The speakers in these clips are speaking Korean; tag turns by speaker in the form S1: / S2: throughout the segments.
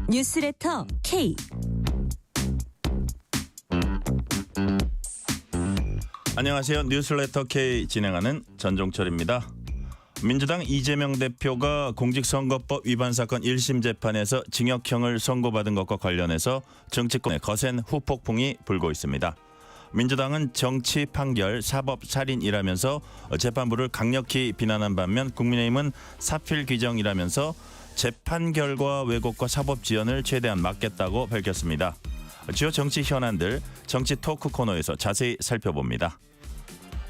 S1: 뉴스레터 K.
S2: 안녕하세요. 뉴스레터 K 진행하는 전종철입니다. 민주당 이재명 대표가 공직선거법 위반 사건 1심 재판에서 징역형을 선고받은 것과 관련해서 정치권의 거센 후폭풍이 불고 있습니다. 민주당은 정치 판결 사법살인이라면서 재판부를 강력히 비난한 반면 국민의힘은 사필 규정이라면서 재판 결과 왜곡과 사법 지연을 최대한 막겠다고 밝혔습니다. 주요 정치 현안들 정치 토크 코너에서 자세히 살펴봅니다.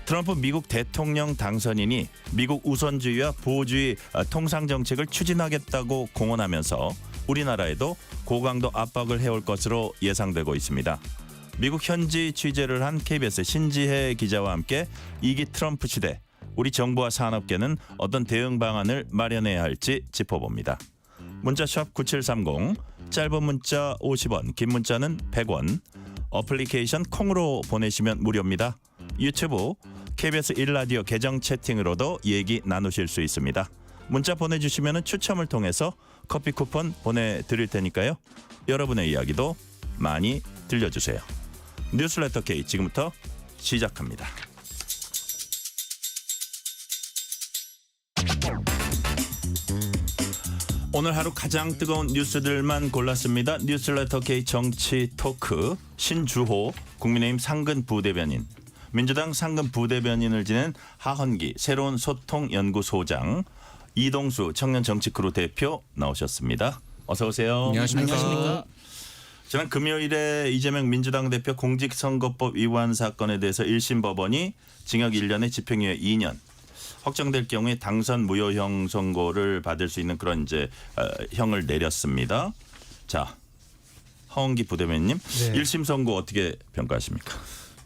S2: 트럼프 미국 대통령 당선인이 미국 우선주의와 보호주의 통상 정책을 추진하겠다고 공언하면서 우리나라에도 고강도 압박을 해올 것으로 예상되고 있습니다. 미국 현지 취재를 한 KBS 신지혜 기자와 함께 2기 트럼프 시대 우리 정부와 산업계는 어떤 대응 방안을 마련해야 할지 짚어봅니다. 문자샵 9730, 짧은 문자 50원, 긴 문자는 100원, 어플리케이션 콩으로 보내시면 무료입니다. 유튜브 KBS 1라디오 계정 채팅으로도 얘기 나누실 수 있습니다. 문자 보내주시면 추첨을 통해서 커피 쿠폰 보내드릴 테니까요. 여러분의 이야기도 많이 들려주세요. 뉴스레터 K 지금부터 시작합니다. 오늘 하루 가장 뜨거운 뉴스들만 골랐습니다. 뉴스레터 K 정치 토크 신주호 국민의힘 상근 부대변인, 민주당 상근 부대변인을 지낸 하헌기 새로운 소통연구소장, 이동수 청년정치크루 대표 나오셨습니다. 어서 오세요.
S3: 안녕하십니까.
S2: 지난 금요일에 이재명 민주당 대표 공직선거법 위반 사건에 대해서 1심 법원이 징역 1년에 집행유예 2년 확정될 경우에 당선 무효형 선고를 받을 수 있는 그런 이제 형을 내렸습니다. 자, 하헌기 부대변인님,
S3: 네.
S2: 1심 선고 어떻게 평가하십니까?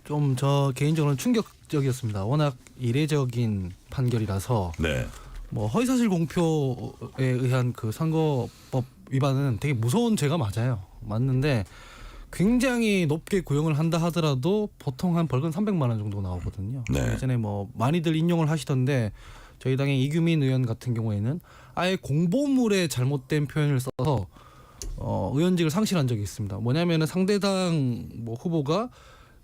S3: 좀 저 개인적으로는 충격적이었습니다. 워낙 이례적인 판결이라서
S2: 네.
S3: 뭐 허위사실 공표에 의한 그 선거법 위반은 되게 무서운 죄가 맞는데 굉장히 높게 구형을 한다 하더라도 보통 한 벌금 300만 원 정도 나오거든요.
S2: 네.
S3: 예전에 뭐 많이들 인용을 하시던데 저희 당의 이규민 의원 같은 경우에는 아예 공보물에 잘못된 표현을 써서 의원직을 상실한 적이 있습니다. 뭐냐면은 상대당 뭐 후보가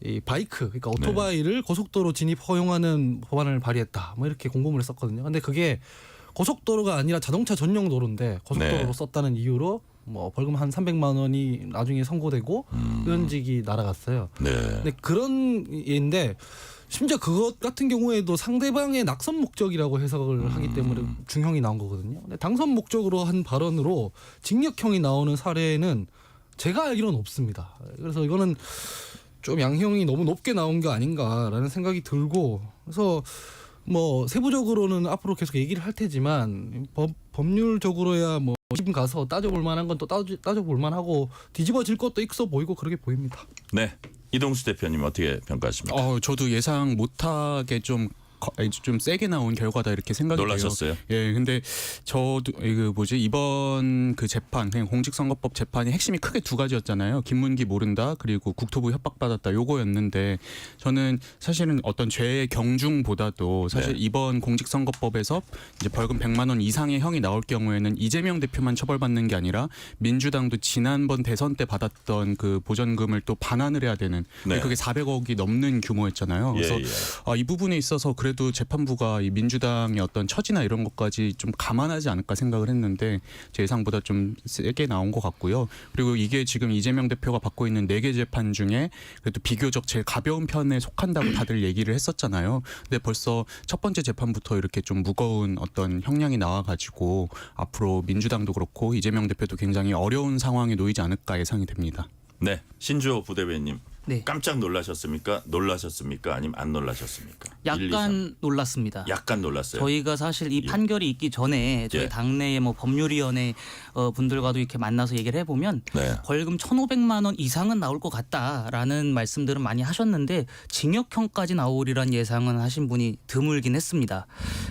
S3: 이 바이크, 그러니까 오토바이를 고속도로 진입 허용하는 법안을 발의했다. 뭐 이렇게 공보물에 썼거든요. 근데 그게 고속도로가 아니라 자동차 전용 도로인데 고속도로로 썼다는 이유로 뭐 벌금 한 300만 원이 나중에 선고되고 의원직이 날아갔어요.
S2: 네.
S3: 근데 그런 예인데 심지어 그것 같은 경우에도 상대방의 낙선 목적이라고 해석을 하기 때문에 중형이 나온 거거든요. 근데 당선 목적으로 한 발언으로 징역형이 나오는 사례는 제가 알기로는 없습니다. 그래서 이거는 좀 양형이 너무 높게 나온 게 아닌가라는 생각이 들고, 그래서 뭐 세부적으로는 앞으로 계속 얘기를 할 테지만 법률적으로야 뭐 지금 가서 따져볼 만한 건 또 따져볼 만하고 뒤집어질 것도 있어 보이고 그렇게 보입니다.
S2: 네. 이동수 대표님 어떻게 평가하십니까?
S4: 저도 예상 못하게 좀 세게 나온 결과다 이렇게 생각이
S2: 놀라셨어요?
S4: 돼요. 예, 근데 저도 이번 그 재판, 그냥 공직선거법 재판의 핵심이 크게 두 가지였잖아요. 김문기 모른다, 그리고 국토부 협박받았다, 요거였는데 저는 사실은 어떤 죄의 경중보다도 사실 이번 공직선거법에서 이제 벌금 100만 원 이상의 형이 나올 경우에는 이재명 대표만 처벌받는 게 아니라 민주당도 지난번 대선 때 받았던 그 보전금을 또 반환을 해야 되는, 그게 400억이 넘는 규모였잖아요. 그래서 이 부분에 있어서 그래도 재판부가 이 민주당의 어떤 처지나 이런 것까지 좀 감안하지 않을까 생각을 했는데 제 예상보다 좀 세게 나온 것 같고요. 그리고 이게 지금 이재명 대표가 받고 있는 4개 재판 중에 그래도 비교적 제일 가벼운 편에 속한다고 다들 얘기를 했었잖아요. 근데 벌써 첫 번째 재판부터 이렇게 좀 무거운 어떤 형량이 나와가지고 앞으로 민주당도 그렇고 이재명 대표도 굉장히 어려운 상황에 놓이지 않을까 예상이 됩니다.
S2: 네. 신주호 부대변인님.
S5: 네.
S2: 깜짝 놀라셨습니까? 아니면 안 놀라셨습니까? 1, 2, 3.
S5: 약간 놀랐습니다.
S2: 약간 놀랐어요.
S5: 저희가 사실 이 판결이 있기 전에 저희 당내의 뭐 법률위원회 분들과도 이렇게 만나서 얘기를 해보면 벌금 1,500만 원 이상은 나올 것 같다라는 말씀들은 많이 하셨는데 징역형까지 나오리란 예상은 하신 분이 드물긴 했습니다.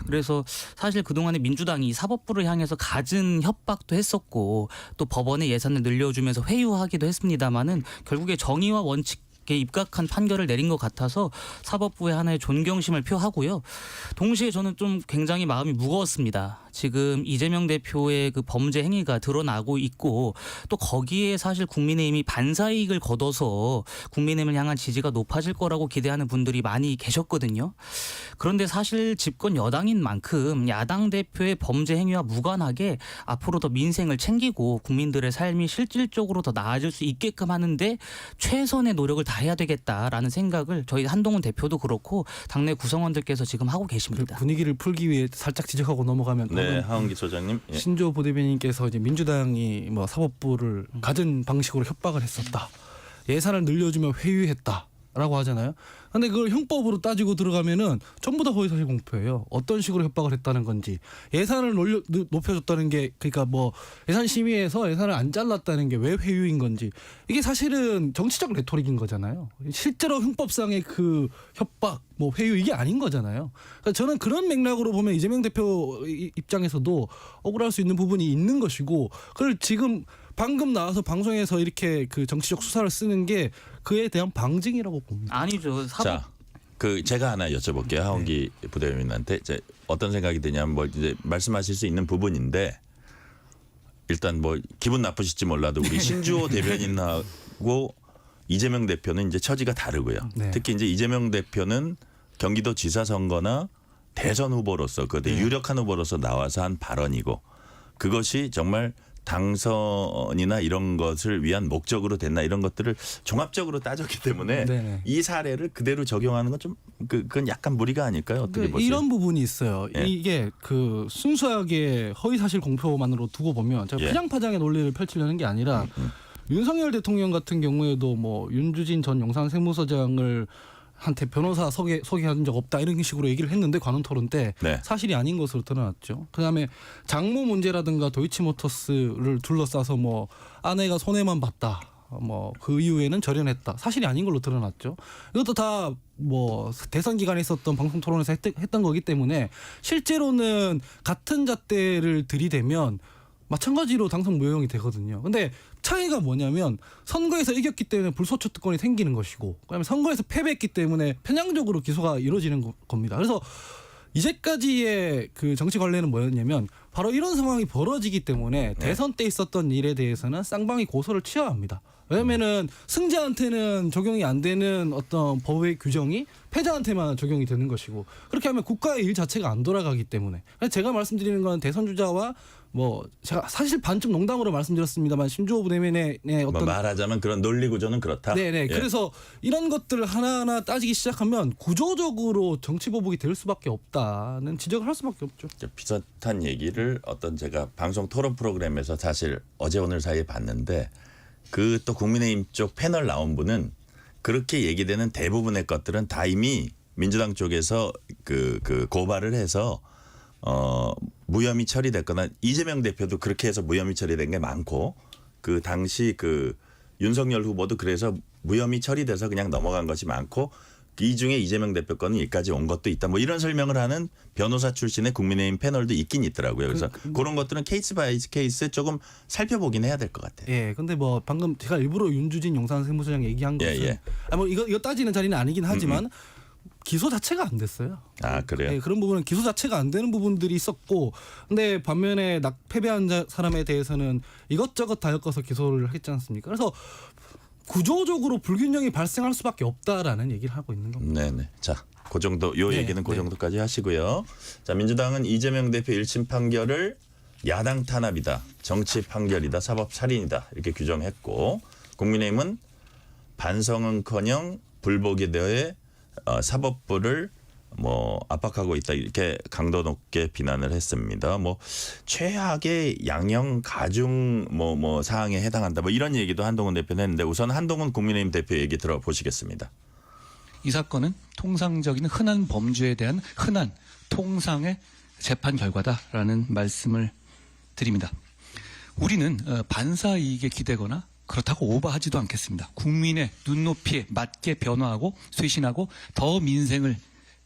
S5: 그래서 사실 그동안에 민주당이 사법부를 향해서 갖은 협박도 했었고 또 법원의 예산을 늘려주면서 회유하기도 했습니다마는 결국에 정의와 원칙 입각한 판결을 내린 것 같아서 사법부의 하나의 존경심을 표하고요. 동시에 저는 좀 굉장히 마음이 무거웠습니다. 지금 이재명 대표의 그 범죄 행위가 드러나고 있고 또 거기에 사실 국민의힘이 반사이익을 거둬서 국민의힘을 향한 지지가 높아질 거라고 기대하는 분들이 많이 계셨거든요. 그런데 사실 집권 여당인 만큼 야당 대표의 범죄 행위와 무관하게 앞으로 더 민생을 챙기고 국민들의 삶이 실질적으로 더 나아질 수 있게끔 하는데 최선의 노력을 다해야 되겠다라는 생각을 저희 한동훈 대표도 그렇고 당내 구성원들께서 지금 하고 계십니다.
S3: 분위기를 풀기 위해 살짝 지적하고 넘어가면
S2: 네, 하은기 소장님. 예.
S3: 신조 부대변인께서 이제 민주당이 뭐 사법부를 가진 방식으로 협박을 했었다. 예산을 늘려주면 회유했다라고 하잖아요. 근데 그걸 형법으로 따지고 들어가면은 전부 다 허위사실 공표예요. 어떤 식으로 협박을 했다는 건지 예산을 높여줬다는 게 그러니까 뭐 예산 심의에서 예산을 안 잘랐다는 게 왜 회유인 건지 이게 사실은 정치적 레토릭인 거잖아요. 실제로 형법상의 그 협박 뭐 회유 이게 아닌 거잖아요. 그러니까 저는 그런 맥락으로 보면 이재명 대표 입장에서도 억울할 수 있는 부분이 있는 것이고 그걸 지금 방금 나와서 방송에서 이렇게 그 정치적 수사를 쓰는 게 그에 대한 방증이라고 봅니다.
S5: 아니죠.
S2: 자, 그 제가 하나 여쭤볼게요. 하은기 부대변인한테 이제 어떤 생각이 드냐면 뭐 이제 말씀하실 수 있는 부분인데 일단 뭐 기분 나쁘실지 몰라도 우리 신주호 대변인하고 이재명 대표는 이제 처지가 다르고요.
S3: 네.
S2: 특히 이제 이재명 대표는 경기도지사 선거나 대선 후보로서 그 유력한 후보로서 나와서 한 발언이고 그것이 정말 당선이나 이런 것을 위한 목적으로 됐나 이런 것들을 종합적으로 따졌기 때문에
S3: 네네.
S2: 이 사례를 그대로 적용하는 건 좀 그건 약간 무리가 아닐까요? 어떻게 보세요?
S3: 이런 부분이 있어요.
S2: 예.
S3: 이게 그 순수하게 허위사실 공표만으로 두고 보면 제가
S2: 예.
S3: 파장파장의 논리를 펼치려는 게 아니라 윤석열 대통령 같은 경우에도 뭐 윤주진 전 용산세무서장을 한테 변호사 소개한 적 없다 이런 식으로 얘기를 했는데 관훈 토론 때
S2: 네.
S3: 사실이 아닌 것으로 드러났죠. 그다음에 장모 문제라든가 도이치모터스를 둘러싸서 뭐 아내가 손해만 봤다. 뭐 그 이후에는 절연했다. 사실이 아닌 걸로 드러났죠. 이것도 다 뭐 대선 기간에 있었던 방송 토론에서 했던 거기 때문에 실제로는 같은 잣대를 들이대면 마찬가지로 당선 무효형이 되거든요. 근데 차이가 뭐냐면 선거에서 이겼기 때문에 불소추 특권이 생기는 것이고 그다음에 선거에서 패배했기 때문에 편향적으로 기소가 이루어지는 겁니다. 그래서 이제까지의 그 정치 관례는 뭐였냐면 바로 이런 상황이 벌어지기 때문에 대선 때 있었던 일에 대해서는 쌍방이 고소를 취해야 합니다. 왜냐면은 승자한테는 적용이 안 되는 어떤 법의 규정이 패자한테만 적용이 되는 것이고 그렇게 하면 국가의 일 자체가 안 돌아가기 때문에 제가 말씀드리는 건 대선 주자와 뭐 제가 사실 반쯤 농담으로 말씀드렸습니다만 신주호 부대변인의 어떤
S2: 뭐 말하자면 그런 논리 구조는 그렇다.
S3: 네네.
S2: 예.
S3: 그래서 이런 것들을 하나하나 따지기 시작하면 구조적으로 정치 보복이 될 수밖에 없다는 지적을 할 수밖에 없죠.
S2: 비슷한 얘기를 어떤 제가 방송 토론 프로그램에서 사실 어제 오늘 사이에 봤는데 그 또 국민의힘 쪽 패널 나온 분은 그렇게 얘기되는 대부분의 것들은 다 이미 민주당 쪽에서 그 고발을 해서 무혐의 처리됐거나 이재명 대표도 그렇게 해서 무혐의 처리된 게 많고 그 당시 그 윤석열 후보도 그래서 무혐의 처리돼서 그냥 넘어간 것이 많고 이 중에 이재명 대표 거는 여기까지 온 것도 있다. 뭐 이런 설명을 하는 변호사 출신의 국민의힘 패널도 있긴 있더라고요. 그래서 그런 것들은 케이스 바이 케이스 조금 살펴보긴 해야 될 것 같아요.
S3: 예. 근데 뭐 방금 제가 일부러 윤주진 용산세무서장 얘기한 것은
S2: 예.
S3: 뭐 이거 따지는 자리는 아니긴 하지만 기소 자체가 안 됐어요.
S2: 아 그래요?
S3: 네, 그런 부분은 기소 자체가 안 되는 부분들이 있었고, 근데 반면에 패배한 사람에 대해서는 이것저것 다 엮어서 기소를 했지 않습니까? 그래서 구조적으로 불균형이 발생할 수밖에 없다라는 얘기를 하고 있는 겁니다.
S2: 네네. 자, 그 정도 요
S3: 네,
S2: 얘기는 그
S3: 네.
S2: 정도까지 하시고요. 자, 민주당은 이재명 대표 1심 판결을 야당 탄압이다, 정치 판결이다, 사법 살인이다 이렇게 규정했고, 국민의힘은 반성은커녕 불복에 대해 사법부를 뭐 압박하고 있다 이렇게 강도 높게 비난을 했습니다. 뭐 최악의 양형 가중 뭐 사항에 해당한다 뭐 이런 얘기도 한동훈 대표는 했는데 우선 한동훈 국민의힘 대표 얘기 들어보시겠습니다.
S1: 이 사건은 통상적인 흔한 범죄에 대한 흔한 통상의 재판 결과다라는 말씀을 드립니다. 우리는 반사 이익에 기대거나 그렇다고 오버하지도 않겠습니다. 국민의 눈높이에 맞게 변화하고 쇄신하고 더 민생을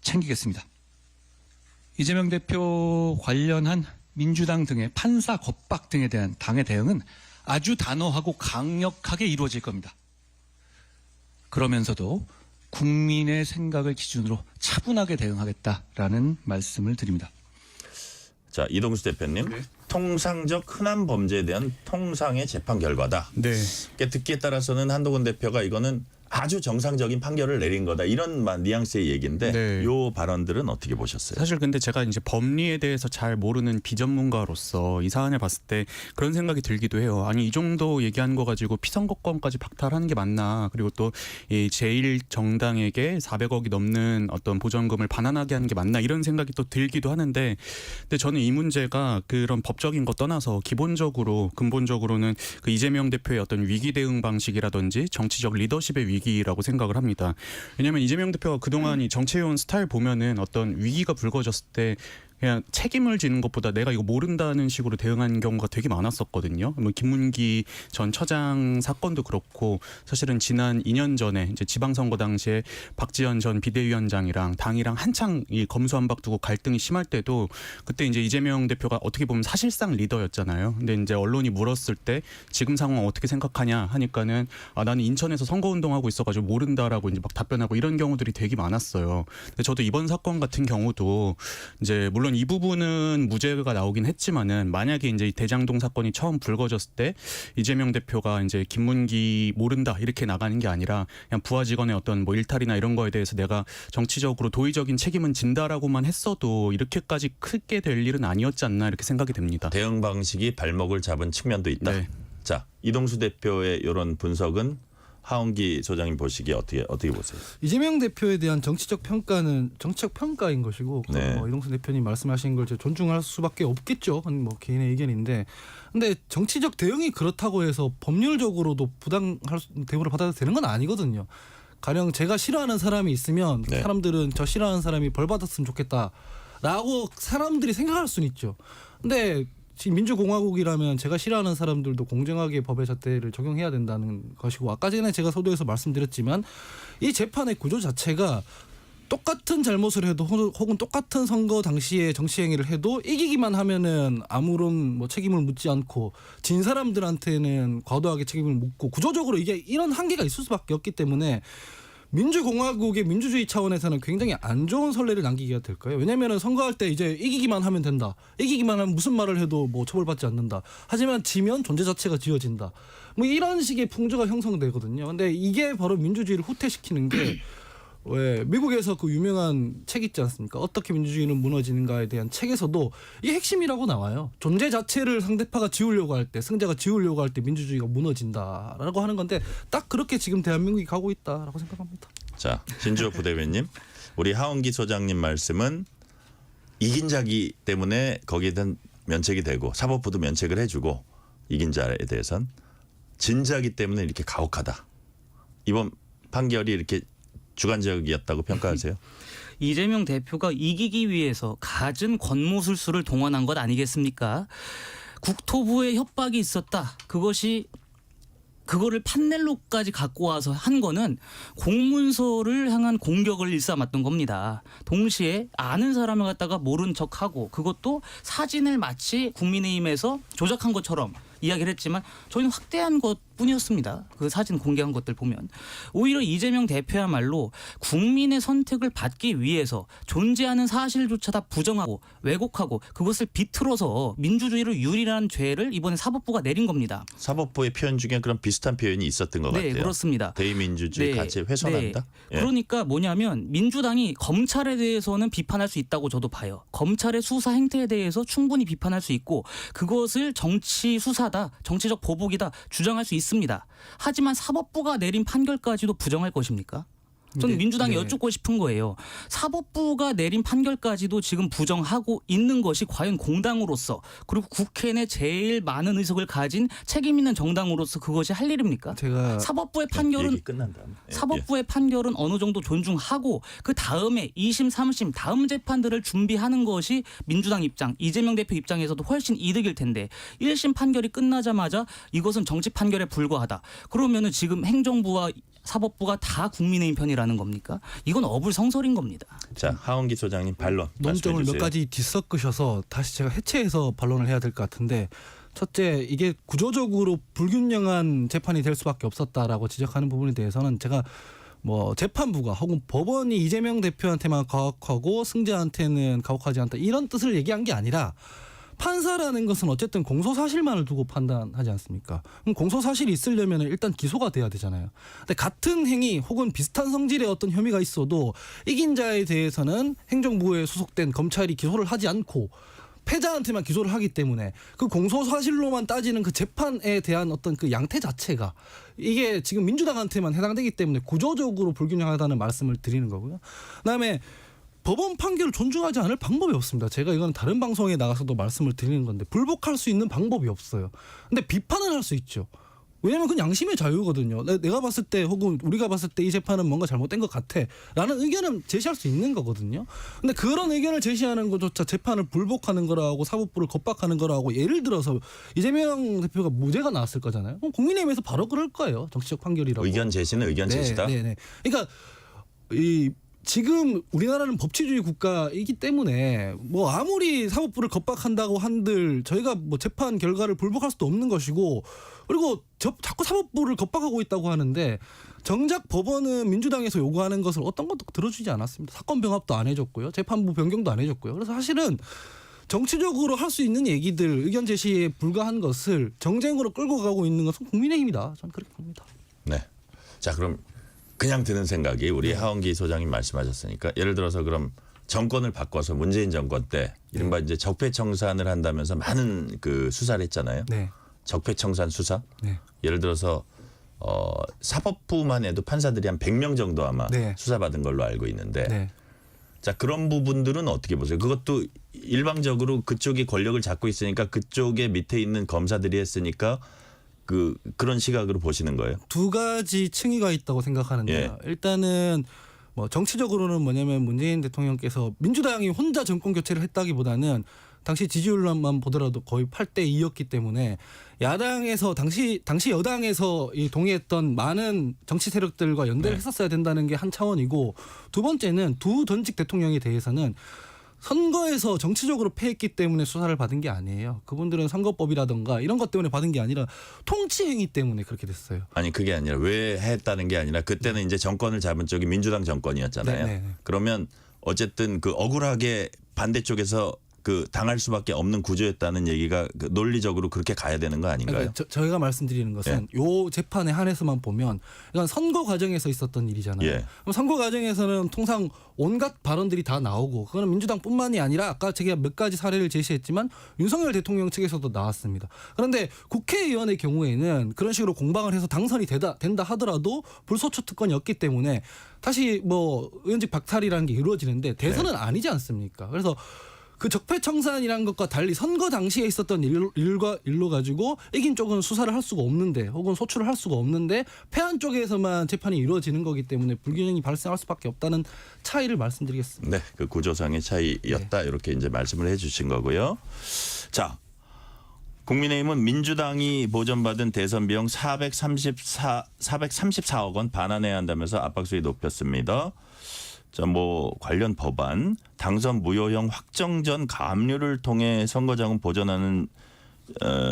S1: 챙기겠습니다. 이재명 대표 관련한 민주당 등의 판사 겁박 등에 대한 당의 대응은 아주 단호하고 강력하게 이루어질 겁니다. 그러면서도 국민의 생각을 기준으로 차분하게 대응하겠다라는 말씀을 드립니다.
S2: 자, 이동수 대표님. 통상적 흔한 범죄에 대한 통상의 재판 결과다.
S4: 네.
S2: 그러니까 듣기에 따라서는 한동훈 대표가 이거는 아주 정상적인 판결을 내린 거다. 이런 뉘앙스의 얘기인데
S4: 네.
S2: 요 발언들은 어떻게 보셨어요?
S4: 사실 근데 제가 이제 법리에 대해서 잘 모르는 비전문가로서 이 사안을 봤을 때 그런 생각이 들기도 해요. 아니 이 정도 얘기하는 거 가지고 피선거권까지 박탈하는 게 맞나? 그리고 또 이 제1정당에게 400억이 넘는 어떤 보전금을 반환하게 하는 게 맞나? 이런 생각이 또 들기도 하는데, 근데 저는 이 문제가 그런 법적인 거 떠나서 기본적으로 근본적으로는 그 이재명 대표의 어떤 위기 대응 방식이라든지 정치적 리더십의 위기라고 생각을 합니다. 왜냐하면 이재명 대표가 그동안 이 정치해온 스타일 보면은 어떤 위기가 불거졌을 때 그냥 책임을 지는 것보다 내가 이거 모른다는 식으로 대응하는 경우가 되게 많았었거든요. 뭐 김문기 전 처장 사건도 그렇고 사실은 지난 2년 전에 이제 지방선거 당시에 박지원 전 비대위원장이랑 당이랑 한창 이 검수완박 두고 갈등이 심할 때도 그때 이제 이재명 대표가 어떻게 보면 사실상 리더였잖아요. 근데 이제 언론이 물었을 때 지금 상황 어떻게 생각하냐 하니까는 나는 인천에서 선거운동하고 있어가지고 모른다라고 이제 막 답변하고 이런 경우들이 되게 많았어요. 근데 저도 이번 사건 같은 경우도 이제 물론 이 부분은 무죄가 나오긴 했지만은 만약에 이제 이 대장동 사건이 처음 불거졌을 때 이재명 대표가 이제 김문기 모른다 이렇게 나가는 게 아니라 그냥 부하 직원의 어떤 뭐 일탈이나 이런 거에 대해서 내가 정치적으로 도의적인 책임은 진다라고만 했어도 이렇게까지 크게 될 일은 아니었지 않나 이렇게 생각이 됩니다.
S2: 대응 방식이 발목을 잡은 측면도 있다.
S4: 네.
S2: 자, 이동수 대표의 이런 분석은 하원기 소장님 보시기에 어떻게 보세요?
S3: 이재명 대표에 대한 정치적 평가는 정치적 평가인 것이고
S2: 네.
S3: 뭐 이동수 대표님 말씀하신 걸 제가 존중할 수밖에 없겠죠. 뭐 개인의 의견인데, 근데 정치적 대응이 그렇다고 해서 법률적으로도 부당할 대우를 받아도 되는 건 아니거든요. 가령 제가 싫어하는 사람이 있으면
S2: 네.
S3: 사람들은 저 싫어하는 사람이 벌 받았으면 좋겠다라고 사람들이 생각할 수는 있죠. 근데 지금 민주공화국이라면 제가 싫어하는 사람들도 공정하게 법의 잣대를 적용해야 된다는 것이고, 아까 전에 제가 서두에서 말씀드렸지만 이 재판의 구조 자체가 똑같은 잘못을 해도 혹은 똑같은 선거 당시에 정치 행위를 해도 이기기만 하면은 아무런 뭐 책임을 묻지 않고 진 사람들한테는 과도하게 책임을 묻고, 구조적으로 이게 이런 한계가 있을 수밖에 없기 때문에 민주공화국의 민주주의 차원에서는 굉장히 안 좋은 선례를 남기게 될 거예요. 왜냐하면 선거할 때 이제 이기기만 하면 된다. 이기기만 하면 무슨 말을 해도 뭐 처벌받지 않는다. 하지만 지면 존재 자체가 지어진다. 뭐 이런 식의 풍조가 형성되거든요. 근데 이게 바로 민주주의를 후퇴시키는 게 왜 미국에서 그 유명한 책 있지 않습니까? 어떻게 민주주의는 무너지는가에 대한 책에서도 이게 핵심이라고 나와요. 존재 자체를 상대파가 지우려고 할 때, 승자가 지우려고 할 때 민주주의가 무너진다라고 하는 건데, 딱 그렇게 지금 대한민국이 가고 있다라고 생각합니다.
S2: 자, 신주호 부대변님, 우리 하원기 소장님 말씀은 이긴 자기 때문에 거기에 대한 면책이 되고 사법부도 면책을 해주고 이긴 자에 대해선 진 자기 때문에 이렇게 가혹하다. 이번 판결이 이렇게 주관적이었다고 평가하세요?
S5: 이재명 대표가 이기기 위해서 갖은 권모술수를 동원한 것 아니겠습니까? 국토부에 협박이 있었다. 그거를 판넬로까지 갖고 와서 한 거는 공문서를 향한 공격을 일삼았던 겁니다. 동시에 아는 사람을 갖다가 모른 척하고, 그것도 사진을 마치 국민의힘에서 조작한 것처럼 이야기를 했지만 저희는 확대한 것뿐이었습니다. 그 사진 공개한 것들 보면 오히려 이재명 대표야말로 국민의 선택을 받기 위해서 존재하는 사실조차 다 부정하고 왜곡하고 그것을 비틀어서 민주주의를 유린한 죄를 이번에 사법부가 내린 겁니다.
S2: 사법부의 표현 중에 그런 비슷한 표현이 있었던 것
S5: 네,
S2: 같아요.
S5: 그렇습니다.
S2: 대의민주주의
S5: 네,
S2: 가치 훼손한다.
S5: 네.
S2: 예.
S5: 그러니까 뭐냐면 민주당이 검찰에 대해서는 비판할 수 있다고 저도 봐요. 검찰의 수사 행태에 대해서 충분히 비판할 수 있고 그것을 정치 수사다, 정치적 보복이다 주장할 수 있습니다. 하지만 사법부가 내린 판결까지도 부정할 것입니까? 저는 민주당에 여쭙고 싶은 거예요. 사법부가 내린 판결까지도 지금 부정하고 있는 것이 과연 공당으로서, 그리고 국회 내 제일 많은 의석을 가진 책임 있는 정당으로서 그것이 할 일입니까?
S3: 제가
S5: 사법부의 판결은
S2: 얘기 끝난 다음에. 예,
S5: 사법부의 판결은 어느 정도 존중하고 그 다음에 2심, 3심 다음 재판들을 준비하는 것이 민주당 입장, 이재명 대표 입장에서도 훨씬 이득일 텐데 1심 판결이 끝나자마자 이것은 정치 판결에 불과하다. 그러면은 지금 행정부와 사법부가 다 국민의힘 편이라는 겁니까? 이건 어불성설인 겁니다.
S2: 자, 하원기 소장님 반론
S3: 논점을
S2: 말씀해 주세요.
S3: 몇 가지 뒤섞으셔서 다시 제가 해체해서 반론을 해야 될 것 같은데, 첫째, 이게 구조적으로 불균형한 재판이 될 수밖에 없었다라고 지적하는 부분에 대해서는 제가 뭐 재판부가 혹은 법원이 이재명 대표한테만 가혹하고 승자한테는 가혹하지 않다 이런 뜻을 얘기한 게 아니라 판사라는 것은 어쨌든 공소사실만을 두고 판단하지 않습니까? 그럼 공소사실이 있으려면 일단 기소가 돼야 되잖아요. 근데 같은 행위 혹은 비슷한 성질의 어떤 혐의가 있어도 이긴 자에 대해서는 행정부에 소속된 검찰이 기소를 하지 않고 패자한테만 기소를 하기 때문에 그 공소사실로만 따지는 그 재판에 대한 어떤 그 양태 자체가 이게 지금 민주당한테만 해당되기 때문에 구조적으로 불균형하다는 말씀을 드리는 거고요. 그다음에 법원 판결을 존중하지 않을 방법이 없습니다. 제가 이건 다른 방송에 나가서도 말씀을 드리는 건데 불복할 수 있는 방법이 없어요. 근데 비판은 할 수 있죠. 왜냐하면 그건 양심의 자유거든요. 내가 봤을 때 혹은 우리가 봤을 때 이 재판은 뭔가 잘못된 것 같아 라는 의견은 제시할 수 있는 거거든요. 근데 그런 의견을 제시하는 것조차 재판을 불복하는 거라고 사법부를 겁박하는 거라고 예를 들어서 이재명 대표가 무죄가 나왔을 거잖아요. 그럼 국민의힘에서 바로 그럴 거예요. 정치적 판결이라고.
S2: 의견 제시는 의견 제시다.
S3: 네. 그러니까 지금 우리나라는 법치주의 국가이기 때문에 뭐 아무리 사법부를 겁박한다고 한들 저희가 뭐 재판 결과를 불복할 수도 없는 것이고 그리고 자꾸 사법부를 겁박하고 있다고 하는데 정작 법원은 민주당에서 요구하는 것을 어떤 것도 들어주지 않았습니다. 사건 병합도 안 해줬고요. 재판부 변경도 안 해줬고요. 그래서 사실은 정치적으로 할 수 있는 얘기들 의견 제시에 불과한 것을 정쟁으로 끌고 가고 있는 것은 국민의힘이다. 저는 그렇게 봅니다.
S2: 네. 자 그럼 그냥 드는 생각이 우리 하원기 소장님 말씀하셨으니까 예를 들어서 그럼 정권을 바꿔서 문재인 정권 때 이른바 이제 적폐청산을 한다면서 많은 그 수사를 했잖아요.
S3: 네.
S2: 적폐청산 수사.
S3: 네.
S2: 예를 들어서 사법부만 해도 판사들이 한 100명 정도 아마
S3: 네.
S2: 수사받은 걸로 알고 있는데
S3: 네.
S2: 자 그런 부분들은 어떻게 보세요? 그것도 일방적으로 그쪽이 권력을 잡고 있으니까 그쪽에 밑에 있는 검사들이 했으니까 그런 시각으로 보시는 거예요?
S3: 두 가지 층위가 있다고 생각하는데요. 일단은 뭐 정치적으로는 뭐냐면 문재인 대통령께서 민주당이 혼자 정권 교체를 했다기보다는 당시 지지율만 보더라도 거의 8대 2였기 때문에 야당에서 당시 여당에서 이 동의했던 많은 정치 세력들과 연대를 했었어야 된다는 게 한 차원이고 두 번째는 두 전직 대통령에 대해서는 선거에서 정치적으로 패했기 때문에 수사를 받은 게 아니에요. 그분들은 선거법이라든가 이런 것 때문에 받은 게 아니라 통치 행위 때문에 그렇게 됐어요.
S2: 아니 그게 아니라 왜 했다는 게 아니라 그때는 이제 정권을 잡은 쪽이 민주당 정권이었잖아요.
S3: 네.
S2: 그러면 어쨌든 그 억울하게 반대쪽에서 그 당할 수밖에 없는 구조였다는 얘기가 그 논리적으로 그렇게 가야 되는 거 아닌가요?
S3: 그러니까 저희가 말씀드리는 것은 요 재판에 한해서만 보면 이건 선거 과정에서 있었던 일이잖아요. 그럼 선거 과정에서는 통상 온갖 발언들이 다 나오고 그거는 민주당뿐만이 아니라 아까 제가 몇 가지 사례를 제시했지만 윤석열 대통령 측에서도 나왔습니다. 그런데 국회의원의 경우에는 그런 식으로 공방을 해서 당선이 된다 하더라도 불소추 특권이 없기 때문에 다시 뭐 의원직 박탈이라는 게 이루어지는데 대선은 아니지 않습니까? 그래서 그 적폐청산이라는 것과 달리 선거 당시에 있었던 일로 가지고 이긴 쪽은 수사를 할 수가 없는데 혹은 소추를 할 수가 없는데 패한 쪽에서만 재판이 이루어지는 거기 때문에 불균형이 발생할 수밖에 없다는 차이를 말씀드리겠습니다.
S2: 네, 그 구조상의 차이였다 이렇게 이제 말씀을 해주신 거고요. 자, 국민의힘은 민주당이 보전받은 대선 비용 434억 원 반환해야 한다면서 압박수위 높였습니다. 자, 뭐 관련 법안 당선 무효형 확정 전 가압류를 통해 선거자금 보전하는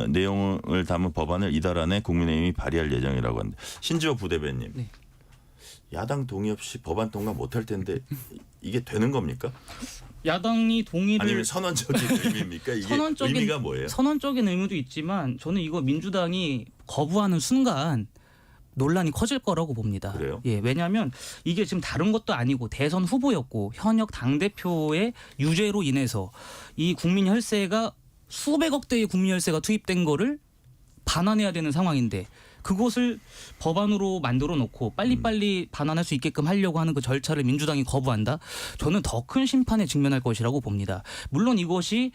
S2: 내용을 담은 법안을 이달 안에 국민의힘이 발의할 예정이라고 하는데 신지호 부대변님,
S5: 네.
S2: 야당 동의 없이 법안 통과 못할 텐데 이게 되는 겁니까?
S5: 야당이 동의를
S2: 아니면 선언적인 의미입니까? 이게 의미가 뭐예요?
S5: 선언적인 의미도 있지만 저는 이거 민주당이 거부하는 순간 논란이 커질 거라고 봅니다.
S2: 그래요?
S5: 예, 왜냐하면 이게 지금 다른 것도 아니고 대선 후보였고 현역 당대표의 유죄로 인해서 이 국민 혈세가 수백억 대의 국민 혈세가 투입된 거를 반환해야 되는 상황인데 그것을 법안으로 만들어 놓고 빨리빨리 반환할 수 있게끔 하려고 하는 그 절차를 민주당이 거부한다? 저는 더 큰 심판에 직면할 것이라고 봅니다. 물론 이것이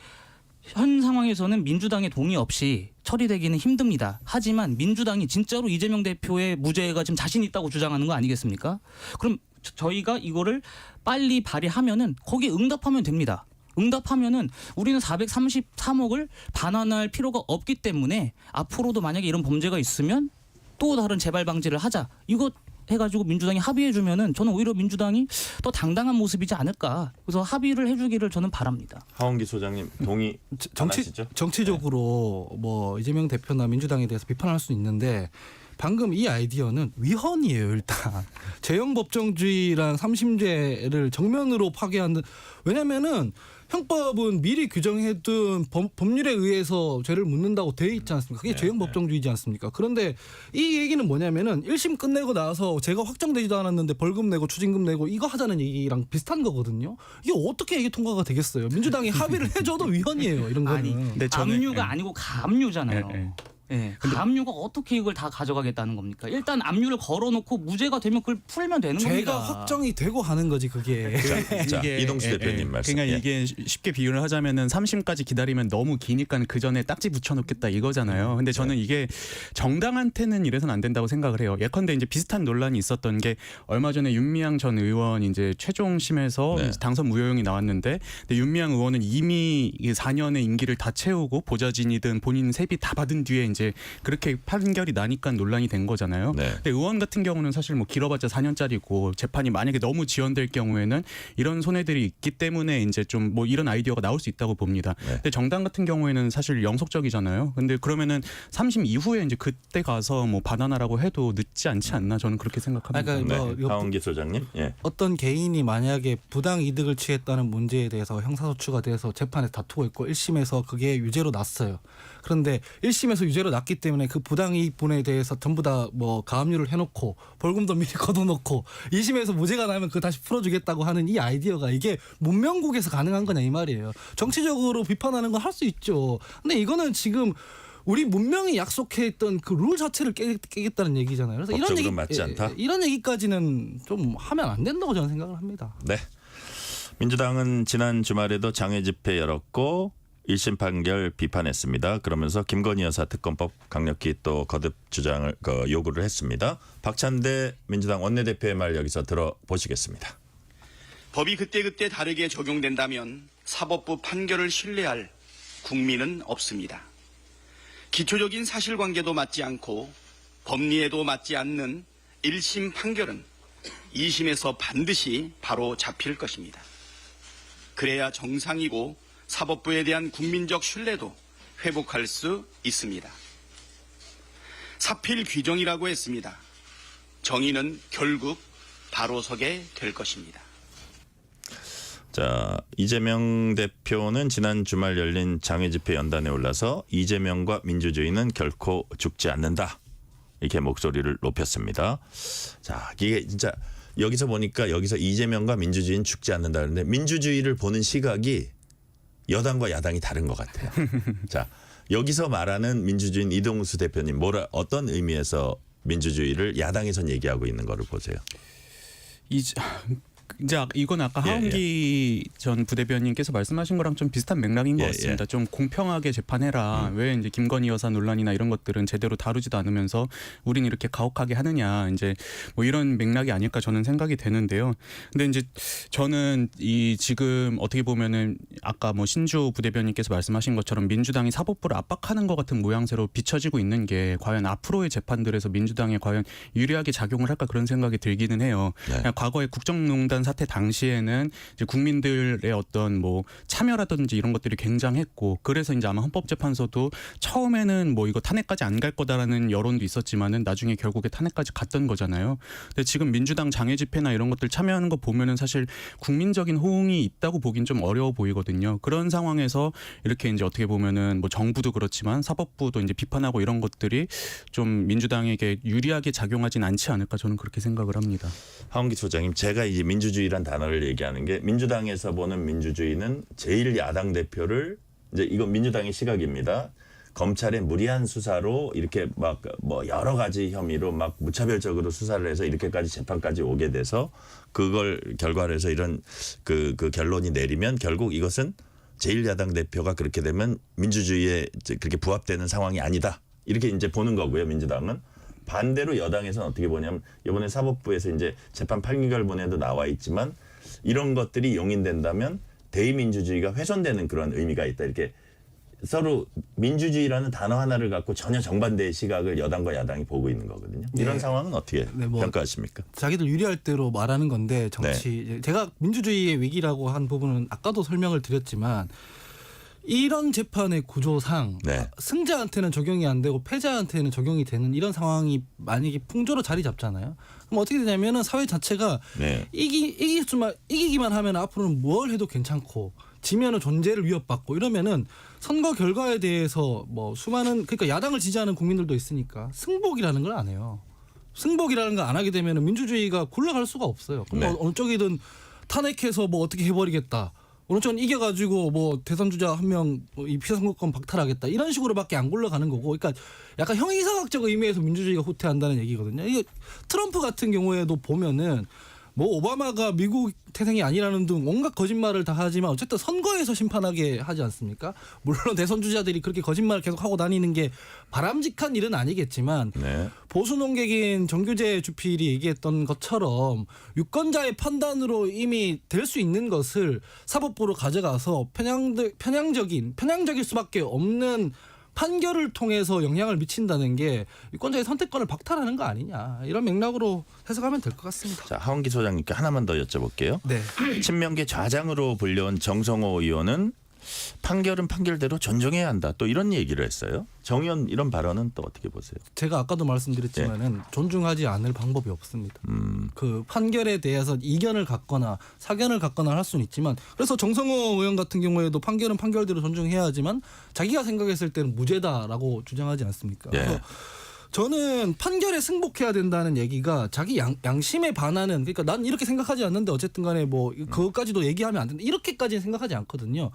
S5: 현 상황에서는 민주당의 동의 없이 처리되기는 힘듭니다. 하지만 민주당이 진짜로 이재명 대표의 무죄가 지금 자신 있다고 주장하는 거 아니겠습니까? 그럼 저희가 이거를 빨리 발의하면은 거기에 응답하면 됩니다. 응답하면은 우리는 433억을 반환할 필요가 없기 때문에 앞으로도 만약에 이런 범죄가 있으면 또 다른 재발 방지를 하자. 이거 해가지고 민주당이 합의해주면은 저는 오히려 민주당이 더 당당한 모습이지 않을까. 그래서 합의를 해주기를 저는 바랍니다.
S2: 하원기 소장님 동의 안 하시죠?
S3: 정치적으로 뭐 이재명 대표나 민주당에 대해서 비판할 수 있는데 방금 이 아이디어는 위헌이에요. 일단 제형 법정주의랑 삼심제를 정면으로 파괴하는. 왜냐면은 형법은 미리 규정해둔 법률에 의해서 죄를 묻는다고 돼 있지 않습니까? 그게 제형 법정주의지 않습니까? 그런데 이 얘기는 뭐냐면은 1심 끝내고 나서 죄가 확정되지도 않았는데 벌금 내고 추징금 내고 이거 하자는 얘기랑 비슷한 거거든요. 이게 어떻게 이게 통과가 되겠어요? 민주당이 합의를 해줘도 위헌이에요. 이런 거는.
S5: 아니,
S4: 근데 저는-
S5: 압류가 아니고 가압류잖아요.
S4: 예.
S5: 예, 가압류가 어떻게 이걸 다 가져가겠다는 겁니까? 일단 압류를 걸어놓고 무죄가 되면 그걸 풀면 되는 겁니다.
S3: 죄가 확정이 되고 하는 거지 그게.
S2: 자, 이동수 대표님 말씀.
S4: 그러니까
S2: 예.
S4: 이게 쉽게 비유를 하자면은 3심까지 기다리면 너무 기니까 그 전에 딱지 붙여놓겠다 이거잖아요. 근데 저는 이게 정당한테는 이래서는 안 된다고 생각을 해요. 예컨대 이제 비슷한 논란이 있었던 게 얼마 전에 윤미향 전 의원 이제 최종심에서
S2: 네.
S4: 당선 무효용이 나왔는데 근데 윤미향 의원은 이미 4년의 임기를 다 채우고 보좌진이든 본인 세비 다 받은 뒤에 이제 그렇게 판결이 나니까 논란이 된 거잖아요.
S2: 네.
S4: 근데 의원 같은 경우는 사실 뭐 길어봤자 4년짜리고 재판이 만약에 너무 지연될 경우에는 이런 손해들이 있기 때문에 이제 좀 뭐 이런 아이디어가 나올 수 있다고 봅니다.
S2: 네.
S4: 근데 정당 같은 경우에는 사실 영속적이잖아요. 근데 그러면은 3심 이후에 이제 그때 가서 뭐 반환하라고 해도 늦지 않지 않나 저는 그렇게 생각합니다.
S3: 그러니까
S2: 네.
S3: 뭐
S2: 하원기 소장님. 예.
S3: 어떤 개인이 만약에 부당 이득을 취했다는 문제에 대해서 형사소추가 돼서 재판에 다투고 있고 1심에서 그게 유죄로 났어요. 그런데 1심에서 유죄로 났기 때문에 그 부당 이익분에 대해서 전부 다 뭐 가압류를 해놓고 벌금도 미리 걷어놓고 2심에서 무죄가 나면 그거 다시 풀어주겠다고 하는 이 아이디어가 이게 문명국에서 가능한 거냐 이 말이에요. 정치적으로 비판하는 건 할 수 있죠. 근데 이거는 지금 우리 문명이 약속했던 그 룰 자체를 깨겠다는 얘기잖아요. 그래서 이런
S2: 법적으로
S3: 얘기
S2: 맞지 않다?
S3: 이런 얘기까지는 좀 하면 안 된다고 저는 생각을 합니다.
S2: 네. 민주당은 지난 주말에도 장외 집회 열었고 1심 판결 비판했습니다. 그러면서 김건희 여사 특검법 강력히 또 거듭 주장을 요구를 했습니다. 박찬대 민주당 원내대표의 말 여기서 들어보시겠습니다.
S6: 법이 그때그때 다르게 적용된다면 사법부 판결을 신뢰할 국민은 없습니다. 기초적인 사실관계도 맞지 않고 법리에도 맞지 않는 1심 판결은 2심에서 반드시 바로 잡힐 것입니다. 그래야 정상이고 사법부에 대한 국민적 신뢰도 회복할 수 있습니다. 사필 규정이라고 했습니다. 정의는 결국 바로 서게 될 것입니다.
S2: 자, 이재명 대표는 지난 주말 열린 장외 집회 연단에 올라서 이재명과 민주주의는 결코 죽지 않는다. 이렇게 목소리를 높였습니다. 자, 이게 진짜 여기서 보니까 여기서 이재명과 민주주의는 죽지 않는다 그러는데 민주주의를 보는 시각이 여당과 야당이 다른 것 같아요. 자, 여기서 말하는 민주주의인 이동수 대표님 어떤 의미에서 민주주의를 야당에선 얘기하고 있는 거를 보세요.
S4: 이제 이건 아까
S2: 예,
S4: 하은기 전 부대변인께서 말씀하신 거랑 좀 비슷한 맥락인 것 같습니다. 좀 공평하게 재판해라. 왜 이제 김건희 여사 논란이나 이런 것들은 제대로 다루지도 않으면서 우린 이렇게 가혹하게 하느냐. 이제 뭐 이런 맥락이 아닐까 저는 생각이 되는데요. 근데 이제 저는 이 지금 어떻게 보면은 아까 뭐 신주 부대변인께서 말씀하신 것처럼 민주당이 사법부를 압박하는 것 같은 모양새로 비춰지고 있는 게 과연 앞으로의 재판들에서 민주당에 과연 유리하게 작용을 할까 그런 생각이 들기는 해요.
S2: 네.
S4: 과거에 국정농단 사태 당시에는 이제 국민들의 어떤 뭐 참여라든지 이런 것들이 굉장했고 그래서 이제 아마 헌법재판소도 처음에는 뭐 이거 탄핵까지 안 갈 거다라는 여론도 있었지만은 나중에 결국에 탄핵까지 갔던 거잖아요. 근데 지금 민주당 장외 집회나 이런 것들 참여하는 거 보면은 사실 국민적인 호응이 있다고 보긴 좀 어려워 보이거든요. 그런 상황에서 이렇게 이제 어떻게 보면은 뭐 정부도 그렇지만 사법부도 이제 비판하고 이런 것들이 좀 민주당에게 유리하게 작용하진 않지 않을까 저는 그렇게 생각을 합니다.
S2: 하원기 소장님, 제가 이제 민주주의란 단어를 얘기하는 게 민주당에서 보는 민주주의는 제1야당 대표를 이제 이건 민주당의 시각입니다. 검찰의 무리한 수사로 이렇게 막 뭐 여러 가지 혐의로 막 무차별적으로 수사를 해서 이렇게까지 재판까지 오게 돼서 그걸 결과로 해서 이런 그 결론이 내리면 결국 이것은 제1야당 대표가 그렇게 되면 민주주의에 그렇게 부합되는 상황이 아니다. 이렇게 이제 보는 거고요, 민주당은. 반대로 여당에서는 어떻게 보냐면 이번에 사법부에서 이제 재판 판결문에도 나와 있지만 이런 것들이 용인된다면 대의민주주의가 훼손되는 그런 의미가 있다. 이렇게 서로 민주주의라는 단어 하나를 갖고 전혀 정반대의 시각을 여당과 야당이 보고 있는 거거든요. 이런
S3: 네.
S2: 상황은 어떻게
S3: 네, 뭐
S2: 평가하십니까?
S3: 자기들 유리할 대로 말하는 건데 정치 제가 민주주의의 위기라고 한 부분은 아까도 설명을 드렸지만 이런 재판의 구조상
S2: 네.
S3: 승자한테는 적용이 안 되고 패자한테는 적용이 되는 이런 상황이 만약에 풍조로 자리 잡잖아요. 그럼 어떻게 되냐면은 사회 자체가
S2: 네.
S3: 이기기만 하면 앞으로는 뭘 해도 괜찮고 지면은 존재를 위협받고 이러면은 선거 결과에 대해서 뭐 수많은 그러니까 야당을 지지하는 국민들도 있으니까 승복이라는 걸 안 해요. 승복이라는 걸 안 하게 되면은 민주주의가 굴러갈 수가 없어요. 그럼
S2: 네.
S3: 어느 쪽이든 탄핵해서 뭐 어떻게 해버리겠다. 어느 쪽은 이겨가지고 뭐 대선 주자 한 명 이 피선거권 박탈하겠다 이런 식으로밖에 안 굴러가는 거고, 그러니까 약간 형이상학적 의미에서 민주주의가 후퇴한다는 얘기거든요. 이게 트럼프 같은 경우에도 보면은 뭐 오바마가 미국 태생이 아니라는 등 온갖 거짓말을 다 하지만 어쨌든 선거에서 심판하게 하지 않습니까? 물론 대선 주자들이 그렇게 거짓말을 계속 하고 다니는 게 바람직한 일은 아니겠지만
S2: 네.
S3: 보수 논객인 정규재 주필이 얘기했던 것처럼 유권자의 판단으로 이미 될 수 있는 것을 사법부로 가져가서 편향적일 수밖에 없는 판결을 통해서 영향을 미친다는 게 유권자의 선택권을 박탈하는 거 아니냐, 이런 맥락으로 해석하면 될 것 같습니다.
S2: 자, 하원기 소장님께 하나만 더 여쭤볼게요.
S3: 네.
S2: 친명계 좌장으로 불려온 정성호 의원은 판결은 판결대로 존중해야 한다. 또 이런 얘기를 했어요. 정 의원 이런 발언은 또 어떻게 보세요?
S3: 제가 아까도 말씀드렸지만은 존중하지 않을 방법이 없습니다. 그 판결에 대해서 이견을 갖거나 사견을 갖거나 할 수는 있지만, 그래서 정성호 의원 같은 경우에도 판결은 판결대로 존중해야 하지만 자기가 생각했을 때는 무죄다라고 주장하지 않습니까?
S2: 예.
S3: 그래서 저는 판결에 승복해야 된다는 얘기가 자기 양심에 반하는, 그러니까 난 이렇게 생각하지 않는데 어쨌든 간에 뭐 그것까지도 얘기하면 안 된다, 이렇게까지는 생각하지 않거든요.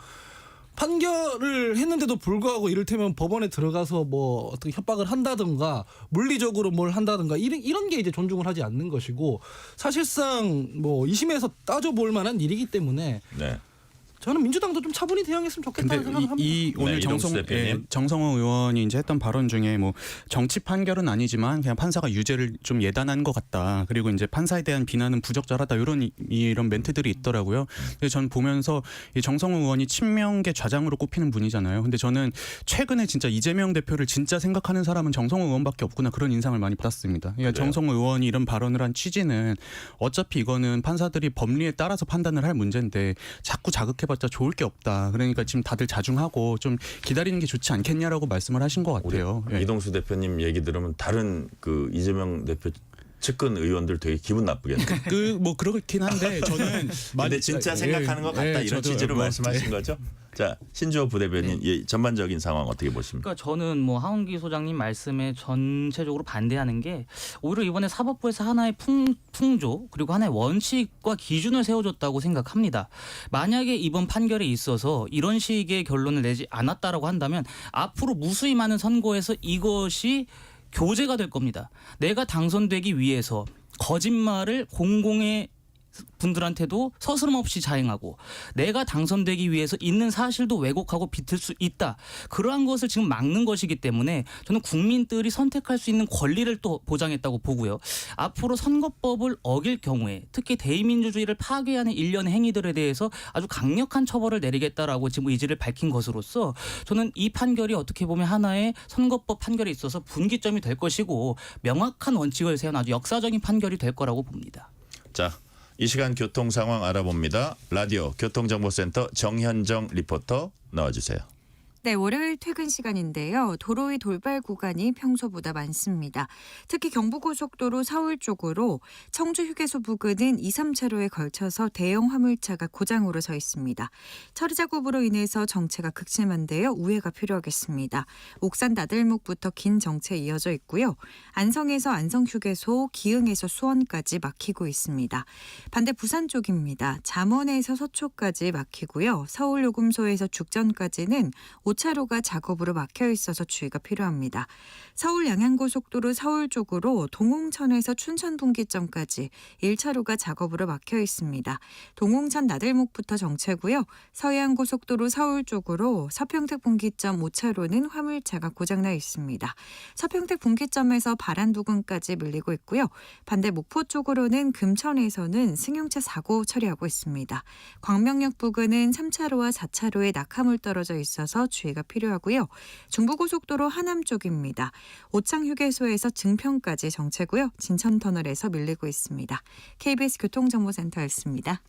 S3: 판결을 했는데도 불구하고 이를테면 법원에 들어가서 뭐 어떻게 협박을 한다든가 물리적으로 뭘 한다든가 이런 게 이제 존중을 하지 않는 것이고, 사실상 뭐 2심에서 따져볼 만한 일이기 때문에
S2: 네.
S3: 저는 민주당도 좀 차분히 대응했으면 좋겠다는 생각을 합니다.
S4: 이 오늘
S2: 네, 이동수 대표님.
S4: 정성호 의원이 이제 했던 발언 중에 뭐 정치 판결은 아니지만 그냥 판사가 유죄를 좀 예단한 것 같다. 그리고 이제 판사에 대한 비난은 부적절하다. 이런 멘트들이 있더라고요. 근데 저는 보면서 이 정성호 의원이 친명계 좌장으로 꼽히는 분이잖아요. 근데 저는 최근에 진짜 이재명 대표를 진짜 생각하는 사람은 정성호 의원밖에 없구나, 그런 인상을 많이 받았습니다. 그러니까 정성호 의원이 이런 발언을 한 취지는 어차피 이거는 판사들이 법리에 따라서 판단을 할 문제인데 자꾸 자극해봤자 좋을 게 없다. 그러니까 지금 다들 자중하고 좀 기다리는 게 좋지 않겠냐라고 말씀을 하신 것 같아요.
S2: 우리 이동수 대표님 얘기 들으면 다른 그 이재명 대표 측근 의원들 되게 기분 나쁘겠네요.
S4: 뭐 그렇긴 한데 저는
S2: 근데 진짜 생각하는 것 같다, 이런 취지로 말씀하신 거죠? 자, 신주호 부대변인 이 전반적인 상황 어떻게 보십니까?
S5: 그러니까 저는 뭐 하원기 소장님 말씀에 전체적으로 반대하는 게, 오히려 이번에 사법부에서 하나의 풍조 그리고 하나의 원칙과 기준을 세워줬다고 생각합니다. 만약에 이번 판결에 있어서 이런 식의 결론을 내지 않았다라고 한다면 앞으로 무수히 많은 선거에서 이것이 교재가 될 겁니다. 내가 당선되기 위해서 거짓말을 공공의 분들한테도 서스럼없이 자행하고 내가 당선되기 위해서 있는 사실도 왜곡하고 비틀 수 있다. 그러한 것을 지금 막는 것이기 때문에 저는 국민들이 선택할 수 있는 권리를 또 보장했다고 보고요. 앞으로 선거법을 어길 경우에 특히 대의민주주의를 파괴하는 일련의 행위들에 대해서 아주 강력한 처벌을 내리겠다라고 지금 의지를 밝힌 것으로서 저는 이 판결이 어떻게 보면 하나의 선거법 판결에 있어서 분기점이 될 것이고 명확한 원칙을 세운 아주 역사적인 판결이 될 거라고 봅니다.
S2: 자, 이 시간 교통 상황 알아봅니다. 라디오 교통정보센터 정현정 리포터 나와주세요.
S7: 네, 월요일 퇴근 시간인데요. 도로의 돌발 구간이 평소보다 많습니다. 특히 경부고속도로 서울 쪽으로 청주 휴게소 부근은 2, 3차로에 걸쳐서 대형 화물차가 고장으로 서 있습니다. 처리 작업으로 인해서 정체가 극심한데요. 우회가 필요하겠습니다. 옥산 나들목부터 긴 정체 이어져 있고요. 안성에서 안성휴게소, 기흥에서 수원까지 막히고 있습니다. 반대 부산 쪽입니다. 잠원에서 서초까지 막히고요. 서울요금소에서 죽전까지는 5차로가 작업으로 막혀 있어서 주의가 필요합니다. 서울 양양고속도로 서울 쪽으로 동홍천에서 춘천 분기점까지 1차로가 작업으로 막혀 있습니다. 동홍천 나들목부터 정체고요. 서해안고속도로 서울 쪽으로 서평택 분기점 5차로는 화물차가 고장나 있습니다. 서평택 분기점에서 바란 부근까지 밀리고 있고요. 반대 목포 쪽으로는 금천에서는 승용차 사고 처리하고 있습니다. 광명역 부근은 3차로와 4차로에 낙하물 떨어져 있어서 주의가 필요하고요. 중부고속도로 하남 쪽입니다. 오창휴게소에서 증평까지 정체고요. 진천터널에서 밀리고 있습니다. KBS 교통정보센터였습니다.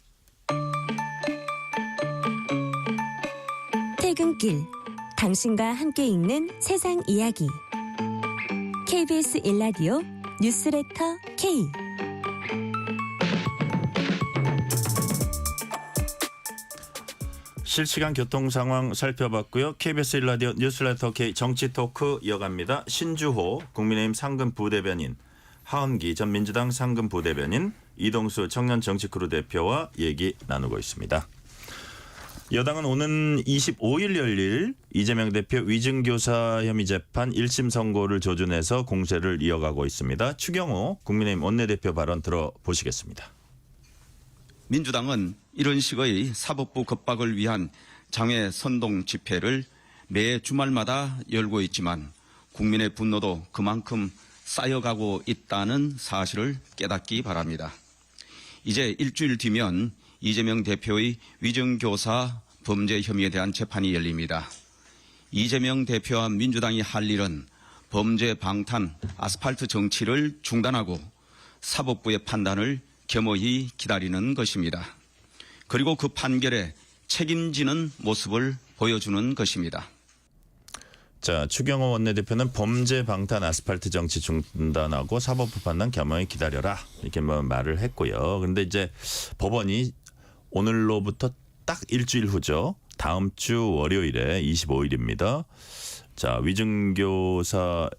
S8: 퇴근길, 당신과 함께 읽는 세상 이야기. KBS 1라디오 뉴스레터 K.
S2: 실시간 교통 상황 살펴봤고요. KBS 1라디오 뉴스레터 K 정치 토크 이어갑니다. 신주호 국민의힘 상근 부대변인, 하은기 전 민주당 상근 부대변인, 이동수 청년 정치크루 대표와 얘기 나누고 있습니다. 여당은 오는 25일 열릴 이재명 대표 위증교사 혐의 재판 1심 선고를 조준해서 공세를 이어가고 있습니다. 추경호 국민의힘 원내대표 발언 들어보시겠습니다.
S9: 민주당은 이런 식의 사법부 겁박을 위한 장외 선동 집회를 매 주말마다 열고 있지만 국민의 분노도 그만큼 쌓여가고 있다는 사실을 깨닫기 바랍니다. 이제 일주일 뒤면 이재명 대표의 위증교사 범죄 혐의에 대한 재판이 열립니다. 이재명 대표와 민주당이 할 일은 범죄 방탄, 아스팔트 정치를 중단하고 사법부의 판단을 겸허히 기다리는 것입니다. 그리고 그 판결에 책임지는 모습을 보여주는 것입니다.
S2: 자, 추경호 원내대표는 범죄 방탄 아스팔트 정치 중단하고 사법부 판단 겸허히 기다려라 이렇게 말을 했고요. 그런데 이제 법원이 오늘로부터 딱 일주일 후죠. 다음 주 월요일에 25일입니다. 자, 위증교사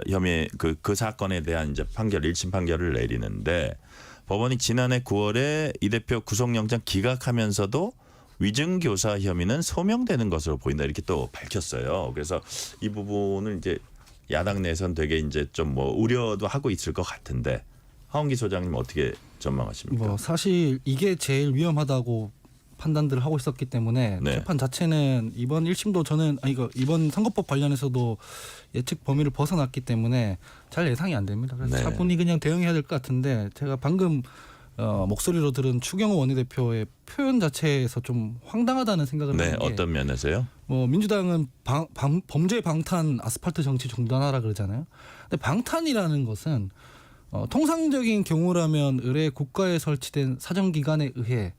S2: 혐의 그 사건에 대한 이제 판결 1심 판결을 내리는데 법원이 지난해 9월에 이 대표 구속영장 기각하면서도 위증교사 혐의는 소명되는 것으로 보인다 이렇게 또 밝혔어요. 그래서 이 부분을 이제 야당 내선 되게 이제 좀 뭐 우려도 하고 있을 것 같은데 하은기 소장님 어떻게 전망하십니까?
S3: 사실 이게 제일 위험하다고 판단들을 하고 있었기 때문에
S2: 네.
S3: 재판 자체는 이번 1심도 저는 이번 선거법 관련해서도 예측 범위를 벗어났기 때문에 잘 예상이 안 됩니다. 그래서
S2: 네.
S3: 차분히 그냥 대응해야 될 것 같은데 제가 방금 목소리로 들은 추경호 원내대표의 표현 자체에서 좀 황당하다는 생각을
S2: 네,
S3: 하는 게
S2: 어떤 면에서요?
S3: 민주당은 범죄 방탄 아스팔트 정치 중단하라 그러잖아요. 근데 방탄이라는 것은 통상적인 경우라면 의뢰 국가에 설치된 사정기관에 의해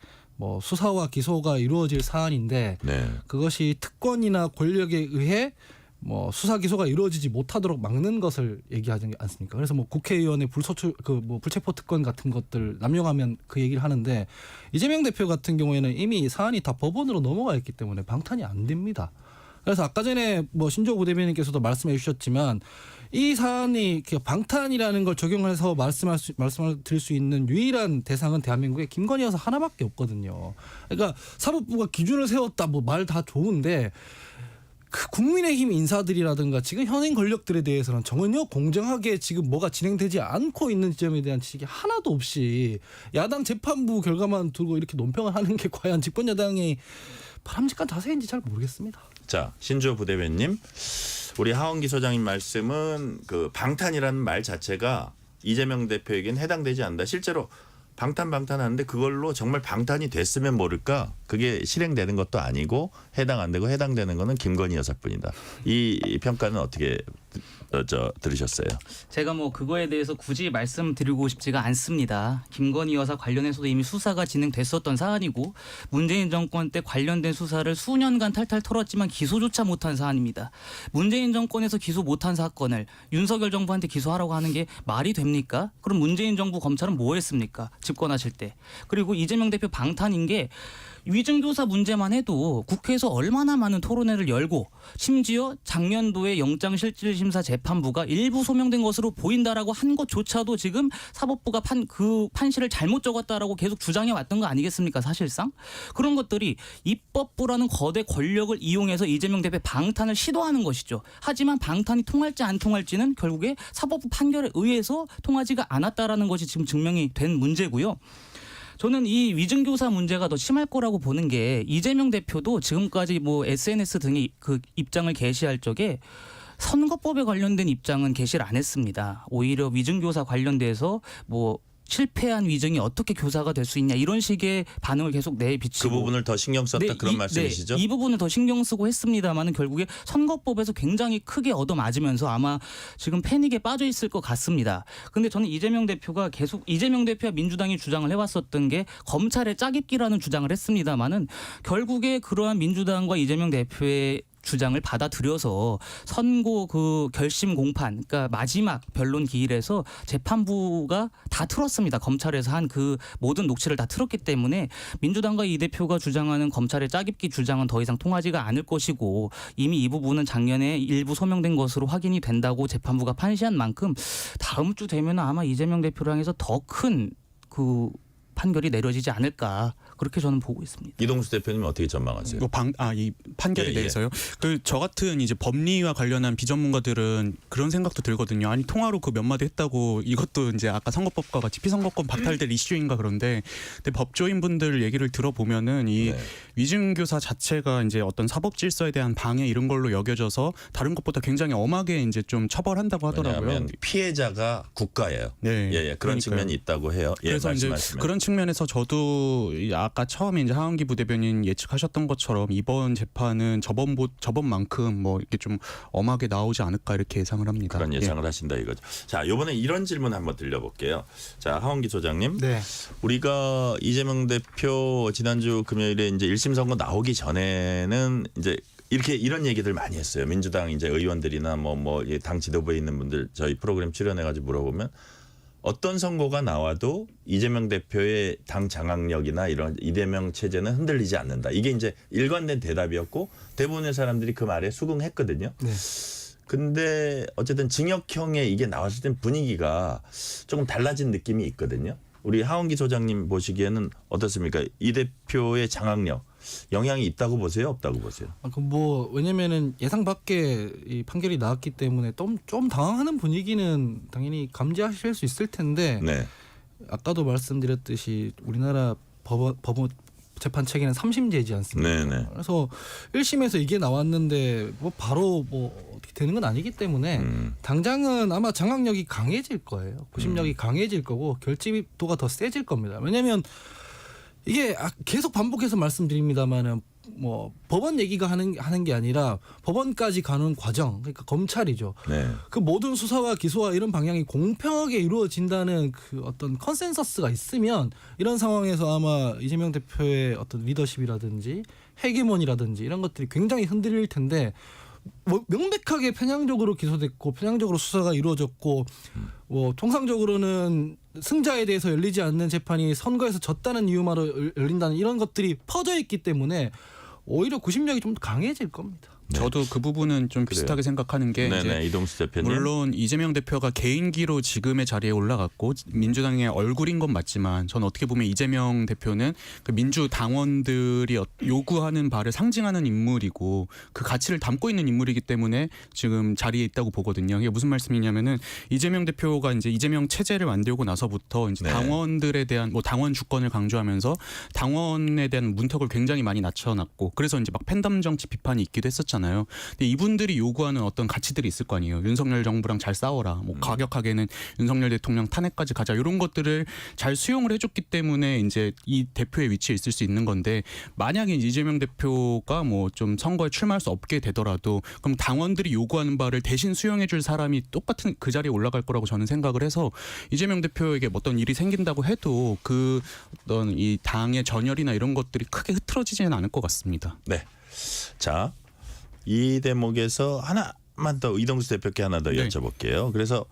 S3: 수사와 기소가 이루어질 사안인데
S2: 네.
S3: 그것이 특권이나 권력에 의해 수사 기소가 이루어지지 못하도록 막는 것을 얘기하지 않습니까? 그래서 국회의원의 불체포 특권 같은 것들 남용하면 그 얘기를 하는데 이재명 대표 같은 경우에는 이미 사안이 다 법원으로 넘어가 있기 때문에 방탄이 안 됩니다. 그래서 아까 전에 신주호 부대변인께서도 말씀해 주셨지만 이 사안이 방탄이라는 걸 적용해서 말씀을 드릴 수 있는 유일한 대상은 대한민국에 김건희 여사 하나밖에 없거든요. 그러니까 사법부가 기준을 세웠다 말 다 좋은데 그 국민의힘 인사들이라든가 지금 현행 권력들에 대해서는 전혀 공정하게 지금 뭐가 진행되지 않고 있는 지점에 대한 지식이 하나도 없이 야당 재판부 결과만 두고 이렇게 논평을 하는 게 과연 집권 여당의 바람직한 자세인지 잘 모르겠습니다.
S2: 자, 신주호 부대변인님, 우리 하은기 소장님 말씀은 그 방탄이라는 말 자체가 이재명 대표에겐 해당되지 않는다. 실제로 방탄하는데 그걸로 정말 방탄이 됐으면 모를까? 그게 실행되는 것도 아니고 해당 안 되고 해당되는 거는 김건희 여사뿐이다. 이 평가는 어떻게 들으셨어요?
S5: 제가 그거에 대해서 굳이 말씀드리고 싶지가 않습니다. 김건희 여사 관련해서도 이미 수사가 진행됐었던 사안이고 문재인 정권 때 관련된 수사를 수년간 탈탈 털었지만 기소조차 못한 사안입니다. 문재인 정권에서 기소 못한 사건을 윤석열 정부한테 기소하라고 하는 게 말이 됩니까? 그럼 문재인 정부 검찰은 뭐 했습니까? 집권하실 때. 그리고 이재명 대표 방탄인 게 위증교사 문제만 해도 국회에서 얼마나 많은 토론회를 열고 심지어 작년도에 영장실질심사 재판부가 일부 소명된 것으로 보인다라고 한 것조차도 지금 사법부가 그 판시를 잘못 적었다라고 계속 주장해 왔던 거 아니겠습니까? 사실상 그런 것들이 입법부라는 거대 권력을 이용해서 이재명 대표 방탄을 시도하는 것이죠. 하지만 방탄이 통할지 안 통할지는 결국에 사법부 판결에 의해서 통하지가 않았다라는 것이 지금 증명이 된 문제고요. 저는 이 위증교사 문제가 더 심할 거라고 보는 게 이재명 대표도 지금까지 SNS 등의 그 입장을 게시할 적에 선거법에 관련된 입장은 게시를 안 했습니다. 오히려 위증교사 관련돼서 실패한 위증이 어떻게 교사가 될 수 있냐 이런 식의 반응을 계속 내비치고
S2: 그 부분을 더 신경 썼다 그런 말씀이시죠?
S5: 네, 이 부분을 더 신경 쓰고 했습니다만은 결국에 선거법에서 굉장히 크게 얻어맞으면서 아마 지금 패닉에 빠져 있을 것 같습니다. 근데 저는 이재명 대표가 계속 이재명 대표와 민주당이 주장을 해왔었던 게 검찰의 짜깁기라는 주장을 했습니다만은 결국에 그러한 민주당과 이재명 대표의 주장을 받아들여서 선고 그 결심 공판, 그러니까 마지막 변론 기일에서 재판부가 다 틀었습니다. 검찰에서 한 그 모든 녹취를 다 틀었기 때문에 민주당과 이 대표가 주장하는 검찰의 짜깁기 주장은 더 이상 통하지가 않을 것이고 이미 이 부분은 작년에 일부 소명된 것으로 확인이 된다고 재판부가 판시한 만큼 다음 주 되면 아마 이재명 대표를 향해서 더 큰 그 판결이 내려지지 않을까 그렇게 저는 보고 있습니다.
S2: 이동수 대표님 어떻게 전망하세요?
S4: 이 판결에
S2: 예, 예.
S4: 대해서요. 그 저 같은 이제 법리와 관련한 비전문가들은 그런 생각도 들거든요. 아니 통화로 그 몇 마디 했다고 이것도 이제 아까 선거법과 같이 피선거권 박탈될 이슈인가 그런데 근데 법조인 분들 얘기를 들어보면은 이
S2: 네.
S4: 위증교사 자체가 이제 어떤 사법 질서에 대한 방해 이런 걸로 여겨져서 다른 것보다 굉장히 엄하게 이제 좀 처벌한다고 하더라고요.
S2: 왜냐하면 피해자가 국가예요.
S4: 네.
S2: 예, 그런
S4: 그러니까요.
S2: 측면이 있다고 해요. 예,
S4: 그래서 이제
S2: 말씀하시면.
S4: 그런 측면에서 저도 아까 처음에 이제 하은기 부대변인 예측하셨던 것처럼 이번 재판은 저번만큼 뭐 이렇게 좀 엄하게 나오지 않을까 이렇게 예상을 합니다.
S2: 그런 예상을 하신다 이거죠. 자, 이번에 이런 질문 한번 드려볼게요. 자, 하원기 소장님.
S3: 네.
S2: 우리가 이재명 대표 지난주 금요일에 이제 1심 선고 나오기 전에는 이제 이런 얘기들 많이 했어요. 민주당 이제 의원들이나 당 지도부에 있는 분들 저희 프로그램 출연해가지고 물어보면 어떤 선거가 나와도 이재명 대표의 당 장악력이나 이런 이재명 체제는 흔들리지 않는다. 이게 이제 일관된 대답이었고 대부분의 사람들이 그 말에 수긍했거든요.
S3: 네.
S2: 근데 어쨌든 징역형에 이게 나왔을 땐 분위기가 조금 달라진 느낌이 있거든요. 우리 하원기 소장님 보시기에는 어떻습니까? 이 대표의 장악력 영향이 있다고 보세요? 없다고 보세요?
S3: 왜냐면은 예상 밖에 이 판결이 나왔기 때문에 좀 당황하는 분위기는 당연히 감지하실 수 있을 텐데
S2: 네.
S3: 아까도 말씀드렸듯이 우리나라 법원 재판 체계는 3심제지 않습니까?
S2: 네네.
S3: 그래서 1심에서 이게 나왔는데 바로 어떻게 되는 건 아니기 때문에 당장은 아마 장악력이 강해질 거예요. 구심력이 강해질 거고 결집도가 더 세질 겁니다. 왜냐하면 이게 계속 반복해서 말씀드립니다만은 법원 얘기가 하는 게 아니라 법원까지 가는 과정, 그러니까 검찰이죠.
S2: 네.
S3: 그 모든 수사와 기소와 이런 방향이 공평하게 이루어진다는 그 어떤 컨센서스가 있으면 이런 상황에서 아마 이재명 대표의 어떤 리더십이라든지 헤게몬이라든지 이런 것들이 굉장히 흔들릴 텐데 명백하게 편향적으로 기소됐고 편향적으로 수사가 이루어졌고 통상적으로는 승자에 대해서 열리지 않는 재판이 선거에서 졌다는 이유만으로 열린다는 이런 것들이 퍼져 있기 때문에 오히려 구심력이 좀 더 강해질 겁니다.
S4: 저도 그 부분은 좀 비슷하게 생각하는 게
S2: 네네,
S4: 이제
S2: 이동수 대표님.
S4: 물론 이재명 대표가 개인기로 지금의 자리에 올라갔고 민주당의 얼굴인 건 맞지만 저는 어떻게 보면 이재명 대표는 그 민주당원들이 요구하는 바를 상징하는 인물이고 그 가치를 담고 있는 인물이기 때문에 지금 자리에 있다고 보거든요. 이게 무슨 말씀이냐면은 이재명 대표가 이제 이재명 체제를 만들고 나서부터 이제
S2: 네.
S4: 당원들에 대한 당원 주권을 강조하면서 당원에 대한 문턱을 굉장히 많이 낮춰놨고 그래서 이제 막 팬덤 정치 비판이 있기도 했었잖아요. 근데 이분들이 요구하는 어떤 가치들이 있을 거 아니에요. 윤석열 정부랑 잘 싸워라. 과격하게는 윤석열 대통령 탄핵까지 가자. 이런 것들을 잘 수용을 해줬기 때문에 이제 이 대표의 위치에 있을 수 있는 건데 만약에 이재명 대표가 좀 선거에 출마할 수 없게 되더라도 그럼 당원들이 요구하는 바를 대신 수용해줄 사람이 똑같은 그 자리에 올라갈 거라고 저는 생각을 해서 이재명 대표에게 어떤 일이 생긴다고 해도 그 어떤 이 당의 전열이나 이런 것들이 크게 흐트러지지는 않을 것 같습니다.
S2: 네. 자, 이 대목에서 하나만 더 이동수 대표께 하나 더
S4: 네.
S2: 여쭤볼게요. 그래서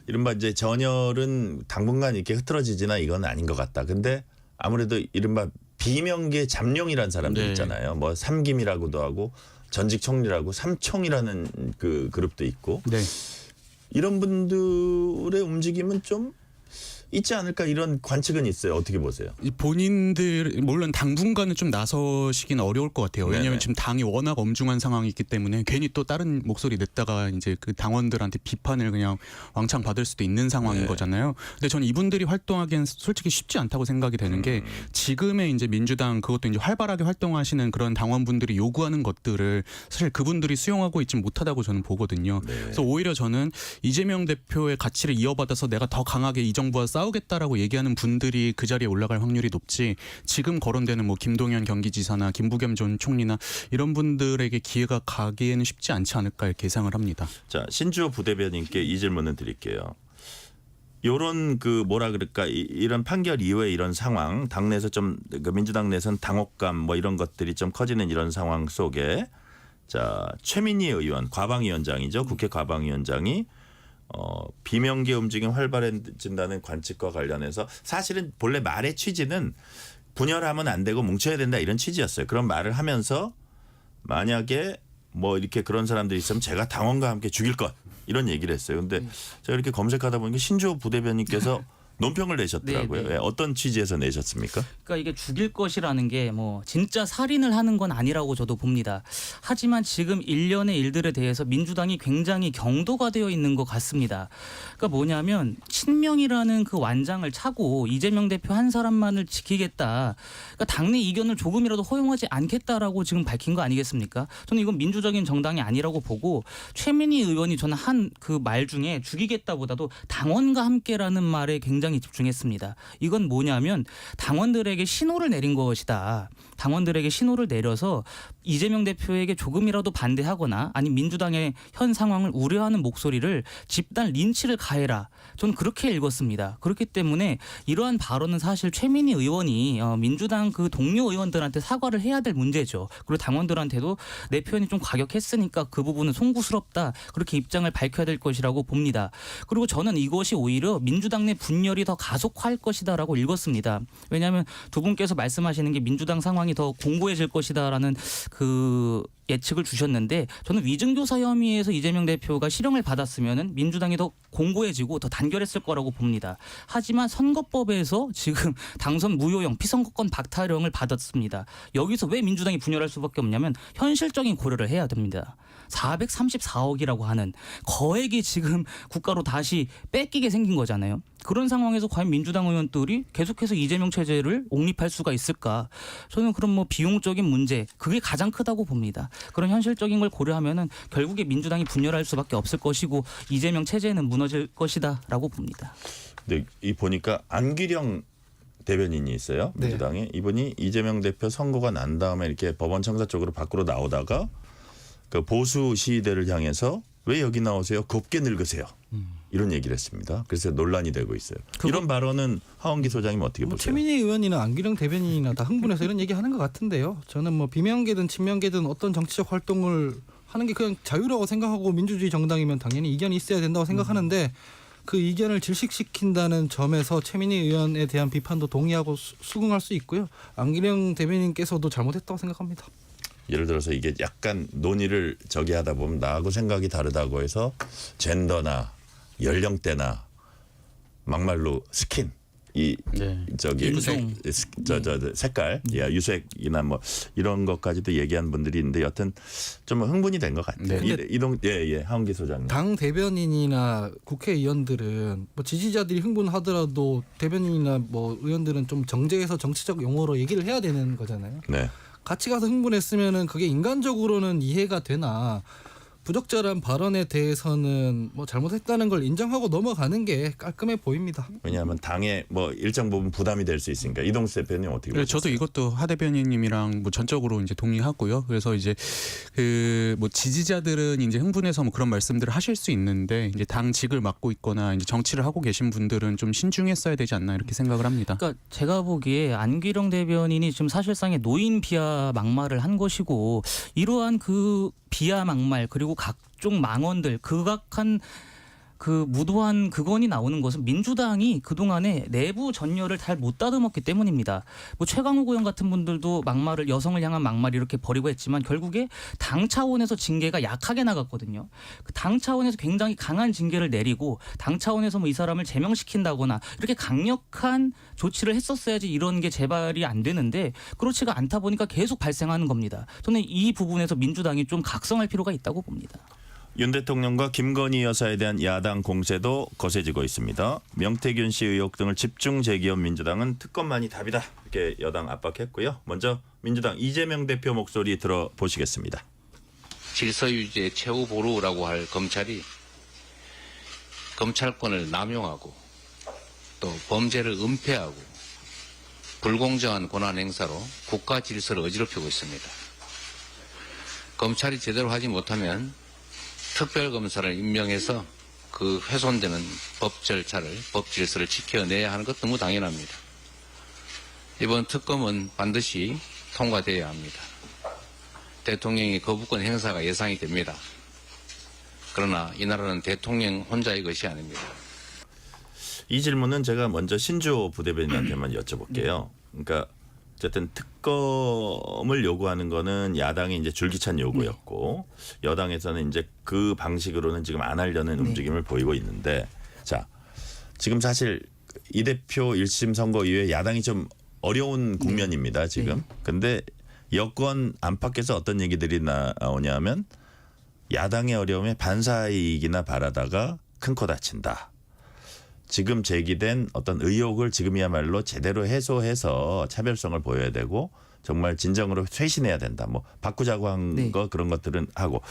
S2: 이른바 이제 전열은 당분간 이렇게 흐트러지지나 이건 아닌 것 같다. 근데 아무래도 이른바 비명계 잠룡이라는 사람들
S4: 네.
S2: 있잖아요. 삼김이라고도 하고 전직 총리라고 삼총이라는 그 그룹도 있고
S4: 네.
S2: 이런 분들의 움직임은 좀 있지 않을까 이런 관측은 있어요. 어떻게 보세요?
S4: 본인들 물론 당분간은 좀 나서시기는 어려울 것 같아요. 왜냐하면
S2: 네네.
S4: 지금 당이 워낙 엄중한 상황이 있기 때문에 괜히 또 다른 목소리 냈다가 이제 그 당원들한테 비판을 그냥 왕창 받을 수도 있는 상황인
S2: 네.
S4: 거잖아요. 근데 저는 이분들이 활동하기엔 솔직히 쉽지 않다고 생각이 되는 게 지금의 이제 민주당 그것도 이제 활발하게 활동하시는 그런 당원분들이 요구하는 것들을 사실 그분들이 수용하고 있지 못하다고 저는 보거든요.
S2: 네.
S4: 그래서 오히려 저는 이재명 대표의 가치를 이어받아서 내가 더 강하게 이 정부와 싸우겠다라고 얘기하는 분들이 그 자리에 올라갈 확률이 높지 지금 거론되는 뭐 김동연 경기지사나 김부겸 전 총리나 이런 분들에게 기회가 가기에는 쉽지 않지 않을까 이렇게 예상을 합니다.
S2: 자, 신주호 부대변인께 이 질문을 드릴게요. 요런 그 뭐라 그럴까 이런 판결 이후에 이런 상황 당내에서 좀 그 민주당 내에서는 당혹감 뭐 이런 것들이 좀 커지는 이런 상황 속에 자 최민희 의원 과방위원장이죠. 국회 과방위원장이 비명계 움직임 활발해진다는 관측과 관련해서 사실은 본래 말의 취지는 분열하면 안 되고 뭉쳐야 된다 이런 취지였어요. 그런 말을 하면서 만약에 뭐 이렇게 그런 사람들이 있으면 제가 당원과 함께 죽일 것 이런 얘기를 했어요. 근데 제가 이렇게 검색하다 보니까 신주호 부대변인께서 논평을 내셨더라고요.
S5: 네.
S2: 네, 어떤 취지에서 내셨습니까?
S5: 그러니까 이게 죽일 것이라는 게 뭐 진짜 살인을 하는 건 아니라고 저도 봅니다. 하지만 지금 일련의 일들에 대해서 민주당이 굉장히 경도가 되어 있는 것 같습니다. 그러니까 뭐냐면 친명이라는 그 완장을 차고 이재명 대표 한 사람만을 지키겠다. 그러니까 당내 이견을 조금이라도 허용하지 않겠다라고 지금 밝힌 거 아니겠습니까? 저는 이건 민주적인 정당이 아니라고 보고 최민희 의원이 저는 한 그 말 중에 죽이겠다보다도 당원과 함께라는 말에 굉장히 집중했습니다. 이건 뭐냐면 당원들에게 신호를 내린 것이다. 당원들에게 신호를 내려서 이재명 대표에게 조금이라도 반대하거나 아니면 민주당의 현 상황을 우려하는 목소리를 집단 린치를 가해라. 저는 그렇게 읽었습니다. 그렇기 때문에 이러한 발언은 사실 최민희 의원이 민주당 그 동료 의원들한테 사과를 해야 될 문제죠. 그리고 당원들한테도 내 표현이 좀 과격했으니까 그 부분은 송구스럽다. 그렇게 입장을 밝혀야 될 것이라고 봅니다. 그리고 저는 이것이 오히려 민주당 내 분열이 더 가속화할 것이다라고 읽었습니다. 왜냐하면 두 분께서 말씀하시는 게 민주당 상황이 더 공고해질 것이다라는 그 예측을 주셨는데 저는 위증교사 혐의에서 이재명 대표가 실형을 받았으면 민주당이 더 공고해지고 더 단결했을 거라고 봅니다. 하지만 선거법에서 지금 당선 무효형 피선거권 박탈형을 받았습니다. 여기서 왜 민주당이 분열할 수밖에 없냐면 현실적인 고려를 해야 됩니다. 434억이라고 하는 거액이 지금 국가로 다시 뺏기게 생긴 거잖아요. 그런 상황에서 과연 민주당 의원들이 계속해서 이재명 체제를 옹립할 수가 있을까? 저는 그런 뭐 비용적인 문제 그게 가장 크다고 봅니다. 그런 현실적인 걸 고려하면은 결국에 민주당이 분열할 수밖에 없을 것이고 이재명 체제는 무너질 것이다라고 봅니다.
S2: 근데 이 보니까 안기령 대변인이 있어요. 민주당에. 이분이 이재명 대표 선거가 난 다음에 이렇게 법원 청사 쪽으로 밖으로 나오다가 그 보수 시위대를 향해서 왜 여기 나오세요? 곱게 늙으세요. 이런 얘기를 했습니다. 그래서 논란이 되고 있어요. 이런 발언은 하원기 소장님 어떻게 보세요?
S3: 최민희 의원이나 안기령 대변인이나 다 흥분해서 이런 얘기하는 것 같은데요. 저는 뭐 비명계든 친명계든 어떤 정치적 활동을 하는 게 그냥 자유라고 생각하고 민주주의 정당이면 당연히 이견이 있어야 된다고 생각하는데 그 이견을 질식시킨다는 점에서 최민희 의원에 대한 비판도 동의하고 수긍할 수 있고요. 안기령 대변인께서도 잘못했다고 생각합니다.
S2: 예를 들어서 이게 약간 논의를 저기 하다 보면 나하고 생각이 다르다고 해서 젠더나 연령대나 막말로 스킨 이 저기
S5: 인종.
S2: 색깔 유색이나 뭐 이런 것까지도 얘기한 분들이 있는데 여튼 좀 흥분이 된 것 같아요. 이동 하은기 소장님.
S3: 당 대변인이나 국회의원들은 뭐 지지자들이 흥분하더라도 대변인이나 뭐 의원들은 좀 정제해서 정치적 용어로 얘기를 해야 되는 거잖아요.
S2: 네.
S3: 같이 가서 흥분했으면은 그게 인간적으로는 이해가 되나 부적절한 발언에 대해서는 뭐 잘못했다는 걸 인정하고 넘어가는 게 깔끔해 보입니다.
S2: 왜냐하면 당에 뭐 일정 부분 부담이 될 수 있으니까. 이동수 대표님 어떻게 보세요?
S4: 저도 이것도 하 대변인님이랑 뭐 전적으로 이제 동의하고요. 그래서 이제 그 뭐 지지자들은 이제 흥분해서 뭐 그런 말씀들을 하실 수 있는데 이제 당직을 맡고 있거나 이제 정치를 하고 계신 분들은 좀 신중했어야 되지 않나 이렇게 생각을 합니다.
S5: 그러니까 제가 보기에 안기령 대변인이 지금 사실상의 노인 비하 막말을 한 것이고 이러한 그 비하 막말 그리고 각종 망언들 극악한 그 무도한 극언이 나오는 것은 민주당이 그동안에 내부 전열을 잘 못 다듬었기 때문입니다. 뭐 최강욱 의원 같은 분들도 막말을 여성을 향한 막말 이렇게 벌이고 했지만 결국에 당 차원에서 징계가 약하게 나갔거든요. 당 차원에서 굉장히 강한 징계를 내리고 당 차원에서 뭐 이 사람을 제명시킨다거나 이렇게 강력한 조치를 했었어야지 이런 게 재발이 안 되는데 그렇지가 않다 보니까 계속 발생하는 겁니다. 저는 이 부분에서 민주당이 좀 각성할 필요가 있다고 봅니다.
S2: 윤 대통령과 김건희 여사에 대한 야당 공세도 거세지고 있습니다. 명태균 씨 의혹 등을 집중 제기한 민주당은 특검만이 답이다. 이렇게 여당 압박했고요. 먼저 민주당 이재명 대표 목소리 들어보시겠습니다.
S10: 질서유지의 최후 보루라고 할 검찰이 검찰권을 남용하고 또 범죄를 은폐하고 불공정한 권한 행사로 국가 질서를 어지럽히고 있습니다. 검찰이 제대로 하지 못하면 특별검사를 임명해서 그 훼손되는 법 절차를, 법 질서를 지켜내야 하는 것 너무 당연합니다. 이번 특검은 반드시 통과되어야 합니다. 대통령이 거부권 행사가 예상이 됩니다. 그러나 이 나라는 대통령 혼자의 것이 아닙니다.
S2: 이 질문은 제가 먼저 신주호 부대변인한테만 여쭤볼게요. 그러니까 어쨌든 특검을 요구하는 거는 야당이 이제 줄기찬 요구였고 여당에서는 이제 그 방식으로는 지금 안 하려는 움직임을 보이고 있는데 자 지금 사실 이 대표 1심 선거 이후에 야당이 좀 어려운 국면입니다 지금. 근데 여권 안팎에서 어떤 얘기들이 나오냐면 야당의 어려움에 반사이익이나 바라다가 큰 코 다친다. 지금 제기된 어떤 의혹을 지금이야말로 제대로 해소해서 차별성을 보여야 되고 정말 진정으로 쇄신해야 된다. 뭐 바꾸자고 한 거 그런 것들은 하고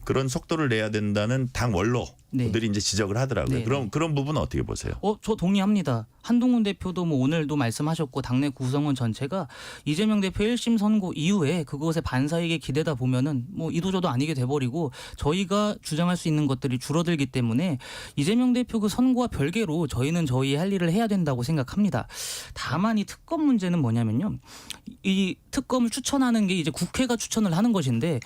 S2: 그런 속도를 내야 된다는 당 원로들이 이제 지적을 하더라고요. 그런 부분은 어떻게 보세요?
S5: 저 동의합니다. 한동훈 대표도 뭐 오늘도 말씀하셨고 당내 구성원 전체가 이재명 대표 1심 선고 이후에 그것에 반사이익에 기대다 보면은 뭐 이도저도 아니게 돼버리고 저희가 주장할 수 있는 것들이 줄어들기 때문에 이재명 대표 그 선고와 별개로 저희는 저희의 할 일을 해야 된다고 생각합니다. 다만 이 특검 문제는 뭐냐면요. 이 특검을 추천하는 게 이제 국회가 추천을 하는 것인데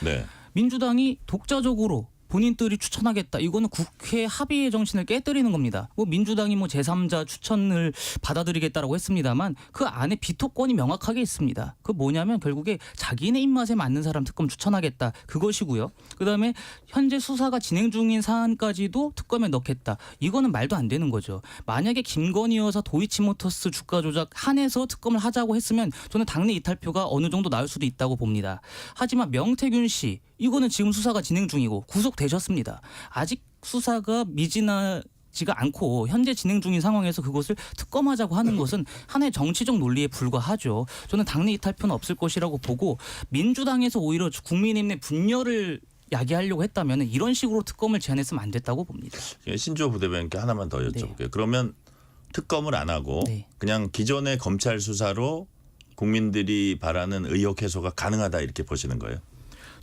S5: 민주당이 독자적으로 본인들이 추천하겠다. 이거는 국회 합의의 정신을 깨뜨리는 겁니다. 뭐 민주당이 뭐 제3자 추천을 받아들이겠다라고 했습니다만 그 안에 비토권이 명확하게 있습니다. 그 뭐냐면 결국에 자기네 입맛에 맞는 사람 특검 추천하겠다. 그것이고요. 그다음에 현재 수사가 진행 중인 사안까지도 특검에 넣겠다. 이거는 말도 안 되는 거죠. 만약에 김건희 여사 도이치모터스 주가 조작 한해서 특검을 하자고 했으면 저는 당내 이탈표가 어느 정도 나올 수도 있다고 봅니다. 하지만 명태균 씨 이거는 지금 수사가 진행 중이고 구속되셨습니다. 아직 수사가 미진하지가 않고 현재 진행 중인 상황에서 그것을 특검하자고 하는 것은 하나의 정치적 논리에 불과하죠. 저는 당내 이탈표는 없을 것이라고 보고 민주당에서 오히려 국민의힘 내 분열을 야기하려고 했다면 이런 식으로 특검을 제안했으면 안 됐다고 봅니다.
S2: 신주호 부대변인께 하나만 더 여쭤볼게요. 그러면 특검을 안 하고 그냥 기존의 검찰 수사로 국민들이 바라는 의혹 해소가 가능하다 이렇게 보시는 거예요?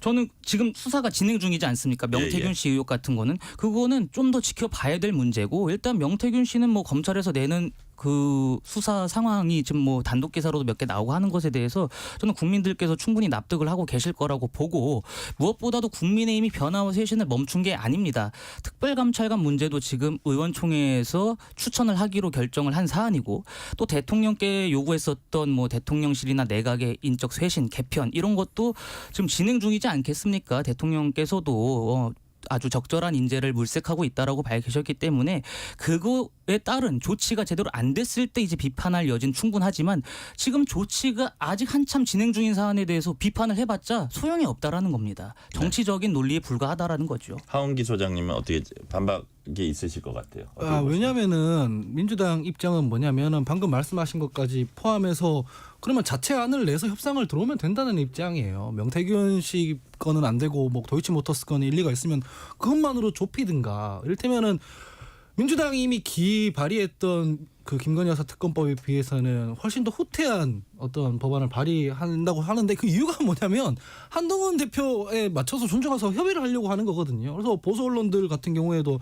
S5: 저는 지금 수사가 진행 중이지 않습니까? 명태균 씨 의혹 같은 거는 그거는 좀 더 지켜봐야 될 문제고 일단 명태균 씨는 뭐 검찰에서 내는 그 수사 상황이 지금 뭐 단독 기사로도 몇 개 나오고 하는 것에 대해서 저는 국민들께서 충분히 납득을 하고 계실 거라고 보고 무엇보다도 국민의힘이 변화와 쇄신을 멈춘 게 아닙니다. 특별감찰관 문제도 지금 의원총회에서 추천을 하기로 결정을 한 사안이고 또 대통령께 요구했었던 뭐 대통령실이나 내각의 인적 쇄신 개편 이런 것도 지금 진행 중이지 않겠습니까? 대통령께서도 아주 적절한 인재를 물색하고 있다라고 밝히셨기 때문에 그거에 따른 조치가 제대로 안 됐을 때 이제 비판할 여지는 충분하지만 지금 조치가 아직 한참 진행 중인 사안에 대해서 비판을 해봤자 소용이 없다라는 겁니다. 정치적인 논리에 불과하다라는 거죠.
S2: 하은기 소장님은 어떻게 반박이 있으실 것 같아요?
S3: 왜냐하면은 민주당 입장은 뭐냐면은 방금 말씀하신 것까지 포함해서 그러면 자체안을 내서 협상을 들어오면 된다는 입장이에요. 명태균 씨 거는 안 되고 뭐 도이치모터스 거는 일리가 있으면 그것만으로 좁히든가. 이를테면은 민주당이 이미 발의했던 그 김건희 여사 특검법에 비해서는 훨씬 더 후퇴한 어떤 법안을 발의한다고 하는데 그 이유가 뭐냐면 한동훈 대표에 맞춰서 존중해서 협의를 하려고 하는 거거든요. 그래서 보수 언론들 같은 경우에도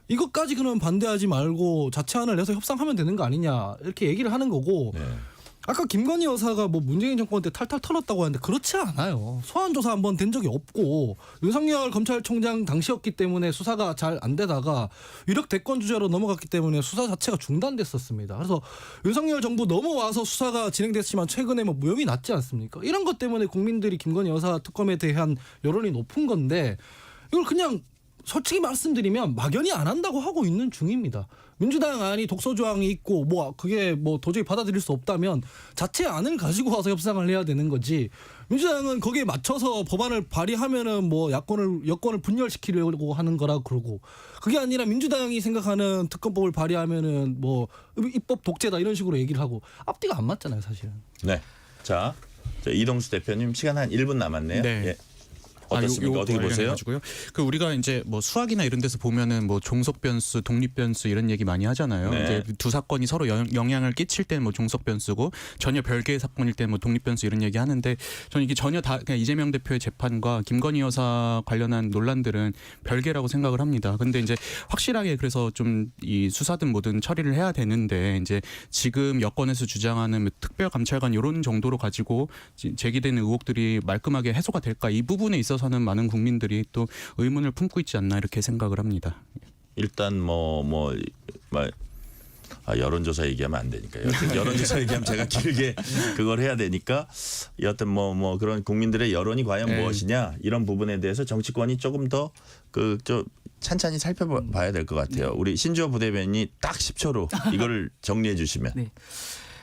S3: 이것까지 그러면 반대하지 말고 자체안을 내서 협상하면 되는 거 아니냐 이렇게 얘기를 하는 거고 아까 김건희 여사가 뭐 문재인 정권 때 탈탈 털었다고 하는데 그렇지 않아요. 소환조사 한번 된 적이 없고 윤석열 검찰총장 당시였기 때문에 수사가 잘 안 되다가 유력 대권 주자로 넘어갔기 때문에 수사 자체가 중단됐었습니다. 그래서 윤석열 정부 넘어와서 수사가 진행됐지만 최근에 뭐 무혐의 났지 않습니까? 이런 것 때문에 국민들이 김건희 여사 특검에 대한 여론이 높은 건데 이걸 그냥 솔직히 말씀드리면 막연히 안 한다고 하고 있는 중입니다. 민주당 안이 독소조항이 있고 뭐 그게 뭐 도저히 받아들일 수 없다면 자체 안을 가지고 와서 협상을 해야 되는 거지. 민주당은 거기에 맞춰서 법안을 발의하면은 뭐 여권을 분열시키려고 하는 거라 그러고 그게 아니라 민주당이 생각하는 특검법을 발의하면은 뭐 입법 독재다 이런 식으로 얘기를 하고 앞뒤가 안 맞잖아요, 사실은.
S2: 네. 자, 이동수 대표님 시간 한 1분 남았네요.
S4: 네.
S2: 어떻습니까? 어떻게 보세요?
S4: 가지고요. 그 우리가 이제 뭐 수학이나 이런 데서 보면은 뭐 종속 변수, 독립 변수 이런 얘기 많이 하잖아요.
S2: 네.
S4: 이제 두 사건이 서로 영향을 끼칠 때는 뭐 종속 변수고 전혀 별개의 사건일 때는 뭐 독립 변수 이런 얘기 하는데 저는 이게 전혀 다 그냥 이재명 대표의 재판과 김건희 여사 관련한 논란들은 별개라고 생각을 합니다. 근데 이제 확실하게 그래서 좀 이 수사든 뭐든 처리를 해야 되는데 이제 지금 여권에서 주장하는 특별감찰관 이런 정도로 가지고 제기되는 의혹들이 말끔하게 해소가 될까 이 부분에 있어서는 많은 국민들이 또 의문을 품고 있지 않나 이렇게 생각을 합니다.
S2: 일단 여론조사 얘기하면 안 되니까. 여론조사 얘기하면 제가 길게 그걸 해야 되니까 여하튼 뭐 그런 국민들의 여론이 과연
S4: 네.
S2: 무엇이냐 이런 부분에 대해서 정치권이 조금 더 좀 찬찬히 살펴봐야 될 것 같아요. 우리 신주호 부대변인이 딱 10초로 이거를 정리해 주시면.
S5: 네.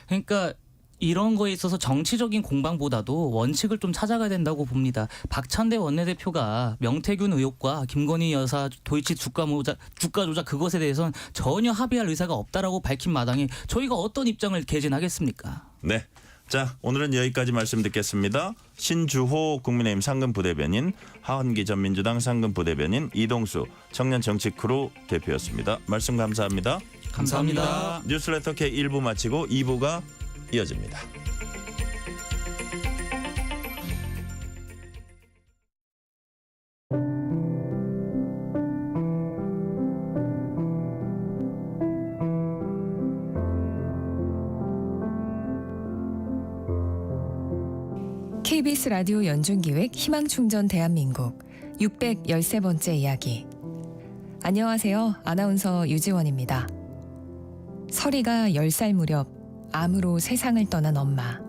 S5: 그러니까 이런 거에 있어서 정치적인 공방보다도 원칙을 좀 찾아가야 된다고 봅니다. 박찬대 원내대표가 명태균 의혹과 김건희 여사 도이치 주가 조작 그것에 대해서는 전혀 합의할 의사가 없다라고 밝힌 마당에 저희가 어떤 입장을 개진하겠습니까?
S2: 네. 자, 오늘은 여기까지 말씀 듣겠습니다. 신주호 국민의힘 상근부대변인, 하헌기 전 민주당 상근부대변인, 이동수 청년정치크루 대표였습니다. 말씀 감사합니다.
S5: 감사합니다.
S2: 뉴스레터 K 1부 마치고 2부가 이어집니다.
S11: KBS 라디오 연중기획 희망충전 대한민국 613번째 이야기. 안녕하세요. 아나운서 유지원입니다. 설이가 10살 무렵 암으로 세상을 떠난 엄마.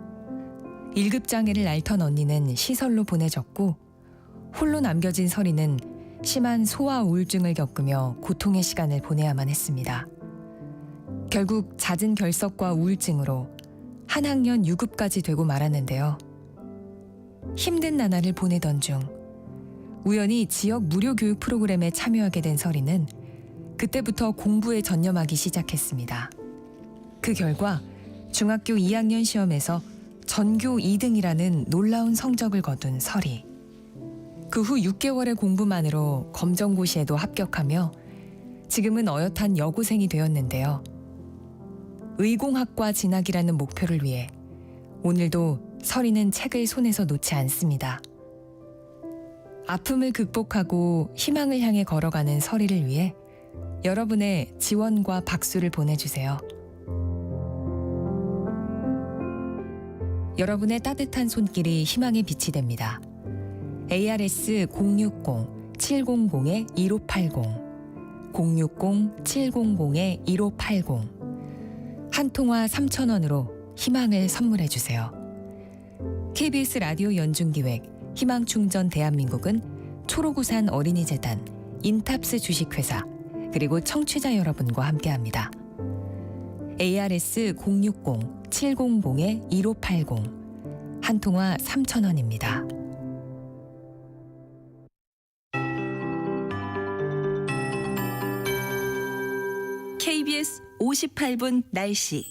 S11: 1급 장애를 앓던 언니는 시설로 보내졌고 홀로 남겨진 설이는 심한 소아 우울증을 겪으며 고통의 시간을 보내야만 했습니다. 결국 잦은 결석과 우울증으로 한 학년 6급까지 되고 말았는데요. 힘든 나날을 보내던 중 우연히 지역 무료 교육 프로그램에 참여하게 된 설이는 그때부터 공부에 전념하기 시작했습니다. 그 결과 중학교 2학년 시험에서 전교 2등이라는 놀라운 성적을 거둔 설이. 그 후 6개월의 공부만으로 검정고시에도 합격하며 지금은 어엿한 여고생이 되었는데요. 의공학과 진학이라는 목표를 위해 오늘도 설이는 책을 손에서 놓지 않습니다. 아픔을 극복하고 희망을 향해 걸어가는 설이를 위해 여러분의 지원과 박수를 보내주세요. 여러분의 따뜻한 손길이 희망의 빛이 됩니다. ARS 060-700-1580 060-700-1580 한 통화 3,000원으로 희망을 선물해 주세요. KBS 라디오 연중기획 희망충전 대한민국은 초록우산 어린이재단, 인탑스 주식회사, 그리고 청취자 여러분과 함께합니다. ARS 060-700-1580 한 통화 3,000원입니다. KBS 58분 날씨.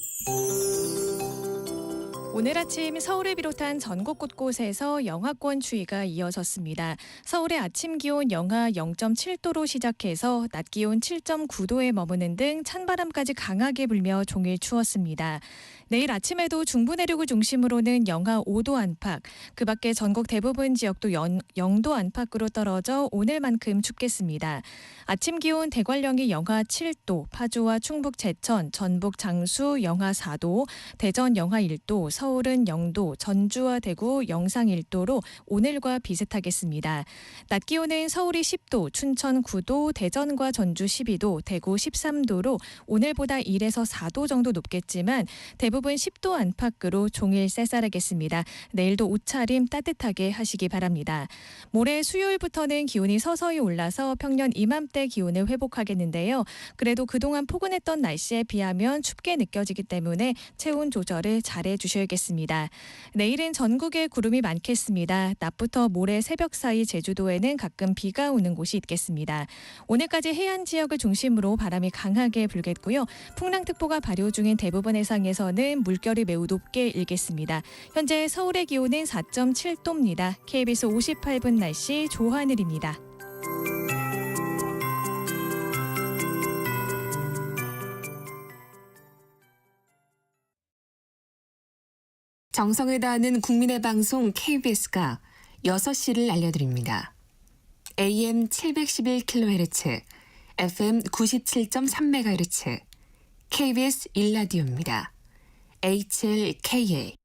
S12: 오늘 아침 서울을 비롯한 전국 곳곳에서 영하권 추위가 이어졌습니다. 서울의 아침 기온 영하 0.7도로 시작해서 낮 기온 7.9도에 머무는 등 찬바람까지 강하게 불며 종일 추웠습니다. 내일 아침에도 중부 내륙을 중심으로는 영하 5도 안팎, 그 밖에 전국 대부분 지역도 0도 안팎으로 떨어져 오늘만큼 춥겠습니다. 아침 기온 대관령이 영하 7도, 파주와 충북 제천, 전북 장수 영하 4도, 대전 영하 1도, 서울은 0도, 전주와 대구 영상 1도로 오늘과 비슷하겠습니다. 낮 기온은 서울이 10도, 춘천 9도, 대전과 전주 12도, 대구 13도로 오늘보다 1에서 4도 정도 높겠지만 대부분 10도 안팎으로 종일 쌀쌀하겠습니다. 내일도 옷차림 따뜻하게 하시기 바랍니다. 모레 수요일부터는 기온이 서서히 올라서 평년 이맘때 기온을 회복하겠는데요. 그래도 그동안 포근했던 날씨에 비하면 춥게 느껴지기 때문에 체온 조절을 잘해 주셔야겠습니다. 내리겠습니다. 내일은 전국에 구름이 많겠습니다. 낮부터 모레 새벽 사이 제주도에는 가끔 비가 오는 곳이 있겠습니다. 오늘까지 해안 지역을 중심으로 바람이 강하게 불겠고요. 풍랑특보가 발효 중인 대부분 해상에서는 물결이 매우 높게 일겠습니다. 현재 서울의 기온은 4.7도입니다. KBS 58분 날씨 조하늘입니다.
S11: 정성을 다하는 국민의 방송 KBS가 6시를 알려드립니다. AM 711kHz, FM 97.3MHz, KBS 1라디오입니다. HLKA.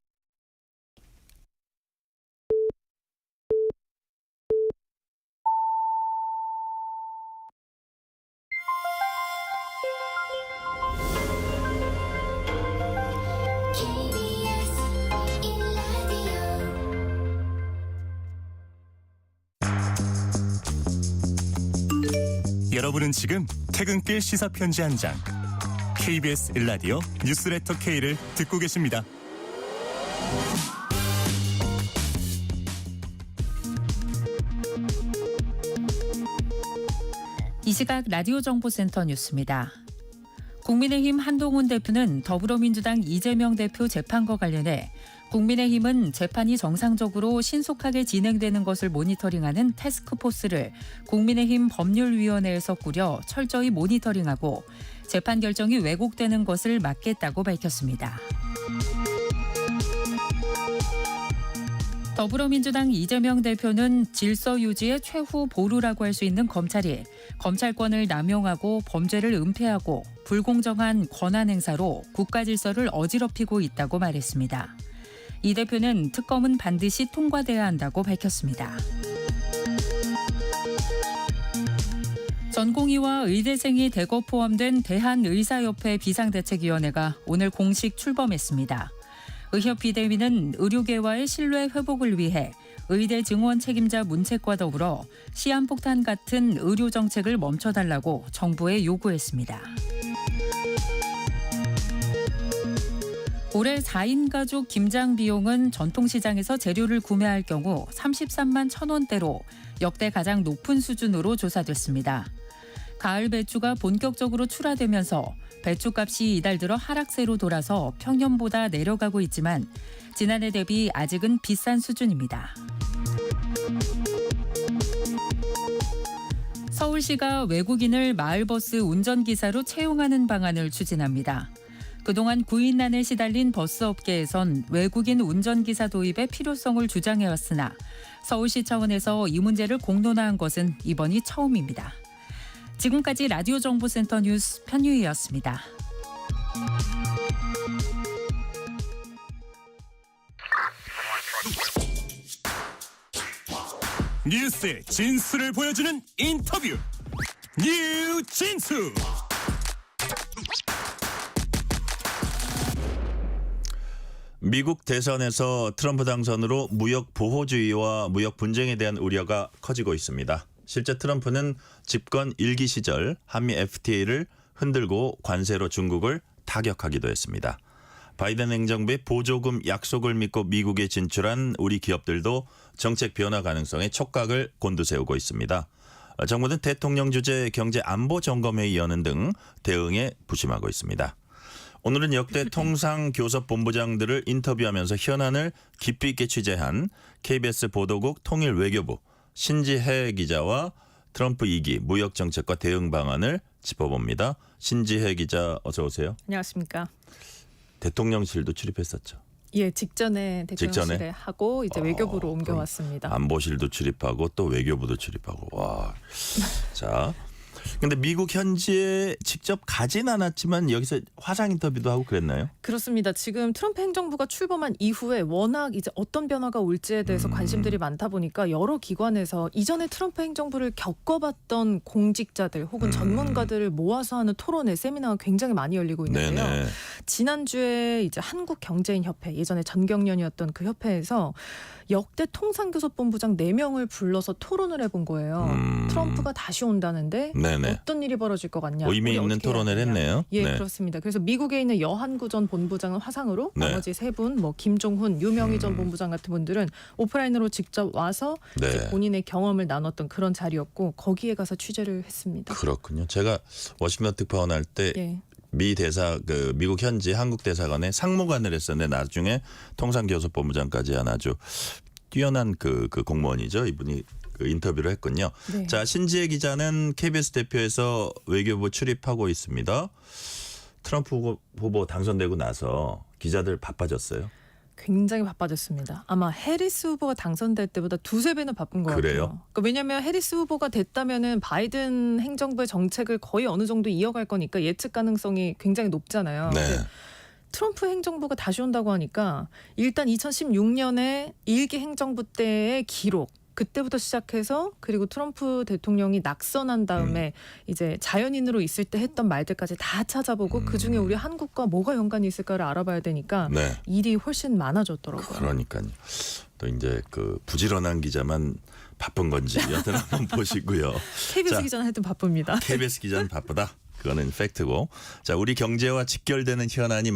S13: 여러분은 지금 퇴근길 시사편지 한 장, KBS 1라디오 뉴스레터 K를 듣고 계십니다.
S14: 이 시각 라디오 정보센터 뉴스입니다. 국민의힘 한동훈 대표는 더불어민주당 이재명 대표 재판과 관련해 국민의힘은 재판이 정상적으로 신속하게 진행되는 것을 모니터링하는 태스크포스를 국민의힘 법률위원회에서 꾸려 철저히 모니터링하고 재판 결정이 왜곡되는 것을 막겠다고 밝혔습니다. 더불어민주당 이재명 대표는 질서 유지의 최후 보루라고 할 수 있는 검찰이 검찰권을 남용하고 범죄를 은폐하고 불공정한 권한 행사로 국가 질서를 어지럽히고 있다고 말했습니다. 이 대표는 특검은 반드시 통과돼야 한다고 밝혔습니다. 전공의와 의대생이 대거 포함된 대한의사협회 비상대책위원회가 오늘 공식 출범했습니다. 의협 비대위는 의료계와의 신뢰 회복을 위해 의대 증원 책임자 문책과 더불어 시한폭탄 같은 의료 정책을 멈춰달라고 정부에 요구했습니다. 올해 4인 가족 김장 비용은 전통시장에서 재료를 구매할 경우 33만 1,000원대로 역대 가장 높은 수준으로 조사됐습니다. 가을 배추가 본격적으로 출하되면서 배추값이 이달 들어 하락세로 돌아서 평년보다 내려가고 있지만 지난해 대비 아직은 비싼 수준입니다. 서울시가 외국인을 마을버스 운전기사로 채용하는 방안을 추진합니다. 그동안 구인난에 시달린 버스업계에선 외국인 운전기사 도입의 필요성을 주장해왔으나 서울시 차원에서 이 문제를 공론화한 것은 이번이 처음입니다. 지금까지 라디오 정보센터 뉴스 편유희였습니다.
S13: 뉴스의 진수를 보여주는 인터뷰, 뉴진수.
S2: 미국 대선에서 트럼프 당선으로 무역 보호주의와 무역 분쟁에 대한 우려가 커지고 있습니다. 실제 트럼프는 집권 1기 시절 한미 FTA를 흔들고 관세로 중국을 타격하기도 했습니다. 바이든 행정부의 보조금 약속을 믿고 미국에 진출한 우리 기업들도 정책 변화 가능성에 촉각을 곤두세우고 있습니다. 정부는 대통령 주재 경제 안보 점검회의 여는 등 대응에 부심하고 있습니다. 오늘은 역대 통상교섭본부장들을 인터뷰하면서 현안을 깊이 있게 취재한 KBS 보도국 통일외교부 신지혜 기자와 트럼프 2기 무역정책과 대응 방안을 짚어봅니다. 신지혜 기자 어서 오세요.
S15: 안녕하십니까.
S2: 대통령실도 출입했었죠.
S15: 예, 직전에 대통령실에 하고 이제 외교부로 옮겨왔습니다.
S2: 안보실도 출입하고 또 외교부도 출입하고. 와. 자. 근데 미국 현지에 직접 가진 않았지만 여기서 화상 인터뷰도 하고 그랬나요?
S15: 그렇습니다. 지금 트럼프 행정부가 출범한 이후에 워낙 이제 어떤 변화가 올지에 대해서 관심들이 많다 보니까 여러 기관에서 이전에 트럼프 행정부를 겪어봤던 공직자들 혹은 전문가들을 모아서 하는 토론회, 세미나가 굉장히 많이 열리고 있는데요.
S2: 네네.
S15: 지난주에 이제 한국경제인협회, 예전에 전경련이었던 그 협회에서 역대 통상교섭본부장 4명을 불러서 토론을 해본 거예요. 트럼프가 다시 온다는데
S2: 네네. 네네.
S15: 어떤 일이 벌어질 것 같냐.
S2: 의미
S15: 우리
S2: 있는
S15: 어떻게 해야
S2: 토론을
S15: 되냐.
S2: 했네요.
S15: 예,
S2: 네.
S15: 그렇습니다. 그래서 미국에 있는 여한구 전 본부장은 화상으로
S2: 네.
S15: 나머지 세 분, 뭐 김종훈, 유명희 전 본부장 같은 분들은 오프라인으로 직접 와서
S2: 네.
S15: 이제 본인의 경험을 나눴던 그런 자리였고 거기에 가서 취재를 했습니다.
S2: 그렇군요. 제가 워싱턴 특파원 할 때
S15: 예.
S2: 미 대사 그 미국 현지 한국 대사관에 상무관을 했었는데 나중에 통상교섭본부장까지 한 아주 뛰어난 그 공무원이죠. 이분이 그 인터뷰를 했군요.
S15: 네.
S2: 자, 신지혜 기자는 KBS 대표에서 외교부 출입하고 있습니다. 트럼프 후보 당선되고 나서 기자들 바빠졌어요.
S15: 굉장히 바빠졌습니다. 아마 해리스 후보가 당선될 때보다 두세 배는 바쁜 것
S2: 그래요?
S15: 같아요. 그러니까 왜냐하면 해리스 후보가 됐다면은 바이든 행정부의 정책을 거의 어느 정도 이어갈 거니까 예측 가능성이 굉장히 높잖아요.
S2: 네.
S15: 근데 트럼프 행정부가 다시 온다고 하니까 일단 2016년에 1기 행정부 때의 기록 그때부터 시작해서 그리고 트럼프 대통령이 낙선한 다음에 이제 자연인으로 있을 때 했던 말들까지 다 찾아보고 그중에 우리 한국과 뭐가 연관이 있을까를 알아봐야 되니까
S2: 네.
S15: 일이 훨씬 많아졌더라고요.
S2: 그러니까요. 또 이제 그 부지런한 기자만 바쁜 건지 여튼 한번 보시고요.
S15: KBS
S2: 자,
S15: 기자는 하여튼 바쁩니다.
S2: KBS 기자는 바쁘다. 그거는 팩트고. 자, 우리 경제와 직결되는 현안이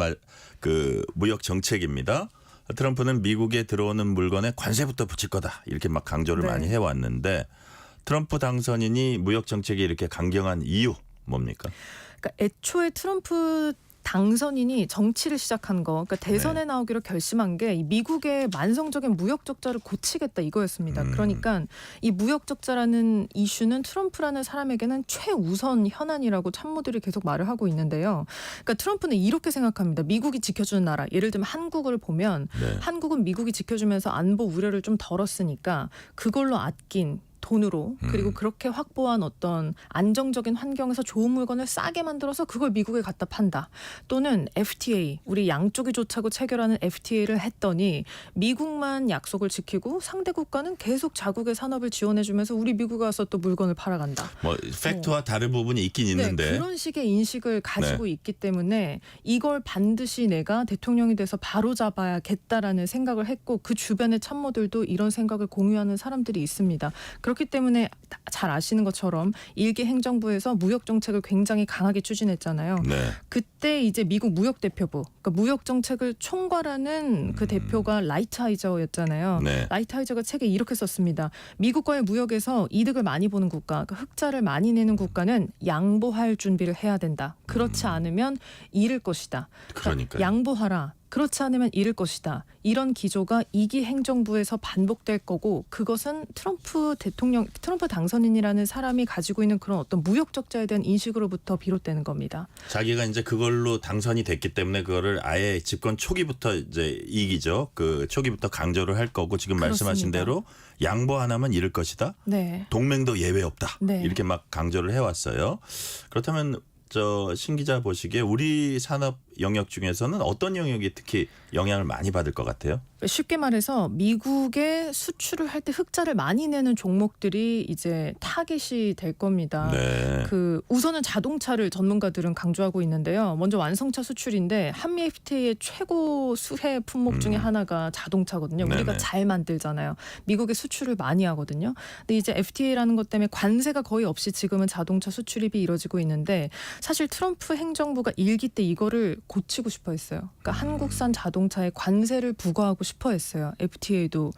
S2: 그 무역 정책입니다. 트럼프는 미국에 들어오는 물건에 관세부터 붙일 거다. 이렇게 막 강조를
S15: 네.
S2: 많이 해왔는데 트럼프 당선인이 무역 정책이 이렇게 강경한 이유 뭡니까?
S15: 그러니까 애초에 트럼프 당선인이 정치를 시작한 거, 그러니까 대선에
S2: 네.
S15: 나오기로 결심한 게 이 미국의 만성적인 무역 적자를 고치겠다 이거였습니다. 그러니까 이 무역 적자라는 이슈는 트럼프라는 사람에게는 최우선 현안이라고 참모들이 계속 말을 하고 있는데요. 그러니까 트럼프는 이렇게 생각합니다. 미국이 지켜주는 나라, 예를 들면 한국을 보면
S2: 네.
S15: 한국은 미국이 지켜주면서 안보 우려를 좀 덜었으니까 그걸로 아낀 돈으로 그리고 그렇게 확보한 어떤 안정적인 환경에서 좋은 물건을 싸게 만들어서 그걸 미국에 갖다 판다. 또는 FTA, 우리 양쪽이 좋다고 체결하는 FTA를 했더니 미국만 약속을 지키고 상대 국가는 계속 자국의 산업을 지원해주면서 우리 미국에 와서 또 물건을 팔아간다.
S2: 뭐 팩트와 다른 부분이 있긴 있는데.
S15: 네, 그런 식의 인식을 가지고 있기 때문에 이걸 반드시 내가 대통령이 돼서 바로잡아야겠다라는 생각을 했고 그 주변의 참모들도 이런 생각을 공유하는 사람들이 있습니다. 그렇기 때문에 잘 아시는 것처럼 1기 행정부에서 무역 정책을 굉장히 강하게 추진했잖아요.
S2: 네.
S15: 그때 이제 미국 무역대표부, 그러니까 무역 정책을 총괄하는 그 대표가 라이트하이저였잖아요.
S2: 네.
S15: 라이트하이저가 책에 이렇게 썼습니다. 미국과의 무역에서 이득을 많이 보는 국가, 그러니까 흑자를 많이 내는 국가는 양보할 준비를 해야 된다. 그렇지 않으면 잃을 것이다.
S2: 그러니까요.
S15: 양보하라. 그렇지 않으면 잃을 것이다. 이런 기조가 2기 행정부에서 반복될 거고 그것은 트럼프 당선인이라는 사람이 가지고 있는 그런 어떤 무역 적자에 대한 인식으로부터 비롯되는 겁니다.
S2: 자기가 이제 그걸로 당선이 됐기 때문에 그거를 아예 집권 초기부터 이제 이기죠. 그 초기부터 강조를 할 거고 지금 말씀하신
S15: 그렇습니다.
S2: 대로 양보 안 하면 잃을 것이다.
S15: 네.
S2: 동맹도 예외 없다.
S15: 네.
S2: 이렇게 막 강조를 해왔어요. 그렇다면 신 기자 보시기에 우리 산업 영역 중에서는 어떤 영역이 특히 영향을 많이 받을 것 같아요?
S15: 쉽게 말해서 미국에 수출을 할 때 흑자를 많이 내는 종목들이 이제 타겟이 될 겁니다.
S2: 네.
S15: 우선은 자동차를 전문가들은 강조하고 있는데요. 먼저 완성차 수출인데 한미 FTA의 최고 수혜 품목 중에 하나가 자동차거든요. 우리가
S2: 네네.
S15: 잘 만들잖아요. 미국에 수출을 많이 하거든요. 근데 이제 FTA라는 것 때문에 관세가 거의 없이 지금은 자동차 수출입이 이루어지고 있는데 사실 트럼프 행정부가 1기 때 이거를 고치고 싶어 했어요. 그러니까 한국산 자동차에 관세를 부과하고 싶어 했어요. FTA도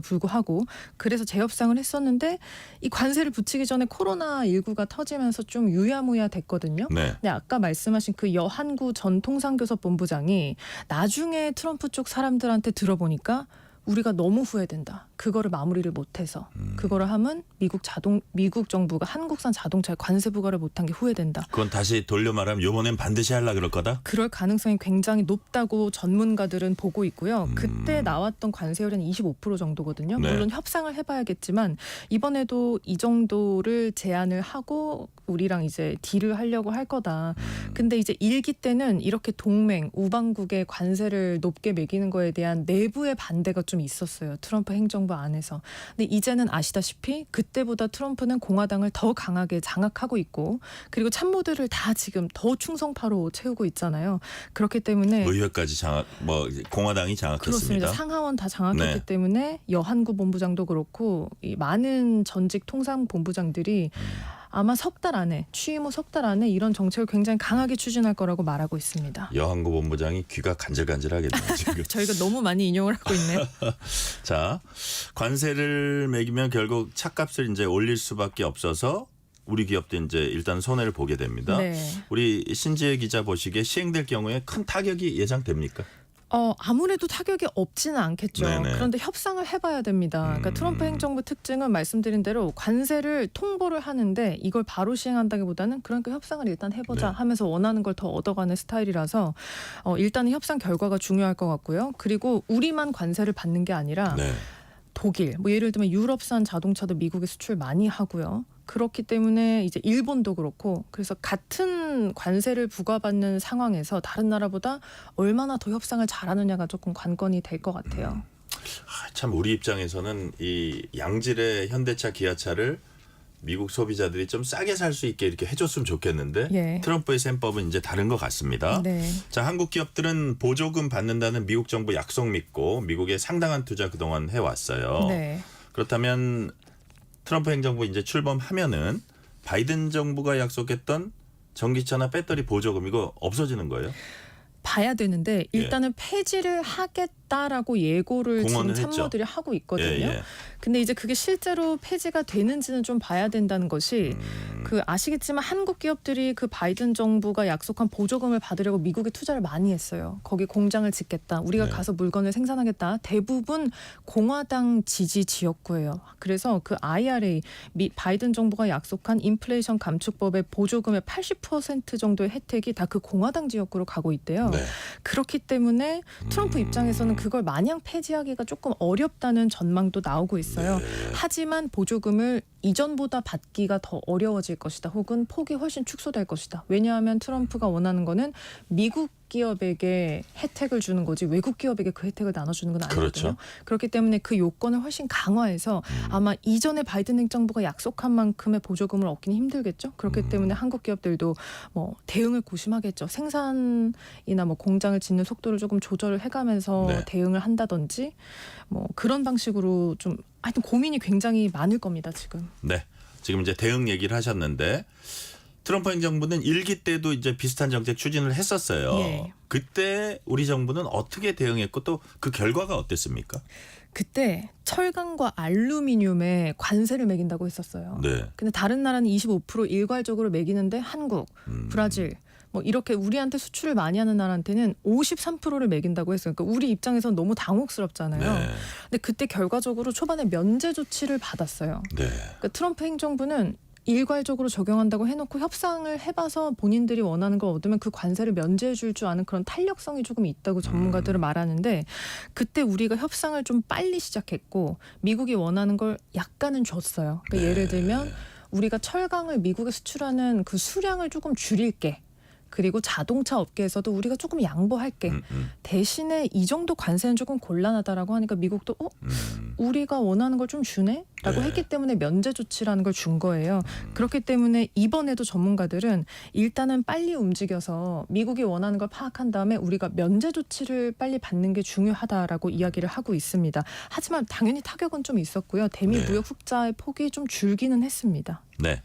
S15: 불구하고. 그래서 재협상을 했었는데 이 관세를 붙이기 전에 코로나19가 터지면서 좀 유야무야 됐거든요.
S2: 네.
S15: 근데 아까 말씀하신 그 여한구 전 통상교섭본부장이 나중에 트럼프 쪽 사람들한테 들어보니까 우리가 너무 후회된다. 그거를 마무리를 못해서 그거를 하면 미국 정부가 한국산 자동차에 관세 부과를 못한 게 후회된다.
S2: 그건 다시 돌려 말하면 이번엔 반드시 하려 그럴 거다?
S15: 그럴 가능성이 굉장히 높다고 전문가들은 보고 있고요. 그때 나왔던 관세율은 25% 정도거든요.
S2: 네.
S15: 물론 협상을 해봐야겠지만 이번에도 이 정도를 제안을 하고 우리랑 이제 딜을 하려고 할 거다. 근데 이제 1기 때는 이렇게 동맹, 우방국의 관세를 높게 매기는 거에 대한 내부의 반대가 좀 있었어요. 트럼프 행정부 안에서. 근데 이제는 아시다시피 그때보다 트럼프는 공화당을 더 강하게 장악하고 있고 그리고 참모들을 다 지금 더 충성파로 채우고 있잖아요. 그렇기 때문에
S2: 의회까지 공화당이 장악했습니다.
S15: 그렇습니다. 상하원 다 장악했기
S2: 네.
S15: 때문에 여한구 본부장도 그렇고 이 많은 전직 통상본부장들이 아마 석 달 안에 취임 후 석 달 안에 이런 정책을 굉장히 강하게 추진할 거라고 말하고 있습니다.
S2: 여한구 본부장이 귀가 간질간질하겠네요. 지금.
S15: 저희가 너무 많이 인용을 하고 있네요.
S2: 자, 관세를 매기면 결국 차값을 이제 올릴 수밖에 없어서 우리 기업도 이제 일단 손해를 보게 됩니다.
S15: 네.
S2: 우리 신지혜 기자 보시기에 시행될 경우에 큰 타격이 예상됩니까?
S15: 아무래도 타격이 없지는 않겠죠.
S2: 네네.
S15: 그런데 협상을 해봐야 됩니다. 그러니까 트럼프 행정부 특징은 말씀드린 대로 관세를 통보를 하는데 이걸 바로 시행한다기보다는 그러니까 협상을 일단 해보자
S2: 네.
S15: 하면서 원하는 걸 더 얻어가는 스타일이라서 일단은 협상 결과가 중요할 것 같고요. 그리고 우리만 관세를 받는 게 아니라
S2: 네.
S15: 독일, 뭐 예를 들면 유럽산 자동차도 미국에 수출 많이 하고요. 그렇기 때문에 이제 일본도 그렇고 그래서 같은 관세를 부과받는 상황에서 다른 나라보다 얼마나 더 협상을 잘하느냐가 조금 관건이 될 것 같아요.
S2: 참 우리 입장에서는 이 양질의 현대차, 기아차를 미국 소비자들이 좀 싸게 살 수 있게 이렇게 해줬으면 좋겠는데
S15: 예.
S2: 트럼프의 셈법은 이제 다른 것 같습니다.
S15: 네.
S2: 자, 한국 기업들은 보조금 받는다는 미국 정부 약속 믿고 미국에 상당한 투자 그동안 해왔어요.
S15: 네.
S2: 그렇다면 트럼프 행정부 이제 출범하면은 바이든 정부가 약속했던 전기차나 배터리 보조금 이거 없어지는 거예요?
S15: 봐야 되는데 일단은 폐지를 하겠다라고 예고를 지금
S2: 공언을
S15: 참모들이 하고 있거든요.
S2: 예.
S15: 근데 이제 그게 실제로 폐지가 되는지는 좀 봐야 된다는 것이 그 아시겠지만 한국 기업들이 그 바이든 정부가 약속한 보조금을 받으려고 미국에 투자를 많이 했어요. 거기 공장을 짓겠다. 우리가
S2: 네.
S15: 가서 물건을 생산하겠다. 대부분 공화당 지지 지역구예요. 그래서 그 IRA 바이든 정부가 약속한 인플레이션 감축법의 보조금의 80% 정도의 혜택이 다 그 공화당 지역구로 가고 있대요.
S2: 네.
S15: 그렇기 때문에 트럼프 입장에서는 그걸 마냥 폐지하기가 조금 어렵다는 전망도 나오고 있어요.
S2: 네.
S15: 하지만 보조금을 이전보다 받기가 더 어려워질 것이다. 혹은 폭이 훨씬 축소될 것이다. 왜냐하면 트럼프가 원하는 거는 미국 기업에게 혜택을 주는 거지 외국 기업에게 그 혜택을 나눠주는 건 아니거든요.
S2: 그렇죠.
S15: 그렇기 때문에 그 요건을 훨씬 강화해서 아마 이전에 바이든 행정부가 약속한 만큼의 보조금을 얻기는 힘들겠죠. 그렇기 때문에 한국 기업들도 뭐 대응을 고심하겠죠. 생산이나 뭐 공장을 짓는 속도를 조금 조절을 해가면서
S2: 네.
S15: 대응을 한다든지 뭐 그런 방식으로 좀 하여튼 고민이 굉장히 많을 겁니다. 지금.
S2: 네. 지금 이제 대응 얘기를 하셨는데 트럼프 행정부는 1기 때도 이제 비슷한 정책 추진을 했었어요.
S15: 예.
S2: 그때 우리 정부는 어떻게 대응했고 또 그 결과가 어땠습니까?
S15: 그때 철강과 알루미늄에 관세를 매긴다고 했었어요.
S2: 네.
S15: 근데 다른 나라는 25% 일괄적으로 매기는데 한국, 브라질 뭐 이렇게 우리한테 수출을 많이 하는 나라한테는 53%를 매긴다고 했어요. 그러니까 우리 입장에서는 너무 당혹스럽잖아요.
S2: 네.
S15: 근데 그때 결과적으로 초반에 면제 조치를 받았어요.
S2: 네.
S15: 그러니까 트럼프 행정부는 일괄적으로 적용한다고 해놓고 협상을 해봐서 본인들이 원하는 걸 얻으면 그 관세를 면제해 줄 줄 아는 그런 탄력성이 조금 있다고 전문가들은 말하는데 그때 우리가 협상을 좀 빨리 시작했고 미국이 원하는 걸 약간은 줬어요. 그러니까 예를 들면 우리가 철강을 미국에 수출하는 그 수량을 조금 줄일게. 그리고 자동차 업계에서도 우리가 조금 양보할게. 대신에 이 정도 관세는 조금 곤란하다라고 하니까 미국도 우리가 원하는 걸 좀 주네? 라고
S2: 네.
S15: 했기 때문에 면제 조치라는 걸 준 거예요. 그렇기 때문에 이번에도 전문가들은 일단은 빨리 움직여서 미국이 원하는 걸 파악한 다음에 우리가 면제 조치를 빨리 받는 게 중요하다라고 이야기를 하고 있습니다. 하지만 당연히 타격은 좀 있었고요. 대미
S2: 네.
S15: 무역 흑자의 폭이 좀 줄기는 했습니다.
S2: 네.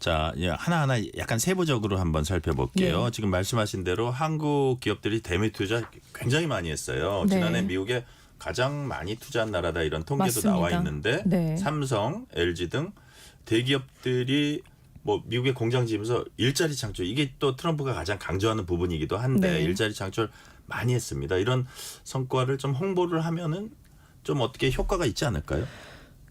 S2: 자, 하나하나 약간 세부적으로 한번 살펴볼게요.
S15: 네.
S2: 지금 말씀하신 대로 한국 기업들이 대미 투자 굉장히 많이 했어요.
S15: 네.
S2: 지난해 미국에 가장 많이 투자한 나라다 이런 통계도
S15: 맞습니다.
S2: 나와 있는데
S15: 네.
S2: 삼성, LG 등 대기업들이 뭐 미국에 공장 지으면서 일자리 창출 이게 또 트럼프가 가장 강조하는 부분이기도 한데
S15: 네.
S2: 일자리 창출 많이 했습니다. 이런 성과를 좀 홍보를 하면은 좀 어떻게 효과가 있지 않을까요?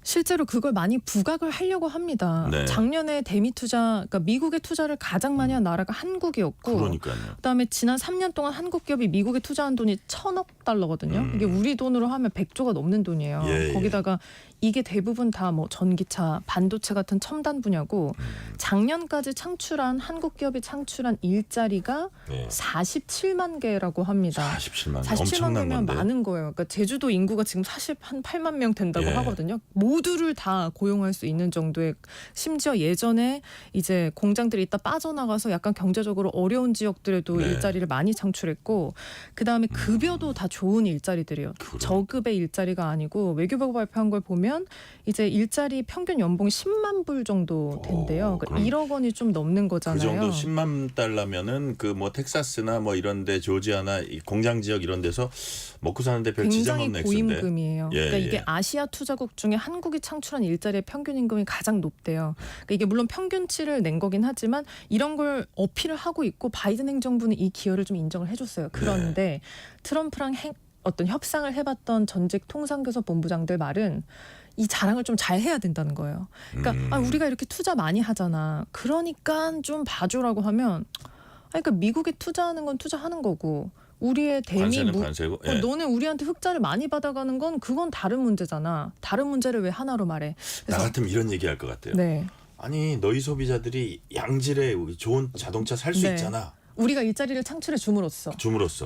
S15: 실제로 그걸 많이 부각을 하려고 합니다.
S2: 네.
S15: 작년에 대미 투자, 그러니까 미국의 투자를 가장 많이 한 나라가 한국이었고,
S2: 그러니까요.
S15: 그다음에 지난 3년 동안 한국 기업이 미국에 투자한 돈이 1,000억 달러거든요. 이게 우리 돈으로 하면 100조가 넘는 돈이에요.
S2: 예,
S15: 거기다가 이게 대부분 다 뭐 전기차, 반도체 같은 첨단 분야고 작년까지 창출한 한국 기업이 창출한 일자리가
S2: 네.
S15: 47만 개라고 합니다.
S2: 47만
S15: 47만
S2: 엄청난
S15: 개면
S2: 건데.
S15: 많은 거예요. 그러니까 제주도 인구가 지금 48만 명 된다고
S2: 예.
S15: 하거든요. 모두를 다 고용할 수 있는 정도의, 심지어 예전에 이제 공장들이 있다 빠져나가서 약간 경제적으로 어려운 지역들에도
S2: 네.
S15: 일자리를 많이 창출했고, 그다음에 급여도 다 좋은 일자리들이에요. 저급의 일자리가 아니고 외교부가 발표한 걸 보면 이제 일자리 평균 연봉이 10만 불 정도 된대요. 그러니까 1억 원이 좀 넘는 거잖아요.
S2: 그 정도 10만 달러면은 그 뭐 텍사스나 뭐 이런데 조지아나 이 공장 지역 이런 데서 먹고 사는데 별 지장
S15: 굉장히
S2: 없는 액수인데.
S15: 고임금이에요.
S2: 예,
S15: 그러니까 이게
S2: 예.
S15: 아시아 투자국 중에 한국이 창출한 일자리의 평균 임금이 가장 높대요. 그러니까 이게 물론 평균치를 낸 거긴 하지만 이런 걸 어필을 하고 있고 바이든 행정부는 이 기여를 좀 인정을 해줬어요. 그런데 트럼프랑 어떤 협상을 해봤던 전직 통상교섭 본부장들 말은 이 자랑을 좀 잘 해야 된다는 거예요. 그러니까 우리가 이렇게 투자 많이 하잖아. 그러니까 좀 봐줘라고 하면, 그러니까 미국에 투자하는 건 투자하는 거고 우리의 대미
S2: 관세는 관세고. 예.
S15: 너네 우리한테 흑자를 많이 받아가는 건 그건 다른 문제잖아. 다른 문제를 왜 하나로 말해?
S2: 나 같으면 이런 얘기할 것 같아요.
S15: 네.
S2: 아니 너희 소비자들이 양질의 좋은 자동차 살 수
S15: 네.
S2: 있잖아.
S15: 우리가 일자리를 창출해 줌으로써.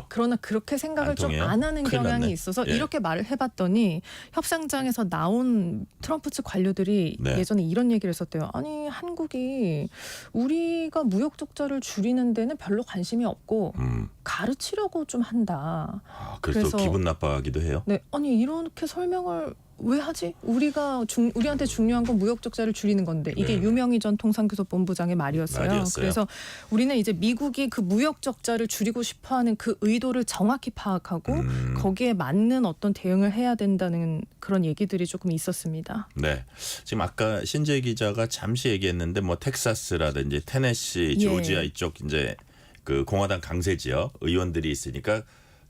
S2: 그러나
S15: 그렇게 생각을 좀
S2: 통해요?
S15: 안 하는
S2: 큰일
S15: 경향이
S2: 났네.
S15: 있어서
S2: 예.
S15: 이렇게 말을 해봤더니 협상장에서 나온 트럼프 측 관료들이
S2: 네.
S15: 예전에 이런 얘기를 했었대요. 아니 한국이 우리가 무역 적자를 줄이는 데는 별로 관심이 없고 가르치려고 좀 한다.
S2: 그래서 기분 나빠하기도 해요.
S15: 네, 아니 이렇게 설명을 왜 하지? 우리한테 중요한 건 무역 적자를 줄이는 건데 이게
S2: 네.
S15: 유명희 전 통상교섭 본부장의 말이었어요. 그래서 우리는 이제 미국이 그 무역 적자를 줄이고 싶어하는 그 의도를 정확히 파악하고 거기에 맞는 어떤 대응을 해야 된다는 그런 얘기들이 조금 있었습니다.
S2: 네, 지금 아까 신재 기자가 잠시 얘기했는데 뭐 텍사스라든지 테네시, 조지아
S15: 예.
S2: 이쪽 이제 그 공화당 강세 지역 의원들이 있으니까.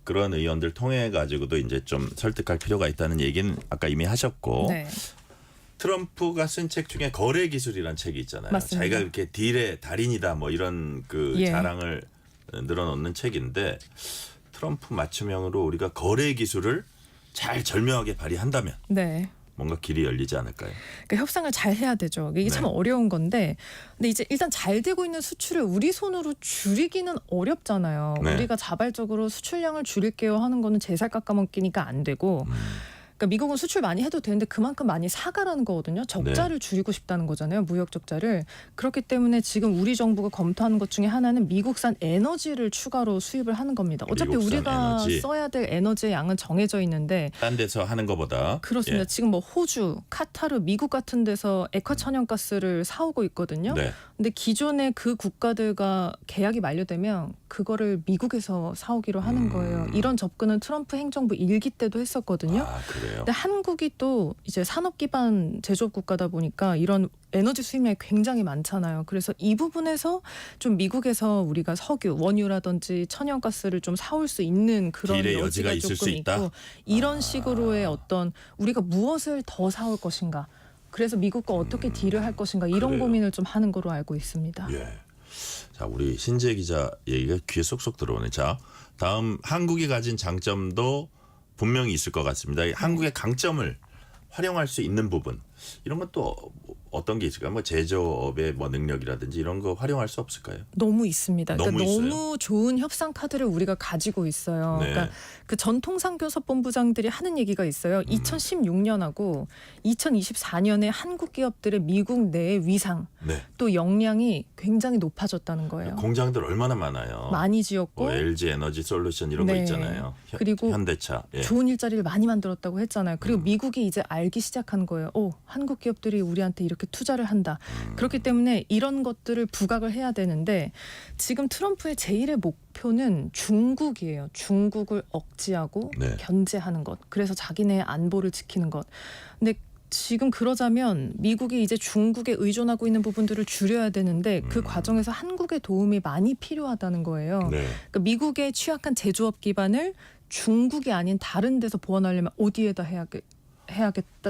S2: 그런 의원들 통해 가지고도 이제 좀 설득할 필요가 있다는 얘기는 아까 이미 하셨고
S15: 네.
S2: 트럼프가 쓴 책 중에 거래 기술이라는 책이 있잖아요.
S15: 맞습니다.
S2: 자기가 이렇게 딜의 달인이다 뭐 이런 그
S15: 예.
S2: 자랑을 늘어놓는 책인데 트럼프 맞춤형으로 우리가 거래 기술을 잘 절묘하게 발휘한다면
S15: 네.
S2: 뭔가 길이 열리지 않을까요?
S15: 그러니까 협상을 잘 해야 되죠. 이게 참 어려운 건데, 근데 이제 일단 잘 되고 있는 수출을 우리 손으로 줄이기는 어렵잖아요.
S2: 네.
S15: 우리가 자발적으로 수출량을 줄일게요 하는 거는 제살 깎아먹기니까 안 되고. 그러니까 미국은 수출 많이 해도 되는데 그만큼 많이 사가라는 거거든요. 적자를 줄이고 싶다는 거잖아요. 무역 적자를. 그렇기 때문에 지금 우리 정부가 검토하는 것 중에 하나는 미국산 에너지를 추가로 수입을 하는 겁니다. 어차피
S2: 미국산
S15: 우리가
S2: 에너지.
S15: 써야 될 에너지의 양은 정해져 있는데
S2: 딴 데서 하는 것보다
S15: 그렇습니다.
S2: 예.
S15: 지금 뭐 호주, 카타르, 미국 같은 데서 액화 천연가스를 사오고 있거든요.
S2: 네.
S15: 근데 기존에 그 국가들과 계약이 만료되면 그거를 미국에서 사오기로 하는 거예요. 이런 접근은 트럼프 행정부 일기 때도 했었거든요.
S2: 아, 그래요.
S15: 근데 한국이 또 이제 산업 기반 제조업 국가다 보니까 이런 에너지 수입량이 굉장히 많잖아요. 그래서 이 부분에서 좀 미국에서 우리가 석유, 원유라든지 천연가스를 좀 사올 수 있는 그런
S2: 딜의
S15: 여지가
S2: 여지가 있을 수
S15: 조금
S2: 있다?
S15: 있고, 이런 식으로의 어떤 우리가 무엇을 더 사올 것인가, 그래서 미국과 어떻게 딜을 할 것인가, 이런
S2: 그래요.
S15: 고민을 좀 하는 거로 알고 있습니다.
S2: 예. 자, 우리 신재 기자 얘기가 귀에 쏙쏙 들어오네. 자, 다음 한국이 가진 장점도 분명히 있을 것 같습니다. 한국의 강점을 활용할 수 있는 부분 이런 것도 어떤 게 있을까요? 뭐 제조업의 뭐 능력이라든지 이런 거 활용할 수 없을까요?
S15: 너무 있습니다.
S2: 너무
S15: 그러니까
S2: 있어요?
S15: 너무 좋은 협상 카드를 우리가 가지고 있어요.
S2: 네.
S15: 그러니까 그 전통상교섭본부장들이 하는 얘기가 있어요. 2016년하고 2024년에 한국 기업들의 미국 내 위상
S2: 네.
S15: 또 역량이 굉장히 높아졌다는 거예요.
S2: 공장들 얼마나 많아요.
S15: 많이 지었고
S2: 뭐 LG 에너지 솔루션 이런 거
S15: 네.
S2: 있잖아요.
S15: 그리고
S2: 현대차. 예.
S15: 좋은 일자리를 많이 만들었다고 했잖아요. 그리고 미국이 이제 알기 시작한 거예요. 한국 기업들이 우리한테 이렇게 투자를 한다. 그렇기 때문에 이런 것들을 부각을 해야 되는데 지금 트럼프의 제1의 목표는 중국이에요. 중국을 억제하고
S2: 네.
S15: 견제하는 것. 그래서 자기네 안보를 지키는 것. 근데 지금 그러자면 미국이 이제 중국에 의존하고 있는 부분들을 줄여야 되는데 그 과정에서 한국의 도움이 많이 필요하다는 거예요.
S2: 네.
S15: 그러니까 미국의 취약한 제조업 기반을 중국이 아닌 다른 데서 보완하려면 어디에다 해야겠다.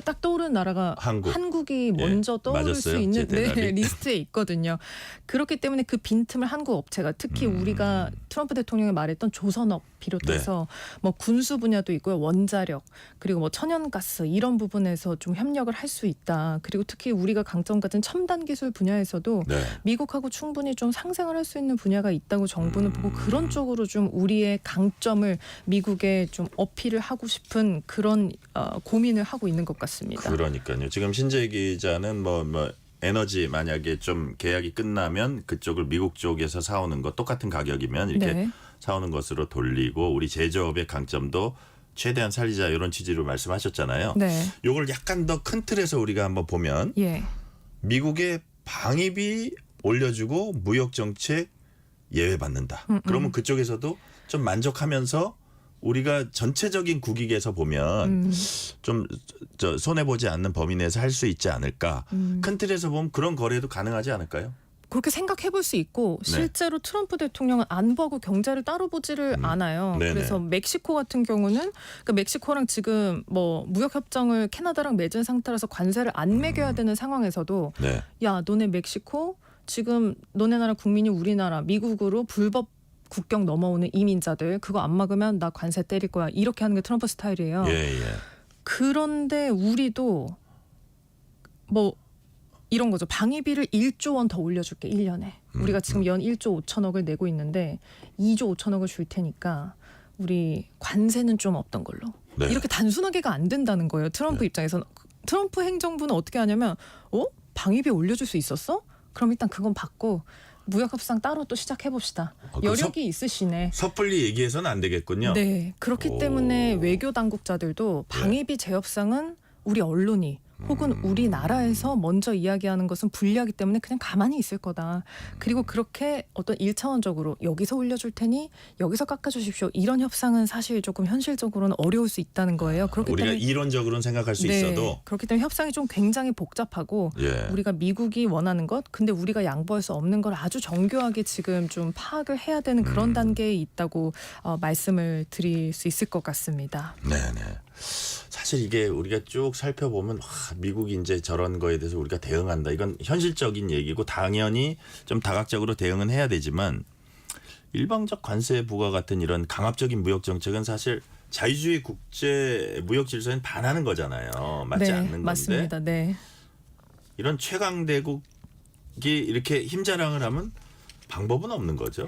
S15: 딱 떠오르는 나라가 한국이 먼저 떠오를
S2: 맞았어요?
S15: 수 있는
S2: 제 대답이?
S15: 리스트에 있거든요. 그렇기 때문에 그 빈틈을 한국 업체가 특히 우리가 트럼프 대통령이 말했던 조선업 비롯해서 뭐 군수 분야도 있고요. 원자력 그리고 뭐 천연가스 이런 부분에서 좀 협력을 할 수 있다. 그리고 특히 우리가 강점 가진 첨단 기술 분야에서도
S2: 네.
S15: 미국하고 충분히 좀 상생을 할 수 있는 분야가 있다고 정부는 보고 그런 쪽으로 좀 우리의 강점을 미국에 좀 어필을 하고 싶은 그런 고민을 하고 있는 것 같습니다.
S2: 그러니까요. 지금 신재 기자는 뭐 에너지 만약에 좀 계약이 끝나면 그쪽을 미국 쪽에서 사오는 거 똑같은 가격이면 이렇게
S15: 네.
S2: 사오는 것으로 돌리고 우리 제조업의 강점도 최대한 살리자 이런 취지로 말씀하셨잖아요.
S15: 네.
S2: 요걸 약간 더 큰 틀에서 우리가 한번 보면
S15: 예.
S2: 미국의 방위비 올려주고 무역 정책 예외받는다. 그러면 그쪽에서도 좀 만족하면서 우리가 전체적인 국익에서 보면 좀 손해 보지 않는 범위 내에서 할 수 있지 않을까. 큰 틀에서 보면 그런 거래도 가능하지 않을까요?
S15: 그렇게 생각해 볼 수 있고
S2: 네.
S15: 실제로 트럼프 대통령은 안보하고 경제를 따로 보지를 않아요.
S2: 네네.
S15: 그래서 멕시코 같은 경우는 그러니까 멕시코랑 지금 뭐 무역 협정을 캐나다랑 맺은 상태라서 관세를 안 매겨야 되는 상황에서도
S2: 네.
S15: 야, 너네 멕시코 지금 너네 나라 국민이 우리나라 미국으로 불법 국경 넘어오는 이민자들 그거 안 막으면 나 관세 때릴 거야. 이렇게 하는 게 트럼프 스타일이에요.
S2: 예.
S15: 그런데 우리도 뭐 이런 거죠. 방위비를 1조 원 더 올려줄게 1년에. 우리가 지금 연 1조 5천억을 내고 있는데 2조 5천억을 줄 테니까 우리 관세는 좀 없던 걸로.
S2: 네.
S15: 이렇게 단순하게가 안 된다는 거예요. 트럼프 입장에서는. 트럼프 행정부는 어떻게 하냐면 방위비 올려줄 수 있었어? 그럼 일단 그건 받고 무역협상 따로 또 시작해봅시다. 여력이 있으시네.
S2: 섣불리 얘기해서는 안 되겠군요.
S15: 네. 그렇기 때문에 외교 당국자들도 방위비 재협상은 우리 언론이 혹은 우리나라에서 먼저 이야기하는 것은 불리하기 때문에 그냥 가만히 있을 거다. 그리고 그렇게 어떤 1차원적으로 여기서 올려줄 테니 여기서 깎아주십시오. 이런 협상은 사실 조금 현실적으로는 어려울 수 있다는 거예요. 그렇기
S2: 우리가
S15: 때문에
S2: 이론적으로는 생각할 수
S15: 네,
S2: 있어도
S15: 그렇기 때문에 협상이 좀 굉장히 복잡하고
S2: 예.
S15: 우리가 미국이 원하는 것 근데 우리가 양보할 수 없는 걸 아주 정교하게 지금 좀 파악을 해야 되는 그런 단계에 있다고 말씀을 드릴 수 있을 것 같습니다.
S2: 네네. 사실 이게 우리가 쭉 살펴보면 미국이 이제 저런 거에 대해서 우리가 대응한다. 이건 현실적인 얘기고 당연히 좀 다각적으로 대응은 해야 되지만 일방적 관세 부과 같은 이런 강압적인 무역 정책은 사실 자유주의 국제 무역 질서에 반하는 거잖아요. 맞지 않는 건데.
S15: 맞습니다. 네.
S2: 이런 최강대국이 이렇게 힘자랑을 하면 방법은 없는 거죠.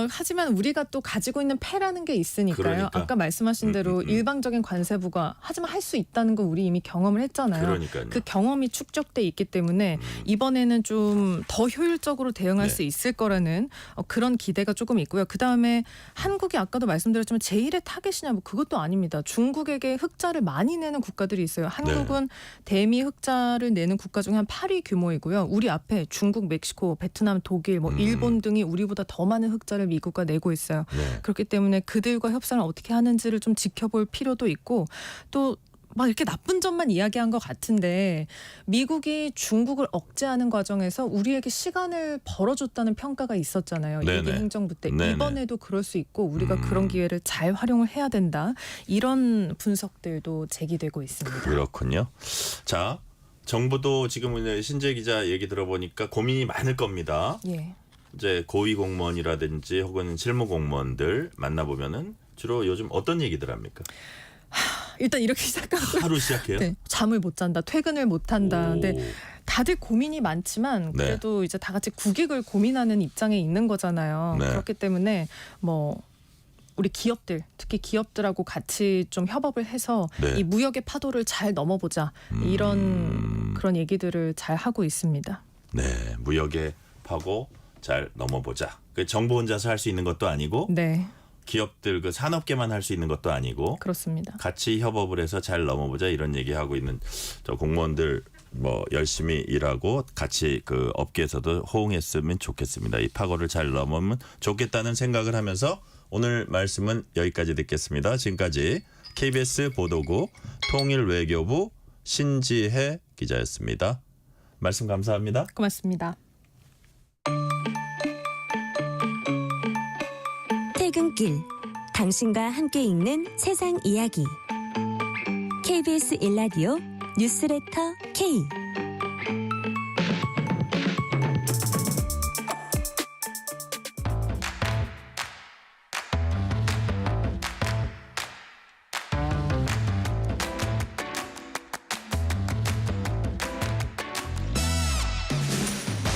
S15: 하지만 우리가 또 가지고 있는 패라는 게 있으니까요.
S2: 그러니까.
S15: 아까 말씀하신 대로 일방적인 관세 부과 하지만 할 수 있다는 거 우리 이미 경험을 했잖아요.
S2: 그러니까요.
S15: 그 경험이 축적돼 있기 때문에 이번에는 좀 더 효율적으로 대응할
S2: 네.
S15: 수 있을 거라는 그런 기대가 조금 있고요. 그다음에 한국이 아까도 말씀드렸지만 제1의 타겟이냐 뭐 그것도 아닙니다. 중국에게 흑자를 많이 내는 국가들이 있어요. 한국은 대미 흑자를 내는 국가 중에 한 8위 규모이고요. 우리 앞에 중국, 멕시코, 베트남, 독일, 뭐 일본 등이 우리보다 더 많은 흑자를 미국과 내고 있어요.
S2: 네.
S15: 그렇기 때문에 그들과 협상을 어떻게 하는지를 좀 지켜볼 필요도 있고 또 막 이렇게 나쁜 점만 이야기한 것 같은데 미국이 중국을 억제하는 과정에서 우리에게 시간을 벌어줬다는 평가가 있었잖아요.
S2: 네네.
S15: 이게 행정부 때.
S2: 네네.
S15: 이번에도 그럴 수 있고 우리가 그런 기회를 잘 활용을 해야 된다. 이런 분석들도 제기되고 있습니다.
S2: 그렇군요. 자, 정부도 지금 이제 신재 기자 얘기 들어보니까 고민이 많을 겁니다.
S15: 예.
S2: 이제 고위 공무원이라든지 혹은 실무 공무원들 만나보면은 주로 요즘 어떤 얘기들 합니까?
S15: 일단 이렇게 시작하고
S2: 하루 시작해요?
S15: 네, 잠을 못 잔다, 퇴근을 못 한다. 근데 다들 고민이 많지만
S2: 네.
S15: 그래도 이제 다 같이 국익을 고민하는 입장에 있는 거잖아요.
S2: 네.
S15: 그렇기 때문에 뭐 우리 기업들, 특히 기업들하고 같이 좀 협업을 해서
S2: 네.
S15: 이 무역의 파도를 잘 넘어보자. 이런 그런 얘기들을 잘 하고 있습니다.
S2: 네, 무역의 파고 잘 넘어보자. 그 정부 혼자서 할 수 있는 것도 아니고
S15: 네,
S2: 기업들 그 산업계만 할 수 있는 것도 아니고
S15: 그렇습니다.
S2: 같이 협업을 해서 잘 넘어보자 이런 얘기하고 있는 저 공무원들 뭐 열심히 일하고 같이 그 업계에서도 호응했으면 좋겠습니다. 이 파고를 잘 넘으면 좋겠다는 생각을 하면서 오늘 말씀은 여기까지 듣겠습니다. 지금까지 KBS 보도국 통일외교부 신지혜 기자였습니다. 말씀 감사합니다.
S15: 고맙습니다.
S8: 퇴근길 당신과 함께 읽는 세상 이야기 KBS 일라디오 뉴스레터 K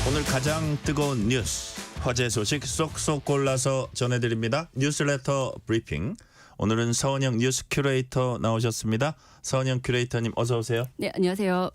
S2: 오늘 가장 뜨거운 뉴스, 화제 소식 쏙쏙 골라서 전해드립니다. 뉴스레터 브리핑. 오늘은 서은영 뉴스 큐레이터 나오셨습니다. 서은영 큐레이터님 어서 오세요.
S16: 네, 안녕하세요.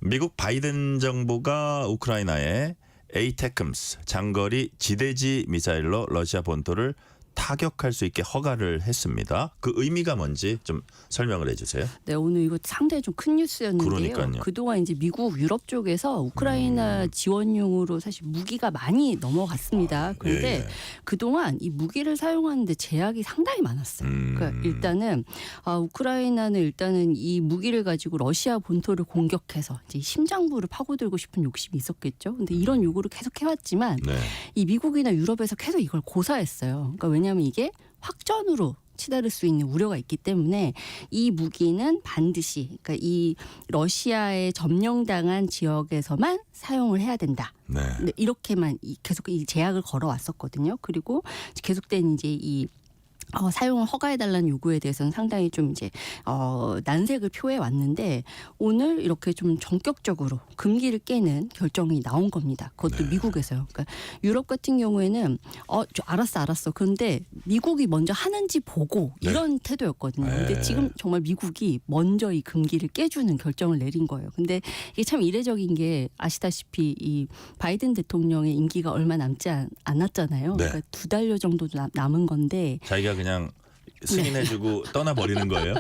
S2: 미국 바이든 정부가 우크라이나에 에이테크스 장거리 지대지 미사일로 러시아 본토를 타격할 수 있게 허가를 했습니다. 그 의미가 뭔지 좀 설명을 해주세요.
S16: 네, 오늘 이거 상당히 좀 큰 뉴스였는데요.
S2: 그러니까요.
S16: 그동안 이제 미국, 유럽 쪽에서 우크라이나 지원용으로 사실 무기가 많이 넘어갔습니다. 그런데
S2: 예.
S16: 그동안 이 무기를 사용하는데 제약이 상당히 많았어요. 그러니까 일단은 우크라이나는 일단은 이 무기를 가지고 러시아 본토를 공격해서 이제 심장부를 파고들고 싶은 욕심이 있었겠죠. 근데 이런 요구를 계속 해왔지만
S2: 네.
S16: 이 미국이나 유럽에서 계속 이걸 고사했어요. 그러니까 왜냐하면 이게 확전으로 치달을 수 있는 우려가 있기 때문에 이 무기는 반드시 그러니까 이 러시아에 점령당한 지역에서만 사용을 해야 된다.
S2: 네.
S16: 근데 이렇게만 계속 이 제약을 걸어왔었거든요. 그리고 계속된 이제 이 사용을 허가해달라는 요구에 대해서는 상당히 좀 이제 난색을 표해 왔는데 오늘 이렇게 좀 전격적으로 금기를 깨는 결정이 나온 겁니다. 그것도
S2: 네.
S16: 미국에서요. 그러니까 유럽 같은 경우에는 알았어. 그런데 미국이 먼저 하는지 보고
S2: 네.
S16: 이런 태도였거든요. 근데
S2: 네.
S16: 지금 정말 미국이 먼저 이 금기를 깨주는 결정을 내린 거예요. 근데 이게 참 이례적인 게 아시다시피 이 바이든 대통령의 임기가 얼마 남지 않았잖아요.
S2: 네.
S16: 그러니까 2달여 정도 남은 건데
S2: 자기가 그냥 승인해주고 떠나버리는 거예요?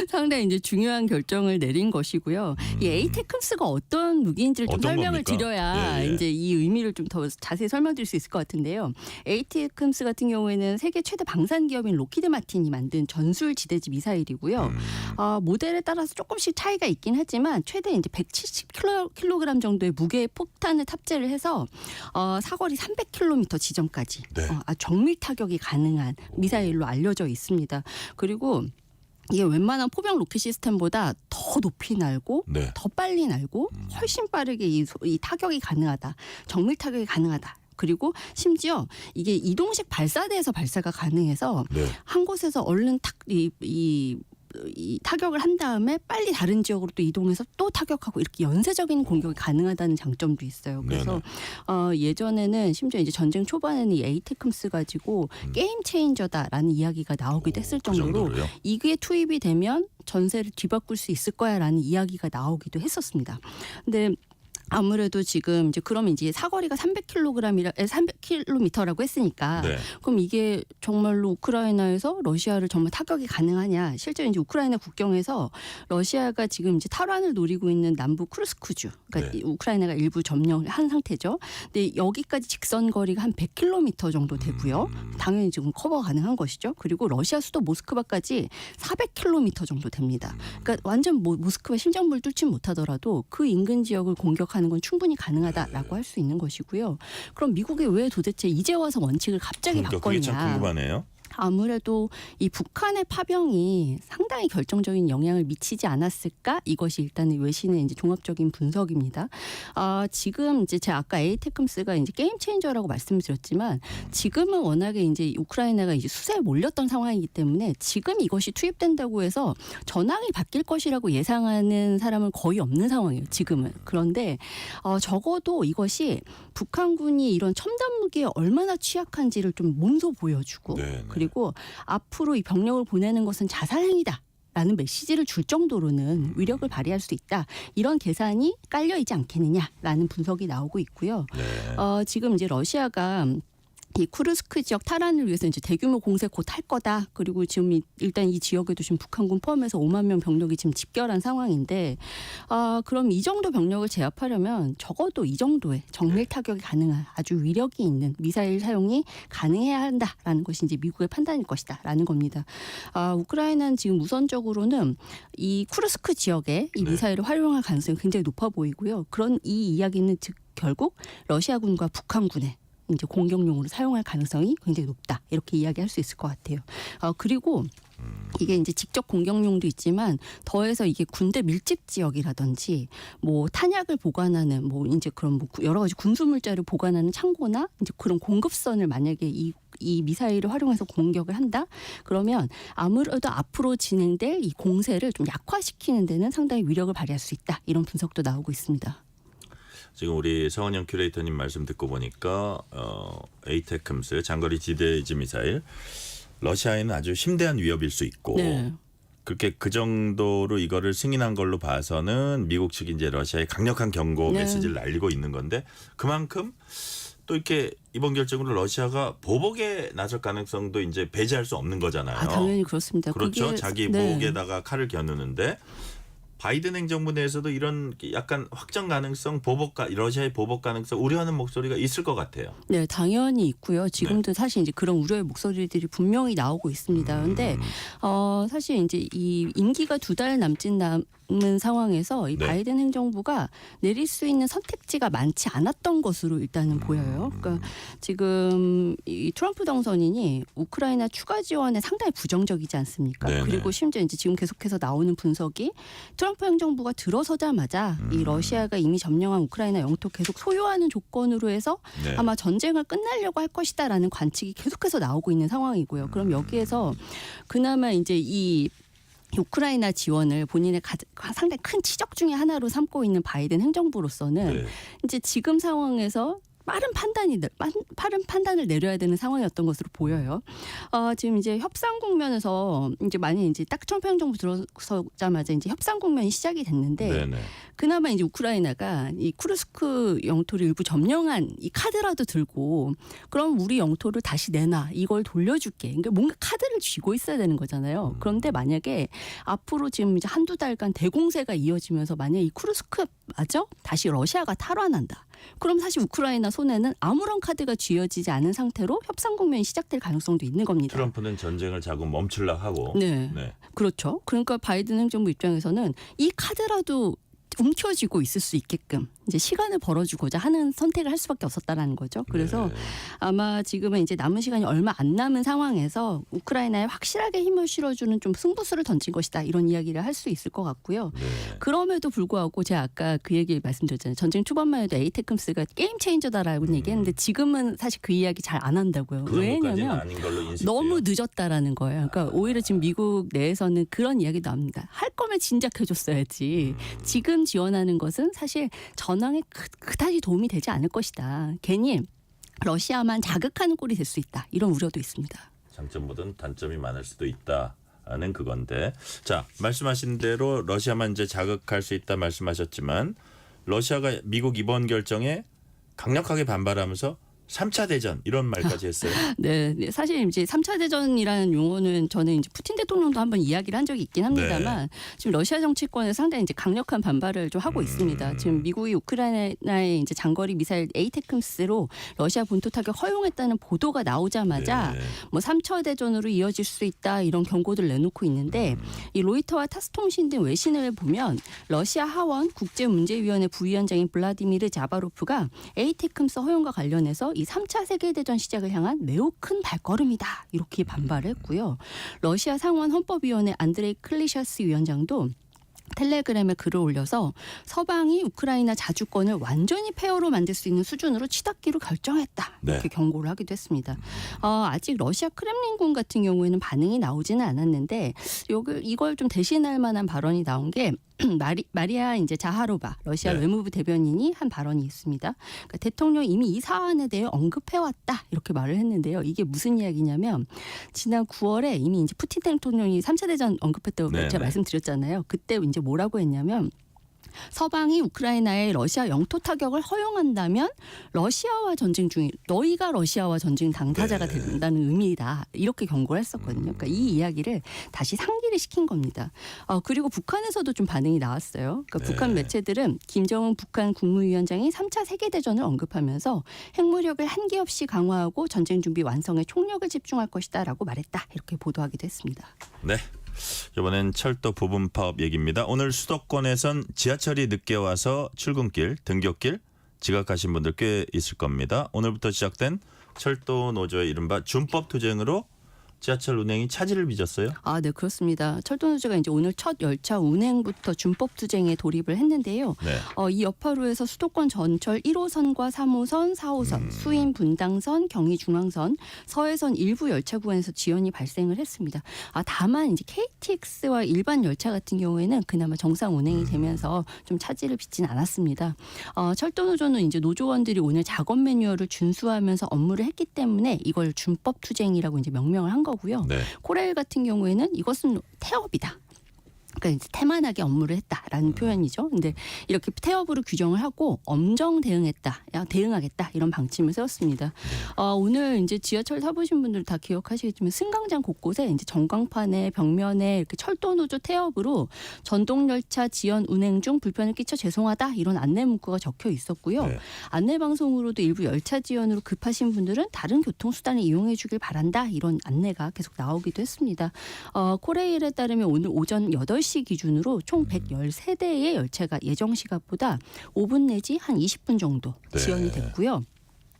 S16: 상당히 이제 중요한 결정을 내린 것이고요. 이 에이테크스가 어떤 무기인지를 좀
S2: 어떤
S16: 설명을
S2: 겁니까?
S16: 드려야
S2: 예, 예.
S16: 이제 이 의미를 좀 더 자세히 설명드릴 수 있을 것 같은데요. 에이테크스 같은 경우에는 세계 최대 방산 기업인 로키드 마틴이 만든 전술 지대지 미사일이고요. 모델에 따라서 조금씩 차이가 있긴 하지만 최대 이제 170kg 정도의 무게의 폭탄을 탑재를 해서 사거리 300km 지점까지
S2: 네.
S16: 정밀 타격이 가능한 미사일로 알려져 있습니다. 그리고 이게 웬만한 포병 로켓 시스템보다 더 높이 날고
S2: 네.
S16: 더 빨리 날고 훨씬 빠르게 이 타격이 가능하다. 정밀 타격이 가능하다. 그리고 심지어 이게 이동식 발사대에서 발사가 가능해서
S2: 네.
S16: 한 곳에서 얼른 이 타격을 한 다음에 빨리 다른 지역으로 또 이동해서 또 타격하고 이렇게 연쇄적인 공격이 가능하다는 장점도 있어요. 그래서 예전에는 심지어 이제 전쟁 초반에는 이 에이테크스 가지고 게임 체인저다라는 이야기가 나오기도 했을 정도로
S2: 정도로요?
S16: 이게 투입이 되면 전세를 뒤바꿀 수 있을 거야라는 이야기가 나오기도 했었습니다. 근데 아무래도 지금 이제 그러면 이제 사거리가 300km라고 했으니까
S2: 네.
S16: 그럼 이게 정말로 우크라이나에서 러시아를 정말 타격이 가능하냐? 실제 이제 우크라이나 국경에서 러시아가 지금 이제 탈환을 노리고 있는 남부 쿠르스크주, 그러니까
S2: 네.
S16: 우크라이나가 일부 점령을 한 상태죠. 근데 여기까지 직선 거리가 한 100km 정도 되고요. 당연히 지금 커버 가능한 것이죠. 그리고 러시아 수도 모스크바까지 400km 정도 됩니다. 그러니까 완전 모스크바 심장부를 뚫지 못하더라도 그 인근 지역을 공격하는 건 충분히 가능하다라고 할 수 있는 것이고요. 그럼 미국이 왜 도대체 이제 와서 원칙을 갑자기
S2: 그러니까 그게 참
S16: 바꿨냐?
S2: 궁금하네요.
S16: 아무래도 이 북한의 파병이 상당히 결정적인 영향을 미치지 않았을까? 이것이 일단은 외신의 이제 종합적인 분석입니다. 지금 이제 제가 아까 에이테크스가 이제 게임 체인저라고 말씀드렸지만 지금은 워낙에 이제 우크라이나가 이제 수세에 몰렸던 상황이기 때문에 지금 이것이 투입된다고 해서 전황이 바뀔 것이라고 예상하는 사람은 거의 없는 상황이에요. 지금은. 그런데 적어도 이것이 북한군이 이런 첨단 무기에 얼마나 취약한지를 좀 몸소 보여주고
S2: 네.
S16: 그리고 앞으로 이 병력을 보내는 것은 자살행위다. 라는 메시지를 줄 정도로는 위력을 발휘할 수 있다. 이런 계산이 깔려 있지 않겠느냐라는 분석이 나오고 있고요.
S2: 네.
S16: 지금 이제 러시아가 이 쿠르스크 지역 탈환을 위해서 이제 대규모 공세 곧 할 거다. 그리고 지금 일단 이 지역에도 지금 북한군 포함해서 5만 명 병력이 지금 집결한 상황인데, 그럼 이 정도 병력을 제압하려면 적어도 이 정도의 정밀 타격이 가능한 아주 위력이 있는 미사일 사용이 가능해야 한다라는 것이 이제 미국의 판단일 것이다라는 겁니다. 우크라이나는 지금 우선적으로는 이 쿠르스크 지역에 이 미사일을 활용할 가능성이 굉장히 높아 보이고요. 그런 이 이야기는 즉 결국 러시아군과 북한군의 이제 공격용으로 사용할 가능성이 굉장히 높다. 이렇게 이야기할 수 있을 것 같아요. 그리고 이게 이제 직접 공격용도 있지만 더해서 이게 군대 밀집 지역이라든지 뭐 탄약을 보관하는 뭐 이제 그런 뭐 여러 가지 군수 물자를 보관하는 창고나 이제 그런 공급선을 만약에 이 미사일을 활용해서 공격을 한다? 그러면 아무래도 앞으로 진행될 이 공세를 좀 약화시키는 데는 상당히 위력을 발휘할 수 있다. 이런 분석도 나오고 있습니다.
S2: 지금 우리 서은영 큐레이터님 말씀 듣고 보니까 에이테크스 장거리 지대지 미사일 러시아에는 아주 심대한 위협일 수 있고
S16: 네.
S2: 그렇게 그 정도로 이거를 승인한 걸로 봐서는 미국 측이 이제 러시아에 강력한 경고
S16: 네.
S2: 메시지를 날리고 있는 건데 그만큼 또 이렇게 이번 결정으로 러시아가 보복에 나설 가능성도 이제 배제할 수 없는 거잖아요.
S16: 아, 당연히 그렇습니다.
S2: 그렇죠.
S16: 그게,
S2: 자기
S16: 네.
S2: 보복에다가 칼을 겨누는데 바이든 행정부 내에서도 이런 약간 확정 가능성, 러시아의 보복 가능성 우려하는 목소리가 있을 것 같아요.
S16: 네, 당연히 있고요. 지금도 사실 이제 그런 우려의 목소리들이 분명히 나오고 있습니다. 그런데 사실 이제 이 임기가 2달 남은 상황에서 이
S2: 네.
S16: 바이든 행정부가 내릴 수 있는 선택지가 많지 않았던 것으로 일단은 보여요. 그러니까 지금 이 트럼프 당선인이 우크라이나 추가 지원에 상당히 부정적이지 않습니까?
S2: 네네.
S16: 그리고 심지어 이제 지금 계속해서 나오는 분석이 트럼프 행정부가 들어서자마자 이 러시아가 이미 점령한 우크라이나 영토 계속 소유하는 조건으로 해서
S2: 네.
S16: 아마 전쟁을 끝내려고 할 것이다라는 관측이 계속해서 나오고 있는 상황이고요. 그럼 여기에서 그나마 이제 이 우크라이나 지원을 본인의 상당히 큰 치적 중에 하나로 삼고 있는 바이든 행정부로서는
S2: 네.
S16: 이제 지금 상황에서 빠른 판단을 내려야 되는 상황이었던 것으로 보여요. 지금 이제 협상 국면에서 이제 많이 이제 딱 트럼프 행정부 들어서자마자 이제 협상 국면이 시작이 됐는데
S2: 네네.
S16: 그나마 이제 우크라이나가 이 쿠르스크 영토를 일부 점령한 이 카드라도 들고 그럼 우리 영토를 다시 내놔 이걸 돌려줄게. 그러니까 뭔가 카드를 쥐고 있어야 되는 거잖아요. 그런데 만약에 앞으로 지금 이제 한두 달간 대공세가 이어지면서 만약에 이 쿠르스크마저 다시 러시아가 탈환한다. 그럼 사실 우크라이나 손에는 아무런 카드가 쥐어지지 않은 상태로 협상 국면이 시작될 가능성도 있는 겁니다.
S2: 트럼프는 전쟁을 자꾸 멈추려고 하고.
S16: 네. 그렇죠. 그러니까 바이든 행정부 입장에서는 이 카드라도 움켜쥐고 있을 수 있게끔 이제 시간을 벌어주고자 하는 선택을 할 수밖에 없었다라는 거죠. 그래서 아마 지금은 이제 남은 시간이 얼마 안 남은 상황에서 우크라이나에 확실하게 힘을 실어주는 좀 승부수를 던진 것이다 이런 이야기를 할 수 있을 것 같고요. 그럼에도 불구하고 제가 아까 그 얘기 말씀드렸잖아요. 전쟁 초반만 해도 에이테크스가 게임 체인저다라고 얘기했는데 지금은 사실 그 이야기 잘 안 한다고요. 왜냐하면
S2: 아닌 걸로 인식돼요.
S16: 너무 늦었다라는 거예요. 그러니까 오히려 지금 미국 내에서는 그런 이야기도 나옵니다. 할 거면 진작 해줬어야지. 지금 지원하는 것은 사실 전황에 그다지 도움이 되지 않을 것이다. 괜히 러시아만 자극하는 꼴이 될 수 있다. 이런 우려도 있습니다.
S2: 장점보다는 단점이 많을 수도 있다는 그건데. 자, 말씀하신 대로 러시아만 이제 자극할 수 있다 말씀하셨지만 러시아가 미국 이번 결정에 강력하게 반발하면서 3차 대전 이런 말까지 했어요.
S16: 네, 사실 이제 3차 대전이라는 용어는 저는 이제 푸틴 대통령도 한번 이야기를 한 적이 있긴 합니다만 지금 러시아 정치권에 상당히 이제 강력한 반발을 좀 하고 있습니다. 지금 미국이 우크라이나에 이제 장거리 미사일 에이테크스로 러시아 본토 타격 허용했다는 보도가 나오자마자 뭐 3차 대전으로 이어질 수 있다 이런 경고를 내놓고 있는데 이 로이터와 타스통신 등 외신을 보면 러시아 하원 국제문제위원회 부위원장인 블라디미르 자바로프가 에이테크스 허용과 관련해서 이 3차 세계대전 시작을 향한 매우 큰 발걸음이다. 이렇게 반발했고요. 러시아 상원 헌법위원회 안드레이 클리샤스 위원장도 텔레그램에 글을 올려서 서방이 우크라이나 자주권을 완전히 폐허로 만들 수 있는 수준으로 치닫기로 결정했다. 이렇게 경고를 하기도 했습니다. 아직 러시아 크렘린궁 같은 경우에는 반응이 나오지는 않았는데 이걸 좀 대신할 만한 발언이 나온 게 마리아 이제 자하로바 러시아 외무부 대변인이 한 발언이 있습니다. 그러니까 대통령이 이미 이 사안에 대해 언급해왔다 이렇게 말을 했는데요. 이게 무슨 이야기냐면 지난 9월에 이미 이제 푸틴 대통령이 3차 대전 언급했다고 제가 말씀드렸잖아요. 그때 이제 뭐라고 했냐면 서방이 우크라이나의 러시아 영토 타격을 허용한다면 너희가 러시아와 전쟁 당사자가 된다는 의미다. 이렇게 경고를 했었거든요. 그러니까 이 이야기를 다시 상기를 시킨 겁니다. 그리고 북한에서도 좀 반응이 나왔어요. 그러니까 북한 매체들은 김정은 북한 국무위원장이 3차 세계대전을 언급하면서 핵무력을 한계 없이 강화하고 전쟁 준비 완성에 총력을 집중할 것이다라고 말했다. 이렇게 보도하기도 했습니다.
S2: 네. 이번엔 철도 부분 파업 얘기입니다. 오늘 수도권에선 지하철이 늦게 와서 출근길, 등굣길 지각하신 분들 꽤 있을 겁니다. 오늘부터 시작된 철도 노조의 이른바 준법 투쟁으로 지하철 운행이 차질을 빚었어요?
S16: 네, 그렇습니다. 철도노조가 이제 오늘 첫 열차 운행부터 준법 투쟁에 돌입을 했는데요. 이 여파로에서 수도권 전철 1호선과 3호선, 4호선, 수인 분당선, 경의 중앙선, 서해선 일부 열차 구간에서 지연이 발생을 했습니다. 다만 이제 KTX와 일반 열차 같은 경우에는 그나마 정상 운행이 되면서 좀 차질을 빚지는 않았습니다. 철도노조는 이제 노조원들이 오늘 작업 매뉴얼을 준수하면서 업무를 했기 때문에 이걸 준법 투쟁이라고 이제 명명을 한 거고요.
S2: 네.
S16: 코레일 같은 경우에는 이것은 태업이다. 그러니까 이제 태만하게 업무를 했다라는 표현이죠. 근데 이렇게 태업으로 규정을 하고 엄정 대응하겠다 이런 방침을 세웠습니다. 오늘 이제 지하철 타보신 분들 다 기억하시겠지만 승강장 곳곳에 이제 전광판에 벽면에 이렇게 철도 노조 태업으로 전동 열차 지연 운행 중 불편을 끼쳐 죄송하다 이런 안내 문구가 적혀 있었고요.
S2: 네.
S16: 안내 방송으로도 일부 열차 지연으로 급하신 분들은 다른 교통수단을 이용해주길 바란다 이런 안내가 계속 나오기도 했습니다. 코레일에 따르면 오늘 오전 8시 기준으로 총 113대의 열차가 예정 시각보다 5분 내지 한 20분 정도 지연이 됐고요.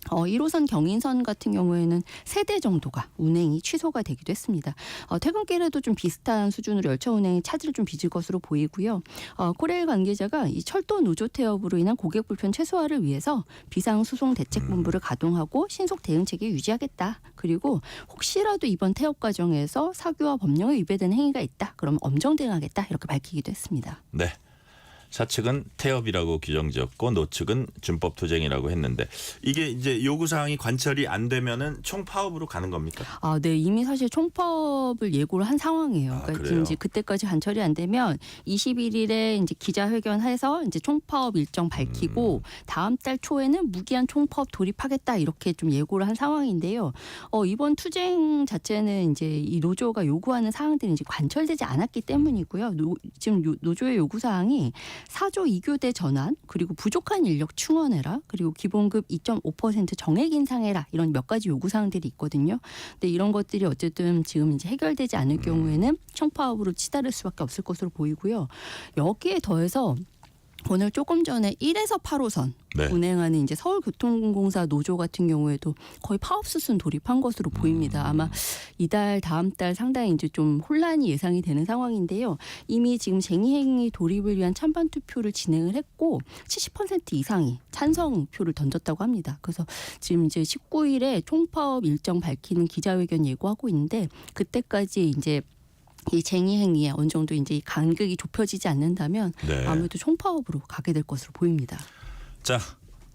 S16: 1호선 경인선 같은 경우에는 3대 정도가 운행이 취소가 되기도 했습니다. 퇴근길에도 좀 비슷한 수준으로 열차 운행이 차질을 좀 빚을 것으로 보이고요. 코레일 관계자가 이 철도 노조 태업으로 인한 고객 불편 최소화를 위해서 비상수송대책본부를 가동하고 신속 대응체계 유지하겠다. 그리고 혹시라도 이번 태업 과정에서 사규와 법령에 위배되는 행위가 있다. 그럼 엄정 대응하겠다. 이렇게 밝히기도 했습니다.
S2: 네. 사측은 태업이라고 규정지었고 노측은 준법투쟁이라고 했는데 이게 이제 요구사항이 관철이 안 되면은 총파업으로 가는 겁니까?
S16: 네. 이미 사실 총파업을 예고를 한 상황이에요. 그러니까 지금 이제 그때까지 관철이 안 되면 21일에 이제 기자회견해서 이제 총파업 일정 밝히고 다음 달 초에는 무기한 총파업 돌입하겠다 이렇게 좀 예고를 한 상황인데요. 이번 투쟁 자체는 이제 이 노조가 요구하는 사항들이 이제 관철되지 않았기 때문이고요. 지금 노조의 요구 사항이 4조 2교대 전환, 그리고 부족한 인력 충원해라, 그리고 기본급 2.5% 정액 인상해라 이런 몇 가지 요구 사항들이 있거든요. 근데 이런 것들이 어쨌든 지금 이제 해결되지 않을 경우에는 총파업으로 치달을 수밖에 없을 것으로 보이고요. 여기에 더해서 오늘 조금 전에 1에서 8호선 운행하는 이제 서울교통공사 노조 같은 경우에도 거의 파업 수순 돌입한 것으로 보입니다. 아마 이달 다음 달 상당히 이제 좀 혼란이 예상이 되는 상황인데요. 이미 지금 쟁의행위 돌입을 위한 찬반 투표를 진행을 했고 70% 이상이 찬성표를 던졌다고 합니다. 그래서 지금 이제 19일에 총파업 일정 밝히는 기자회견 예고하고 있는데 그때까지 이제 이 쟁의 행위에 어느 정도 이제 간격이 좁혀지지 않는다면 아무래도 총파업으로 가게 될 것으로 보입니다.
S2: 자,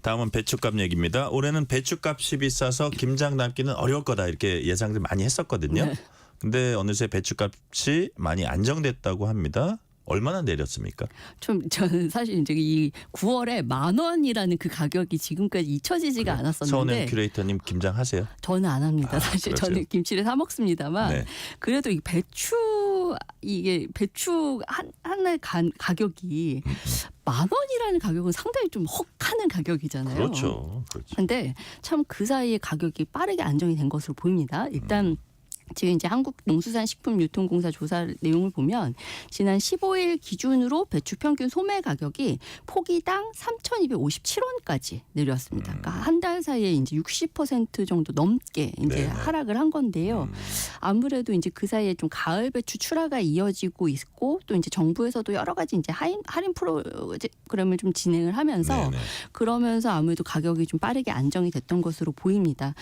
S2: 다음은 배추값 얘기입니다. 올해는 배추값이 비싸서 김장 담기는 어려울 거다 이렇게 예상들 많이 했었거든요. 근데 어느새 배추값이 많이 안정됐다고 합니다. 얼마나 내렸습니까?
S16: 저는 사실 이제 이 9월에 10,000원이라는 그 가격이 지금까지 잊혀지지가 않았었는데.
S2: 서은영 큐레이터님 김장 하세요?
S16: 저는 안 합니다. 사실
S2: 그러세요?
S16: 저는 김치를 사 먹습니다만 그래도 이 배추 하나의 가격이 10,000원이라는 가격은 상당히 좀 헉하는 가격이잖아요.
S2: 그렇죠.
S16: 근데 참 그 사이에 가격이 빠르게 안정이 된 것으로 보입니다. 일단 지금 이제 한국농수산식품유통공사 조사 내용을 보면 지난 15일 기준으로 배추 평균 소매 가격이 포기당 3,257원까지 내려왔습니다. 그러니까 한 달 사이에 이제 60% 정도 넘게 이제 하락을 한 건데요. 아무래도 이제 그 사이에 좀 가을 배추 출하가 이어지고 있고 또 이제 정부에서도 여러 가지 이제 할인 프로그램을 좀 진행을 하면서 그러면서 아무래도 가격이 좀 빠르게 안정이 됐던 것으로 보입니다.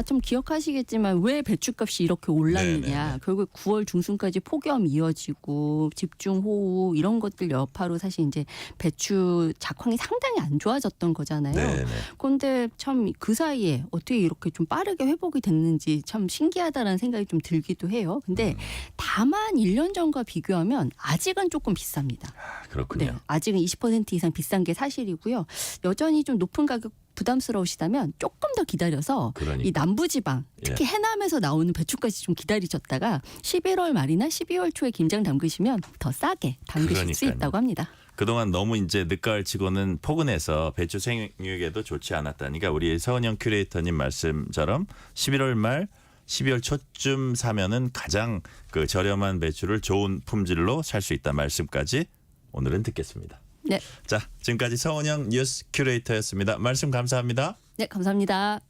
S16: 좀 기억하시겠지만 왜 배추값이 이렇게 올랐느냐. 결국 9월 중순까지 폭염 이어지고 집중호우 이런 것들 여파로 사실 이제 배추 작황이 상당히 안 좋아졌던 거잖아요. 그런데 참 그 사이에 어떻게 이렇게 좀 빠르게 회복이 됐는지 참 신기하다라는 생각이 좀 들기도 해요. 근데 다만 1년 전과 비교하면 아직은 조금 비쌉니다.
S2: 그렇군요.
S16: 아직은 20% 이상 비싼 게 사실이고요. 여전히 좀 높은 가격 부담스러우시다면 조금 더 기다려서 이 남부지방 특히 해남에서 나오는 배추까지 좀 기다리셨다가 11월 말이나 12월 초에 김장 담그시면 더 싸게 담그실 수 있다고 합니다.
S2: 그동안 너무 이제 늦가을 치고는 포근해서 배추 생육에도 좋지 않았다니까 우리 서은영 큐레이터님 말씀처럼 11월 말 12월 초쯤 사면은 가장 그 저렴한 배추를 좋은 품질로 살 수 있다 말씀까지 오늘은 듣겠습니다.
S16: 네.
S2: 자, 지금까지 서은영 뉴스 큐레이터였습니다. 말씀 감사합니다.
S16: 네, 감사합니다.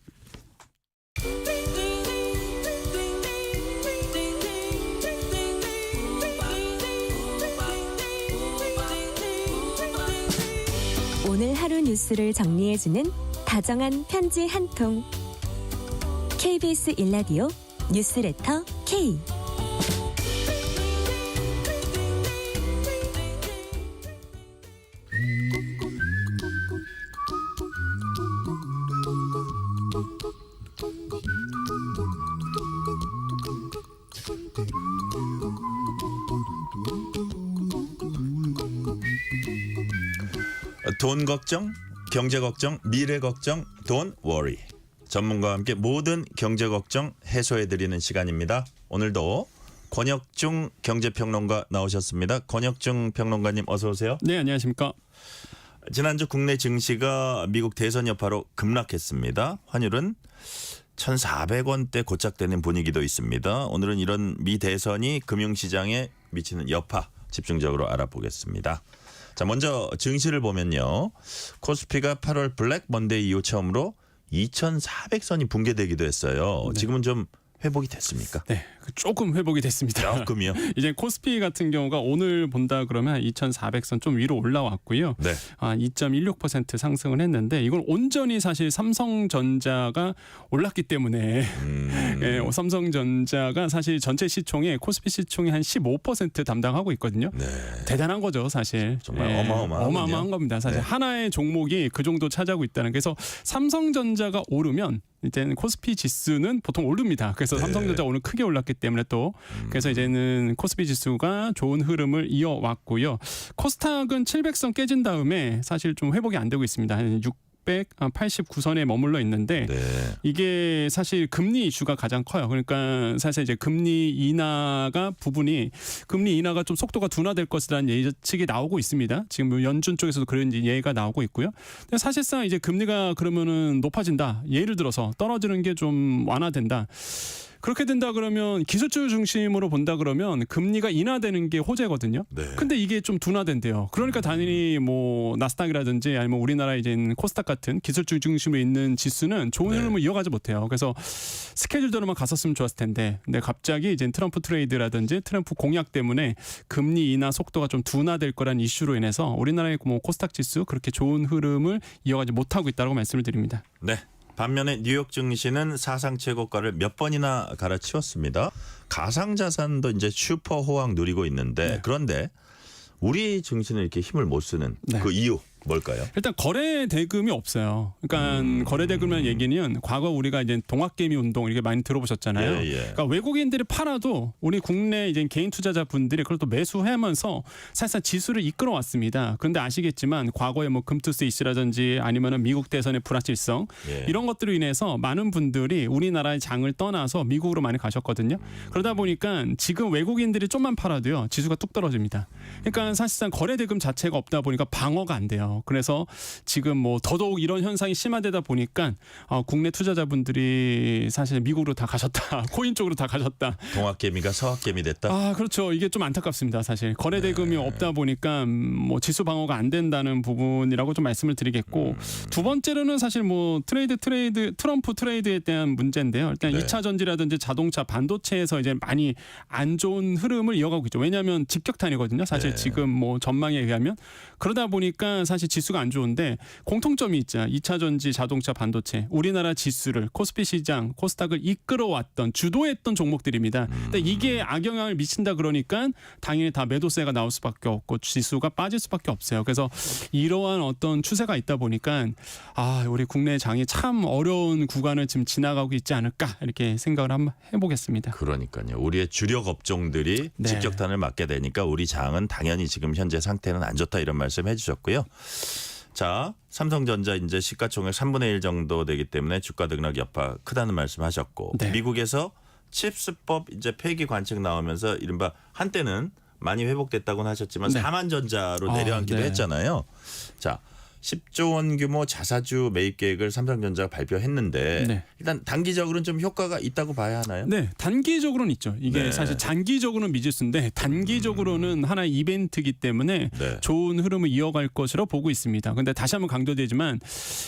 S8: 오늘 하루 뉴스를 정리해주는 다정한 편지 한 통. KBS 1라디오 뉴스레터 K.
S2: 돈 걱정, 경제 걱정, 미래 걱정, Don't worry. 전문가와 함께 모든 경제 걱정 해소해드리는 시간입니다. 오늘도 권혁중 경제평론가 나오셨습니다. 권혁중 평론가님 어서 오세요.
S17: 네, 안녕하십니까.
S2: 지난주 국내 증시가 미국 대선 여파로 급락했습니다. 환율은 1,400원대 고착되는 분위기도 있습니다. 오늘은 이런 미 대선이 금융시장에 미치는 여파 집중적으로 알아보겠습니다. 자, 먼저 증시를 보면요. 코스피가 8월 블랙 먼데이 이후 처음으로 2,400선이 붕괴되기도 했어요.
S17: 네.
S2: 지금은 좀 회복이 됐습니까?
S17: 네, 조금 회복이 됐습니다.
S2: 조금이요?
S17: 이제 코스피 같은 경우가 오늘 본다 그러면 2,400선 좀 위로 올라왔고요.
S2: 네.
S17: 2.16% 상승을 했는데 이건 온전히 사실 삼성전자가 올랐기 때문에 네, 삼성전자가 사실 전체 시총의 코스피 시총의 한 15% 담당하고 있거든요.
S2: 네.
S17: 대단한 거죠, 사실.
S2: 정말
S17: 네,
S2: 어마어마하군요.
S17: 어마어마한 겁니다. 사실
S2: 네.
S17: 하나의 종목이 그 정도 차지하고 있다는. 그래서 삼성전자가 오르면 이제는 코스피 지수는 보통 오릅니다. 그래서
S2: 네.
S17: 삼성전자 오늘 크게 올랐기 때문에 또 그래서 이제는 코스피 지수가 좋은 흐름을 이어왔고요. 코스닥은 700선 깨진 다음에 사실 좀 회복이 안 되고 있습니다. 한 689선에 머물러 있는데
S2: 네.
S17: 이게 사실 금리 이슈가 가장 커요. 그러니까 사실 이제 금리 인하가 좀 속도가 둔화될 것이라는 예측이 나오고 있습니다. 지금 연준 쪽에서도 그런 예가 나오고 있고요. 근데 사실상 이제 금리가 그러면은 높아진다. 예를 들어서 떨어지는 게 좀 완화된다. 그렇게 된다 그러면 기술주 중심으로 본다 그러면 금리가 인하되는 게 호재거든요.
S2: 네.
S17: 근데 이게 좀 둔화된대요. 그러니까 당연히 뭐 나스닥이라든지 아니면 우리나라 이제 코스닥 같은 기술주 중심으로 있는 지수는 좋은 흐름을 이어가지 못해요. 그래서 스케줄대로만 갔었으면 좋았을 텐데, 근데 갑자기 이제 트럼프 트레이드라든지 트럼프 공약 때문에 금리 인하 속도가 좀 둔화될 거란 이슈로 인해서 우리나라의 뭐 코스닥 지수 그렇게 좋은 흐름을 이어가지 못하고 있다고 말씀을 드립니다.
S2: 네. 반면에 뉴욕 증시는 사상 최고가를 몇 번이나 갈아치웠습니다. 가상자산도 이제 슈퍼 호황 누리고 있는데 그런데 우리 증시는 이렇게 힘을 못 쓰는 그 이유 뭘까요?
S17: 일단 거래 대금이 없어요. 그러니까 거래 대금이라는 얘기는 과거 우리가 이제 동학개미 운동 이렇게 많이 들어보셨잖아요.
S2: 예.
S17: 그러니까 외국인들이 팔아도 우리 국내 이제 개인 투자자분들이 그걸 또 매수하면서 사실상 지수를 이끌어 왔습니다. 그런데 아시겠지만 과거에 뭐 금투스 이슈라든지 아니면은 미국 대선의 불확실성 이런 것들로 인해서 많은 분들이 우리나라의 장을 떠나서 미국으로 많이 가셨거든요. 그러다 보니까 지금 외국인들이 좀만 팔아도요 지수가 뚝 떨어집니다. 그러니까 사실상 거래 대금 자체가 없다 보니까 방어가 안 돼요. 그래서 지금 뭐 더더욱 이런 현상이 심화되다 보니까 국내 투자자분들이 사실 미국으로 다 가셨다. 코인 쪽으로 다 가셨다.
S2: 동학개미가 서학개미 됐다?
S17: 그렇죠. 이게 좀 안타깝습니다. 사실 거래 대금이 없다 보니까 뭐 지수 방어가 안 된다는 부분이라고 좀 말씀을 드리겠고 두 번째로는 사실 뭐 트럼프 트레이드에 대한 문제인데요. 일단 2차 전지라든지 자동차 반도체에서 이제 많이 안 좋은 흐름을 이어가고 있죠. 왜냐하면 직격탄이거든요. 사실 지금 뭐 전망에 의하면 그러다 보니까 사실 지수가 안 좋은데 공통점이 있죠. 2차 전지, 자동차, 반도체. 우리나라 지수를 코스피 시장, 코스닥을 이끌어왔던 주도했던 종목들입니다. 근데 이게 악영향을 미친다 그러니까 당연히 다 매도세가 나올 수밖에 없고 지수가 빠질 수밖에 없어요. 그래서 이러한 어떤 추세가 있다 보니까 우리 국내 장이 참 어려운 구간을 지금 지나가고 있지 않을까 이렇게 생각을 한번 해보겠습니다.
S2: 그러니까요. 우리의 주력 업종들이 직격탄을 맞게 되니까 우리 장은 당연히 지금 현재 상태는 안 좋다 이런 말씀 해주셨고요. 자, 삼성전자 이제 시가총액 3분의 1 정도 되기 때문에 주가 등락 여파 크다는 말씀하셨고 미국에서 칩스법 이제 폐기 관측 나오면서 이른바 한때는 많이 회복됐다고는 하셨지만 사만전자로 내려앉기도 했잖아요. 자, 10조 원 규모 자사주 매입 계획을 삼성전자가 발표했는데 일단 단기적으로는 좀 효과가 있다고 봐야 하나요?
S17: 네, 단기적으로는 있죠. 이게 사실 장기적으로는 미지수인데 단기적으로는 하나의 이벤트이기 때문에 좋은 흐름을 이어갈 것으로 보고 있습니다. 근데 다시 한번 강조되지만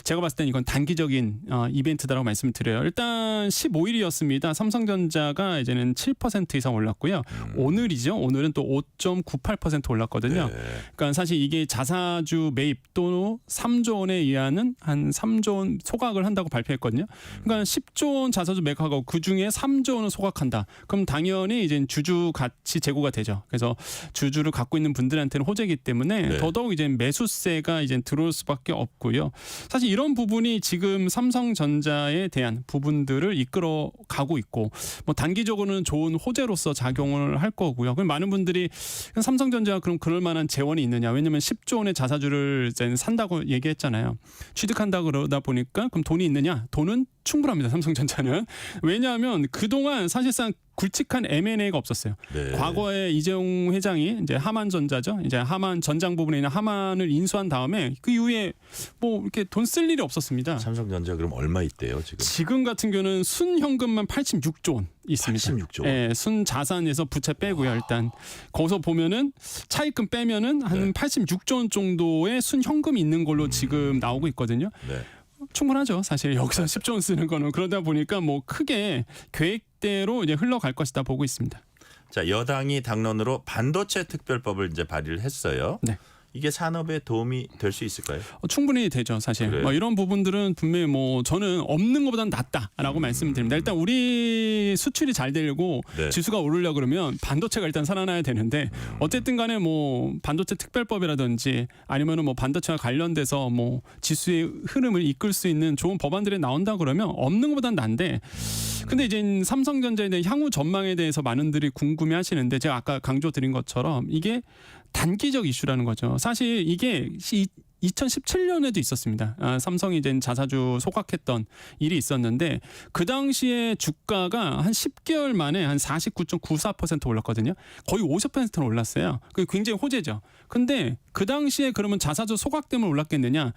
S17: 제가 봤을 때는 이건 단기적인 이벤트다라고 말씀을 드려요. 일단 15일이었습니다. 삼성전자가 이제는 7% 이상 올랐고요. 오늘이죠. 오늘은 또 5.98% 올랐거든요. 그러니까 사실 이게 자사주 매입 또 3조 원에 의하는 한 3조 원 소각을 한다고 발표했거든요. 그러니까 10조 원 자사주 매각하고 그 중에 3조 원을 소각한다. 그럼 당연히 이제 주주 가치 제고가 되죠. 그래서 주주를 갖고 있는 분들한테는 호재이기 때문에 더더욱 이제 매수세가 이제 들어올 수밖에 없고요. 사실 이런 부분이 지금 삼성전자에 대한 부분들을 이끌어 가고 있고 뭐 단기적으로는 좋은 호재로서 작용을 할 거고요. 그럼 많은 분들이 삼성전자가 그럼 그럴 만한 재원이 있느냐? 왜냐하면 10조 원의 자사주를 이제 산다고 얘기했잖아요. 취득한다 그러다 보니까 그럼 돈이 있느냐? 돈은 충분합니다. 삼성전자는. 왜냐하면 그동안 사실상 굵직한 M&A가 없었어요. 과거에 이재용 회장이 이제 하만전자죠. 이제 하만 전장 부분에 있는 하만을 인수한 다음에 그 이후에 뭐 이렇게 돈 쓸 일이 없었습니다.
S2: 삼성전자 그럼 얼마 있대요 지금?
S17: 지금 같은 경우는 순현금만 86조 원 있습니다.
S2: 86조 원.
S17: 예, 순자산에서 부채 빼고요. 일단 거기서 보면은 차입금 빼면은 한 86조 원 정도의 순현금이 있는 걸로 지금 나오고 있거든요. 충분하죠. 사실 여기서 10조 원 쓰는 거는 그러다 보니까 뭐 크게 계획대로 이제 흘러갈 것이다 보고 있습니다.
S2: 자, 여당이 당론으로 반도체 특별법을 이제 발의를 했어요.
S17: 네.
S2: 이게 산업에 도움이 될 수 있을까요?
S17: 충분히 되죠, 사실. 뭐 이런 부분들은 분명히 뭐 저는 없는 것보다는 낫다라고 말씀드립니다. 일단 우리 수출이 잘 되고 지수가 오르려 그러면 반도체가 일단 살아나야 되는데 어쨌든 간에 뭐 반도체 특별법이라든지 아니면은 뭐 반도체와 관련돼서 뭐 지수의 흐름을 이끌 수 있는 좋은 법안들이 나온다 그러면 없는 것보다는 난데 근데 이제 삼성전자에 대한 향후 전망에 대해서 많은 분들이 궁금해 하시는데 제가 아까 강조드린 것처럼 이게 단기적 이슈라는 거죠. 사실 이게 2017년에도 있었습니다. 삼성이 된 자사주 소각했던 일이 있었는데 그 당시에 주가가 한 10개월 만에 한 49.94% 올랐거든요. 거의 50%는 올랐어요. 그게 굉장히 호재죠. 근데 그 당시에 그러면 자사주 소각 때문에 올랐겠느냐?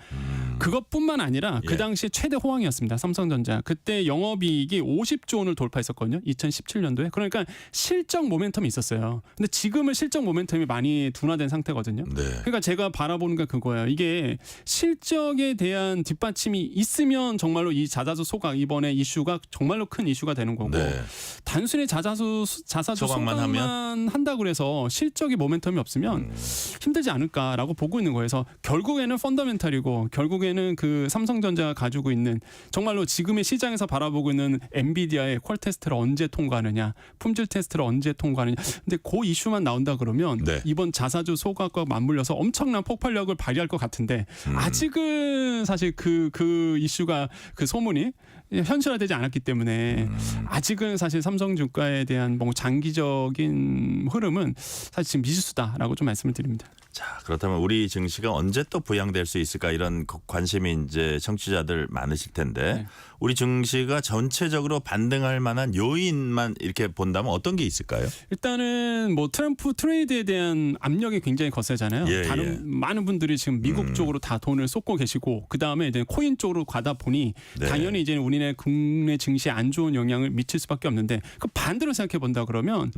S17: 그것뿐만 아니라 그 당시에 최대 호황이었습니다. 삼성전자. 그때 영업이익이 50조 원을 돌파했었거든요. 2017년도에. 그러니까 실적 모멘텀이 있었어요. 근데 지금은 실적 모멘텀이 많이 둔화된 상태거든요. 그러니까 제가 바라보는 게 그거예요. 이게 실적에 대한 뒷받침이 있으면 정말로 이 자사주 소각 이번에 이슈가 정말로 큰 이슈가 되는 거고 단순히 자사주 소각만 한다고 그래서 실적이 모멘텀이 없으면 힘들지 않을까라고 보고 있는 거예요. 그래서 결국에는 펀더멘탈이고 결국에는 그 삼성전자가 가지고 있는 정말로 지금의 시장에서 바라보고 있는 엔비디아의 퀄 테스트를 언제 통과하느냐, 품질 테스트를 언제 통과하느냐. 근데 그 이슈만 나온다 그러면 이번 자사주 소각과 맞물려서 엄청난 폭발력을 발휘할 것 같은데 아직은 사실 그 이슈가 그 소문이 현실화되지 않았기 때문에 아직은 사실 삼성 주가에 대한 뭐 장기적인 흐름은 사실 지금 미지수다라고 좀 말씀을 드립니다.
S2: 자, 그렇다면 우리 증시가 언제 또 부양될 수 있을까 이런 관심이 이제 청취자들 많으실 텐데 우리 증시가 전체적으로 반등할 만한 요인만 이렇게 본다면 어떤 게 있을까요?
S17: 일단은 뭐 트럼프 트레이드에 대한 압력이 굉장히 거세잖아요. 다른 많은 분들이 지금 미국 쪽으로 다 돈을 쏟고 계시고 그 다음에 이제 코인 쪽으로 가다 보니 당연히 이제 우리네 국내 증시에 안 좋은 영향을 미칠 수밖에 없는데 그 반대로 생각해 본다 그러면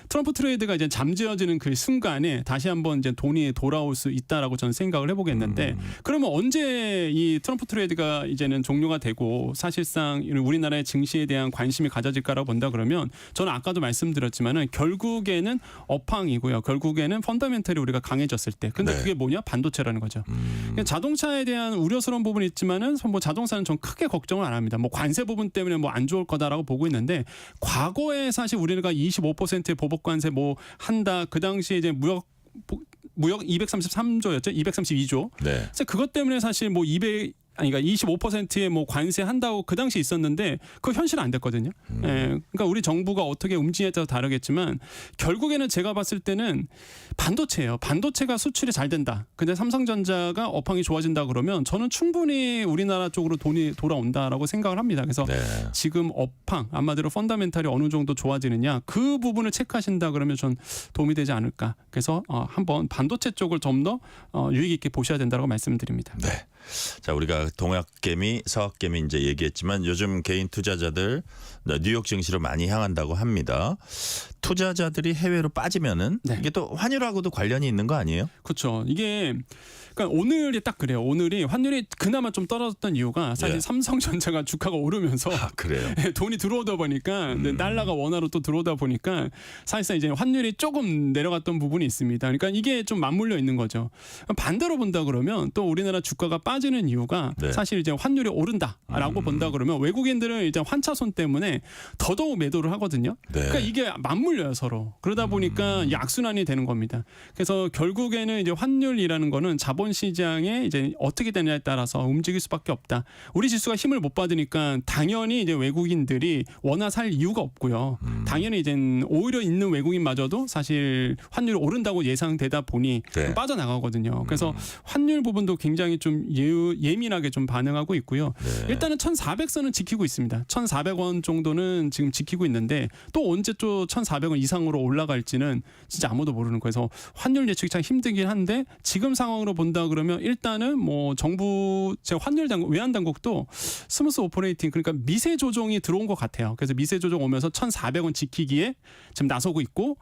S17: 트럼프 트레이드가 이제 잠재워지는 그 순간에 다시 한번 이제 돈이 돌아올 수 있다라고 저는 생각을 해보겠는데 그러면 언제 이 트럼프 트레이드가 이제는 종료가 되고 사실상 우리나라의 증시에 대한 관심이 가져질까라고 본다 그러면 저는 아까도 말씀드렸지만은 결국에는 업황이고요. 결국에는 펀더멘털이 우리가 강해졌을 때. 근데 그게 뭐냐? 반도체라는 거죠. 자동차에 대한 우려스러운 부분이 있지만은 뭐 자동차는 전 크게 걱정을 안 합니다. 뭐 관세 부분 때문에 뭐 안 좋을 거다라고 보고 있는데 과거에 사실 우리가 25%의 보복 관세 뭐 한다. 그 당시에 이제 무역 233조였죠. 232조. 그래서 그것 때문에 사실 뭐 25%의 뭐 관세 한다고 그 당시 있었는데 그거 현실은 안 됐거든요. 그러니까 우리 정부가 어떻게 움직이냐에 따라 다르겠지만 결국에는 제가 봤을 때는 반도체예요. 반도체가 수출이 잘 된다. 근데 삼성전자가 업황이 좋아진다 그러면 저는 충분히 우리나라 쪽으로 돈이 돌아온다라고 생각을 합니다. 그래서 지금 업황 한마디로 펀더멘탈이 어느 정도 좋아지느냐 그 부분을 체크하신다 그러면 전 도움이 되지 않을까. 그래서 한번 반도체 쪽을 좀 더 유익 있게 보셔야 된다고 말씀드립니다.
S2: 자, 우리가 동학개미, 서학개미 이제 얘기했지만 요즘 개인 투자자들 뉴욕 증시로 많이 향한다고 합니다. 투자자들이 해외로 빠지면은 이게 또 환율하고도 관련이 있는 거 아니에요?
S17: 그렇죠. 이게 그러니까 오늘이 딱 그래요. 오늘이 환율이 그나마 좀 떨어졌던 이유가 사실 삼성전자가 주가가 오르면서
S2: 그래요.
S17: 돈이 들어오다 보니까 달러가 원화로 또 들어오다 보니까 사실상 이제 환율이 조금 내려갔던 부분이 있습니다. 그러니까 이게 좀 맞물려 있는 거죠. 반대로 본다 그러면 또 우리나라 주가가 빠지는 이유가 사실 이제 환율이 오른다라고 본다 그러면 외국인들은 이제 환차손 때문에 더더욱 매도를 하거든요. 그러니까 이게 맞물려요 서로. 그러다 보니까 악순환이 되는 겁니다. 그래서 결국에는 이제 환율이라는 거는 자본시장에 이제 어떻게 되느냐에 따라서 움직일 수밖에 없다. 우리 지수가 힘을 못 받으니까 당연히 이제 외국인들이 원화 살 이유가 없고요. 당연히 이제 오히려 있는 외국인마저도 사실 환율이 오른다고 예상되다 보니 빠져나가거든요. 그래서 환율 부분도 굉장히 좀 예민하게 좀 반응하고 있고요. 일단은 1,400선은 지키고 있습니다. 1,400원 정도는 지금 지키고 있는데 또 언제 또 1,400원 이상으로 올라갈지는 진짜 아무도 모르는 거예요. 그래서 환율 예측이 참 힘들긴 한데 지금 상황으로 본다 그러면 일단은 뭐 정부 환율 당국 외환 당국도 스무스 오퍼레이팅 그러니까 미세 조정이 들어온 것 같아요. 그래서 미세 조정 오면서 1,400원 지키기에 지금 나서고 있고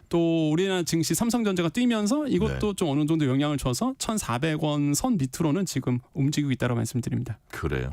S17: 또 우리나라 증시 삼성전자가 뛰면서 이것도 좀 어느 정도 영향을 줘서 1,400원 선 밑으로는 지금 움직이고 있다고 말씀드립니다.
S2: 그래요.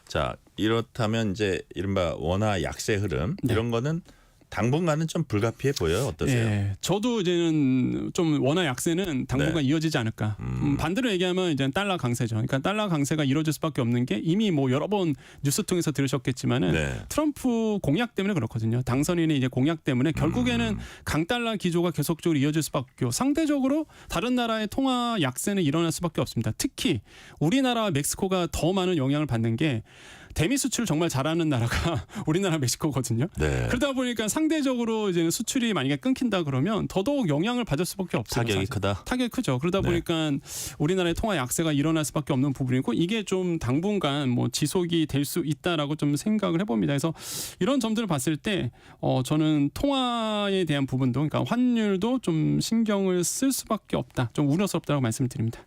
S2: 자, 이렇다면 이제 이른바 원화 약세 흐름 이런 거는 당분간은 좀 불가피해 보여요. 어떠세요?
S17: 예, 저도 이제는 좀 원화 약세는 당분간 이어지지 않을까. 반대로 얘기하면 이제 달러 강세죠. 그러니까 달러 강세가 이루어질 수밖에 없는 게 이미 뭐 여러 번 뉴스 통해서 들으셨겠지만은 트럼프 공약 때문에 그렇거든요. 당선인의 이제 공약 때문에 결국에는 강달러 기조가 계속적으로 이어질 수밖에 없고 상대적으로 다른 나라의 통화 약세는 일어날 수밖에 없습니다. 특히 우리나라와 멕시코가 더 많은 영향을 받는 게 대미 수출 정말 잘하는 나라가 우리나라 멕시코거든요. 그러다 보니까 상대적으로 이제 수출이 만약에 끊긴다 그러면 더더욱 영향을 받을 수밖에 없어요.
S2: 타격이 크다.
S17: 타격이 크죠. 그러다 보니까 우리나라의 통화 약세가 일어날 수밖에 없는 부분이고 이게 좀 당분간 뭐 지속이 될 수 있다라고 좀 생각을 해봅니다. 그래서 이런 점들을 봤을 때 저는 통화에 대한 부분도 그러니까 환율도 좀 신경을 쓸 수밖에 없다. 좀 우려스럽다고 말씀을 드립니다.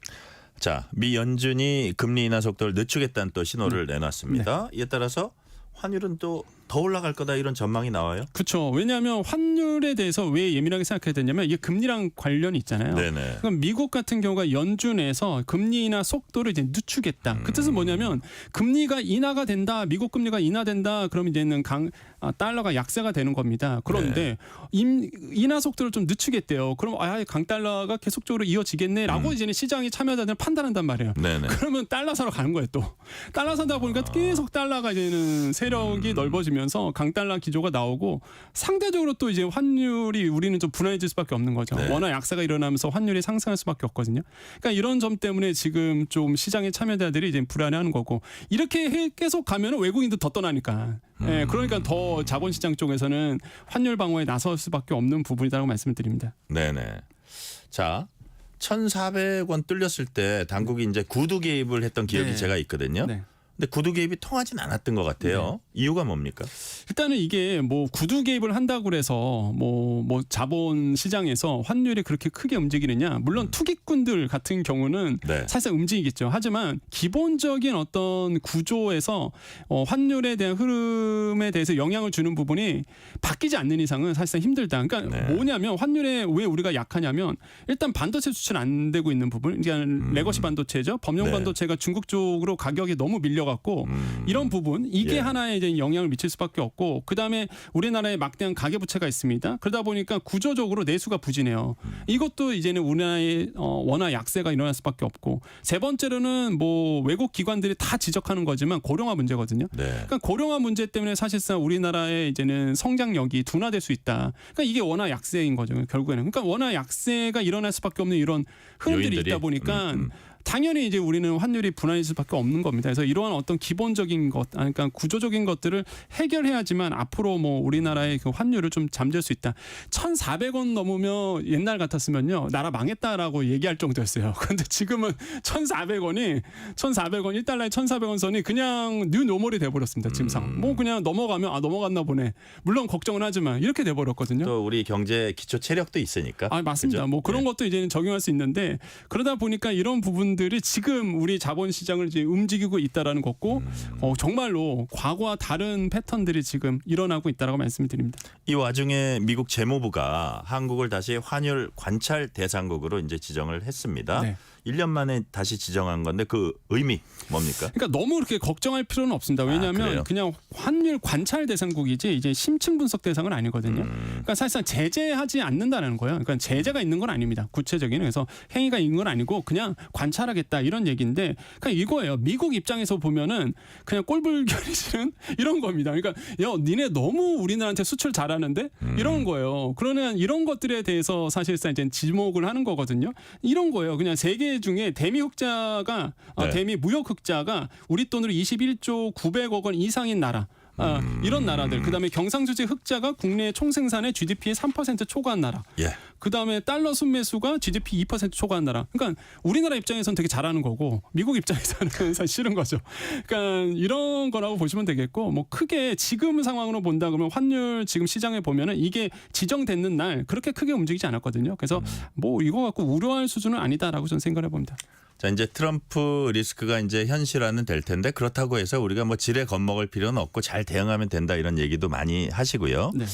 S2: 자, 미 연준이 금리 인하 속도를 늦추겠다는 또 신호를 내놨습니다. 이에 따라서 환율은 또 더 올라갈 거다 이런 전망이 나와요.
S17: 그렇죠. 왜냐하면 환율에 대해서 왜 예민하게 생각해야 되냐면 이게 금리랑 관련이 있잖아요. 그러니까 미국 같은 경우가 연준에서 금리 인하 속도를 이제 늦추겠다. 그 뜻은 뭐냐면 금리가 인하가 된다. 미국 금리가 인하된다. 그럼 이제는 달러가 약세가 되는 겁니다. 그런데 인하 속도를 좀 늦추겠대요. 그럼 강달러가 계속적으로 이어지겠네라고 이제는 시장이 참여자들은 판단한단 말이에요. 그러면 달러 사러 가는 거예요. 또 달러 사다 보니까 계속 달러가 이제는 세력이 넓어지면서 강달러 기조가 나오고 상대적으로 또 이제 환율이 우리는 좀 불안해질 수밖에 없는 거죠. 워낙 약세가 일어나면서 환율이 상승할 수밖에 없거든요. 그러니까 이런 점 때문에 지금 좀 시장의 참여자들이 이제 불안해하는 거고 이렇게 계속 가면 외국인도 더 떠나니까. 그러니까 더 자본시장 쪽에서는 환율 방어에 나설 수밖에 없는 부분이라고 말씀을 드립니다.
S2: 네네. 자, 1,400원 뚫렸을 때 당국이 이제 구두 개입을 했던 기억이 제가 있거든요. 근데 구두 개입이 통하진 않았던 것 같아요. 이유가 뭡니까?
S17: 일단은 이게 뭐 구두 개입을 한다고 해서 뭐 자본 시장에서 환율이 그렇게 크게 움직이느냐? 물론 투기꾼들 같은 경우는 살짝 움직이겠죠. 하지만 기본적인 어떤 구조에서 환율에 대한 흐름에 대해서 영향을 주는 부분이 바뀌지 않는 이상은 사실상 힘들다. 그러니까 뭐냐면 환율에 왜 우리가 약하냐면 일단 반도체 수출 안 되고 있는 부분, 그러니까 레거시 반도체죠. 범용 반도체가 중국 쪽으로 가격이 너무 밀려갖고 이런 부분 이게 하나의 이제 영향을 미칠 수밖에 없고 그 다음에 우리나라에 막대한 가계부채가 있습니다. 그러다 보니까 구조적으로 내수가 부진해요. 이것도 이제는 우리나라의 원화 약세가 일어날 수밖에 없고 세 번째로는 뭐 외국 기관들이 다 지적하는 거지만 고령화 문제거든요. 그러니까 고령화 문제 때문에 사실상 우리나라의 이제는 성장력이 둔화될 수 있다. 그러니까 이게 원화 약세인 거죠. 결국에는 그러니까 원화 약세가 일어날 수밖에 없는 이런 흐름들이 있다 보니까. 당연히 이제 우리는 환율이 불안해질 수밖에 없는 겁니다. 그래서 이러한 어떤 기본적인 것, 그러니까 구조적인 것들을 해결해야지만 앞으로 뭐 우리나라의 그 환율을 좀 잠재울 수 있다. 1,400원 넘으면 옛날 같았으면요 나라 망했다라고 얘기할 정도였어요. 그런데 지금은 1,400원 1달러에 1,400원 선이 그냥 뉴 노멀이 돼버렸습니다. 지금 상황. 뭐 그냥 넘어가면 넘어갔나 보네. 물론 걱정은 하지만 이렇게 돼버렸거든요.
S2: 또 우리 경제 기초 체력도 있으니까.
S17: 맞습니다.
S2: 그죠?
S17: 뭐 그런 것도 이제는 적용할 수 있는데 그러다 보니까 이런 부분 부분들이 지금 우리 자본시장을 이제 움직이고 있다라는 거고 정말로 과거와 다른 패턴들이 지금 일어나고 있다라고 말씀드립니다.
S2: 이 와중에 미국 재무부가 한국을 다시 환율 관찰 대상국으로 이제 지정을 했습니다.
S17: 네.
S2: 1년 만에 다시 지정한 건데 그 의미 뭡니까?
S17: 그러니까 너무 그렇게 걱정할 필요는 없습니다. 왜냐하면
S2: 그래요?
S17: 그냥 환율 관찰 대상국이지 이제 심층 분석 대상은 아니거든요. 그러니까 사실상 제재하지 않는다는 거예요. 그러니까 제재가 있는 건 아닙니다. 구체적인 그래서 행위가 있는 건 아니고 그냥 관찰하겠다 이런 얘기인데 그냥 이거예요. 미국 입장에서 보면은 그냥 꼴불견이시는 이런 겁니다. 그러니까 야 니네 너무 우리나라한테 수출 잘하는데 이런 거예요. 그러면 이런 것들에 대해서 사실상 이제 지목을 하는 거거든요. 이런 거예요. 그냥 세계 중에 대미 흑자가
S2: 네.
S17: 대미 무역 흑자가 우리 돈으로 21조 900억 원 이상인 나라. 이런 나라들. 그다음에 경상수지 흑자가 국내 총생산의 GDP의 3% 초과한 나라.
S2: 예.
S17: 그다음에 달러 순매수가 GDP 2% 초과한 나라. 그러니까 우리나라 입장에서는 되게 잘하는 거고 미국 입장에서는 사실 싫은 거죠. 그러니까 이런 거라고 보시면 되겠고 뭐 크게 지금 상황으로 본다 그러면 환율 지금 시장에 보면은 이게 지정됐는 날 그렇게 크게 움직이지 않았거든요. 그래서 뭐 이거 갖고 우려할 수준은 아니다라고 저는 생각해 봅니다.
S2: 자, 이제 트럼프 리스크가 이제 현실화는 될 텐데 그렇다고 해서 우리가 뭐 지레 겁먹을 필요는 없고 잘 대응하면 된다 이런 얘기도 많이 하시고요.
S17: 네.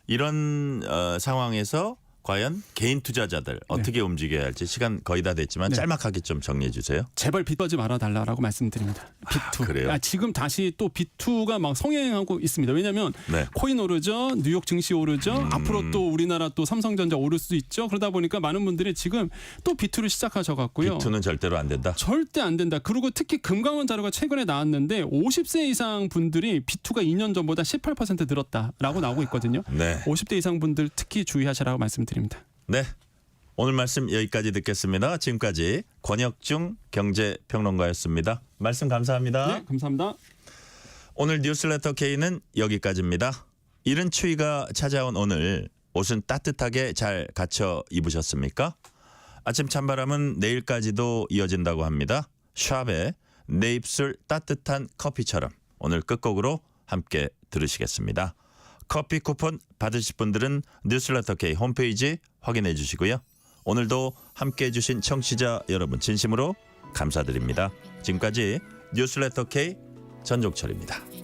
S2: 이런 상황에서 과연 개인 투자자들 어떻게 움직여야 할지 시간 거의 다 됐지만 짤막하게 좀 정리해 주세요.
S17: 제발 빚버지 말아달라고 말씀드립니다. B2.
S2: 그래요?
S17: 지금 다시 또 B2가 막 성행하고 있습니다. 왜냐하면 코인 오르죠. 뉴욕 증시 오르죠. 앞으로 또 우리나라 또 삼성전자 오를 수도 있죠. 그러다 보니까 많은 분들이 지금 또 B2를 시작하셔갖고요.
S2: B2는 절대로 안 된다?
S17: 절대 안 된다. 그리고 특히 금감원 자료가 최근에 나왔는데 50세 이상 분들이 B2가 2년 전보다 18% 늘었다라고 나오고 있거든요.
S2: 네.
S17: 50대 이상 분들 특히 주의하시라고 말씀드립니다.
S2: 네. 오늘 말씀 여기까지 듣겠습니다. 지금까지 권혁중 경제평론가였습니다. 말씀 감사합니다.
S17: 네, 감사합니다.
S2: 오늘 뉴스레터 K는 여기까지입니다. 이른 추위가 찾아온 오늘 옷은 따뜻하게 잘 갖춰 입으셨습니까? 아침 찬바람은 내일까지도 이어진다고 합니다. 샵의 내 입술 따뜻한 커피처럼 오늘 끝곡으로 함께 들으시겠습니다. 커피 쿠폰 받으실 분들은 뉴스레터 K 홈페이지 확인해 주시고요. 오늘도 함께해 주신 청취자 여러분 진심으로 감사드립니다. 지금까지 뉴스레터 K 전종철입니다.